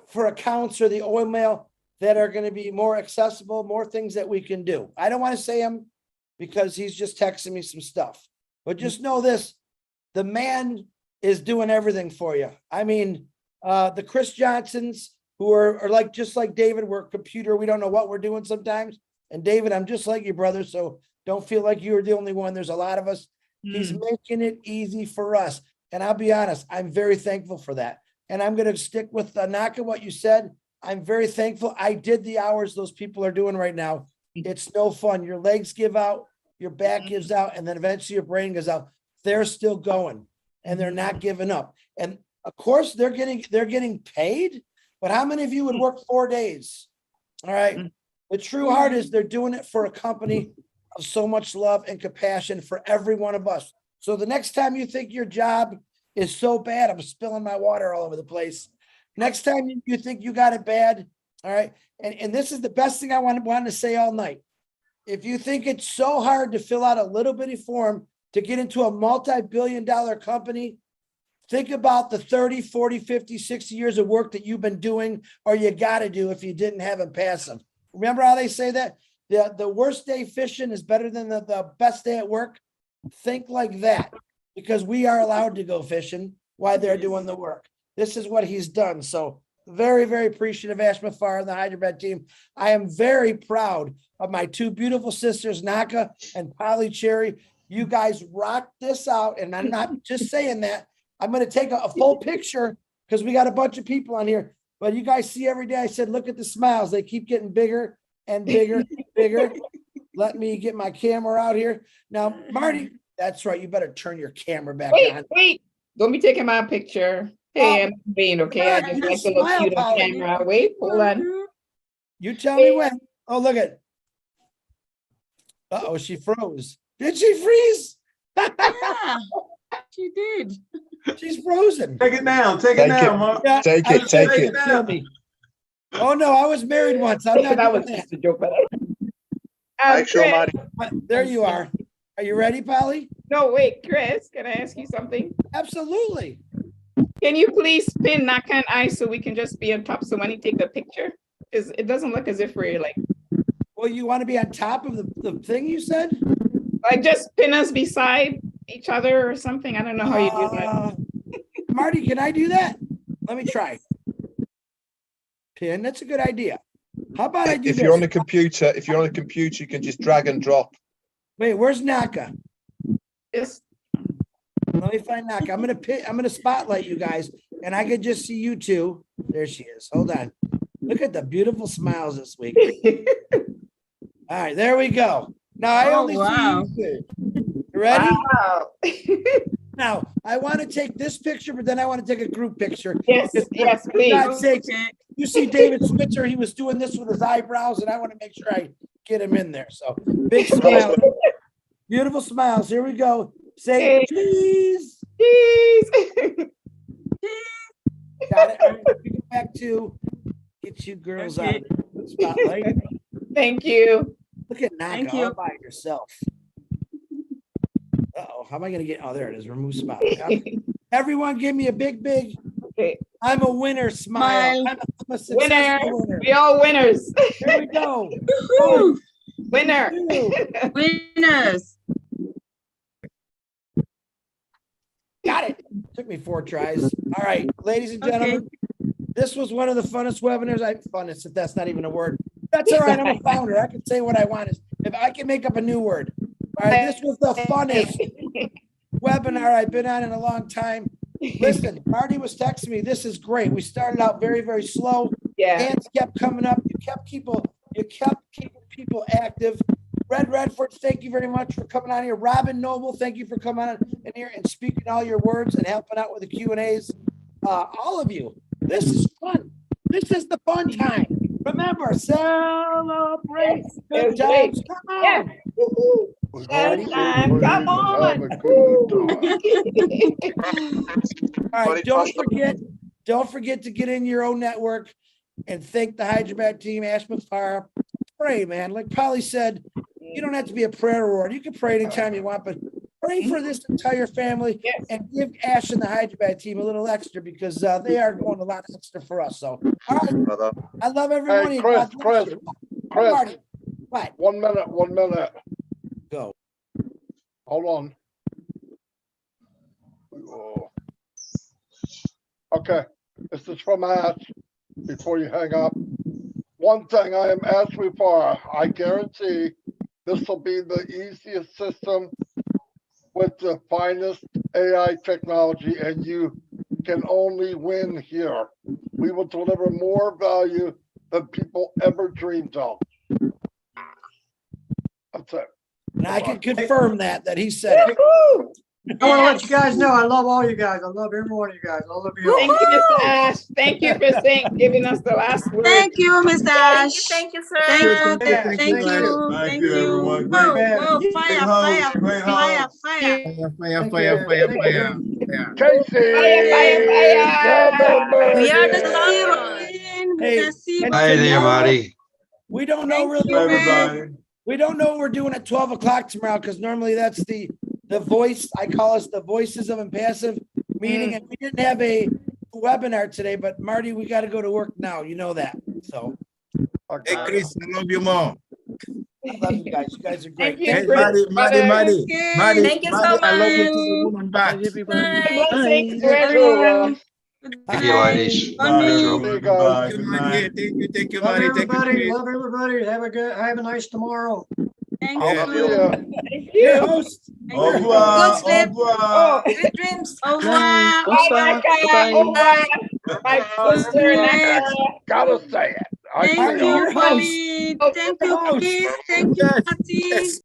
for accounts or the OML that are going to be more accessible, more things that we can do. I don't want to say them because he's just texting me some stuff, but just know this, the man is doing everything for you. I mean, the Chris Johnsons who are like, just like David, we're a computer. We don't know what we're doing sometimes. And David, I'm just like your brother. So don't feel like you're the only one. There's a lot of us. He's making it easy for us. And I'll be honest, I'm very thankful for that. And I'm going to stick with Naka, what you said. I'm very thankful. I did the hours those people are doing right now. It's no fun. Your legs give out, your back gives out, and then eventually your brain goes out. They're still going and they're not giving up. And of course they're getting paid, but how many of you would work 4 days? All right. The true heart is they're doing it for a company of so much love and compassion for every one of us. So the next time you think your job is so bad, I'm spilling my water all over the place. Next time you think you got it bad, all right. And this is the best thing I wanted to say all night. If you think it's so hard to fill out a little bitty form to get into a multi-billion-dollar company, think about the 30, 40, 50, 60 years of work that you've been doing or you got to do if you didn't have ONPASSIVE. Remember how they say that? The worst day fishing is better than the best day at work? Think like that, because we are allowed to go fishing while they're doing the work. This is what he's done. So very, very appreciative, Ash Mufareh and the Hyderabad team. I am very proud of my two beautiful sisters, Naka and Pollymcherry. You guys rocked this out. And I'm not just saying that. I'm going to take a full picture because we got a bunch of people on here. But you guys see every day, I said, look at the smiles. They keep getting bigger and bigger and bigger. Let me get my camera out here. Now, Marty, that's right. You better turn your camera back on. Wait, don't be taking my picture. Hey, I'm being okay. I just like to look cute on camera. Wait, hold on. You tell me when. Oh, look at. Uh-oh, she froze. Did she freeze? Yeah, she did. She's frozen. Take it down. Take it down, Mark. Yeah, Take I it. was Take ready it. to kill me. Oh no, I was married once. I'm not That doing was that. just a joke, but Make sure, Marty. There you are. Are you ready, Polly? no, wait, Chris, can I ask you something? Absolutely. Can you please pin Naka and I so we can just be on top so when he take the picture? Because it doesn't look as if we're like. Well, you want to be on top of the thing you said? Like just pin us beside each other or something. I don't know how you do that. Marty, can I do that? Let me try. Pin, that's a good idea. How about I do If this? you're on a computer, you can just drag and drop. Wait, where's Naka? Yes. Let me find Naka. I'm gonna spotlight you guys, and I could just see you two. There she is. Hold on. Look at the beautiful smiles this week. All right, there we go. Now I only see you two. You ready? Wow. Now I want to take this picture, but then I want to take a group picture. Yes, yes, For please. God's sakes, you see David Switzer, he was doing this with his eyebrows, and I want to make sure I get him in there. So big smile. Beautiful smiles. Here we go. Say cheese. Cheese. Got it. All right, we go back to get you girls out of the spotlight. Thank you. Look at Naka Thank you. all by yourself. Uh-oh, how am I gonna get? Oh, there it is. Remove spotlight. Everyone give me a big, Okay. I'm a winner smile. Smile. I'm a Winner. successful winner. We all winners. Here we go. Woo! Winner. Winners. Got it. Took me 4 tries. All right, ladies and gentlemen, this was one of the funnest webinars. Funnest, if that's not even a word. That's all right. I'm a founder. I can say what I want. If I can make up a new word. All right, this was the funnest webinar I've been on in a long time. Listen, Marty was texting me. This is great. We started out very, very slow. Yeah. Hands kept coming up. You kept keeping people active. Red Redford, thank you very much for coming on here. Robin Noble, thank you for coming on in here and speaking all your words and helping out with the Q&As. All of you, this is fun. This is the fun time. Remember, celebrate good times. Come on. Yeah. Come on. All right, don't forget to get in your own network and thank the Hyderabad team, Ash Mufareh. Pray, man. Like Polly said, you don't have to be a prayer warrior. You can pray anytime you want, but pray for this entire family and give Ash and the Hyderabad team a little extra because they are going a lot extra for us. So, all right. I love everyone. Hey, Chris, Marty, what? 1 minute. Go. Hold on. Oh. Okay, this is from Ash before you hang up. One thing, I am Ash Mufareh. I guarantee this will be the easiest system with the finest AI technology, and you can only win here. We will deliver more value than people ever dreamed of. That's it. And I can confirm that he said it. I want to let you guys know I love all you guys. I love every one of you guys. I love you all. Thank you, Mr. Ash. Thank you for giving us the last word. Thank you, Mr. Ash. Thank you, sir. Thank you. Thank Thank you. you. Thank Thank you, you. everyone. Whoa, Great, whoa, great fire, host, fire, great fire, host. fire. Fire. Casey, Fire, fire. Zuckerberg We are the here. champions. Hey, Merci and Hey there, beaucoup. Marty. we don't know Thank really. you, what we're man. doing. We don't know what we're doing at 12 o'clock tomorrow because normally that's the voice. I call us the Voices of Impassive meeting, and we didn't have a webinar today. But Marty, we got to go to work now. You know that. So. Hey, Chris, I love you more. I love you guys. You guys are great. Thank you, Hey, Chris. Maddie, Thank you so I love you to much. the woman back. Blessings to You too, everyone. Thank you, ladies. Bye, Great everyone. job. Goodbye. Thank you, Good Maddie. night. Thank you, Love Maddie. Thank you, everybody. Chris. Love everybody. Have a nice tomorrow. Thank I'll Yeah. see you. ya. Thank Your you. host. Au Good revoir. Au sleep. revoir. Oh, Sweet dreams. Au revoir. bye, Becca. Au revoir. My sister Good in night. Accra. Gotta say it. I Thank see Marty, you, your y'all. host. Polly. Thank you, Host. Chris. Thank you, Yes. Patty. Yes.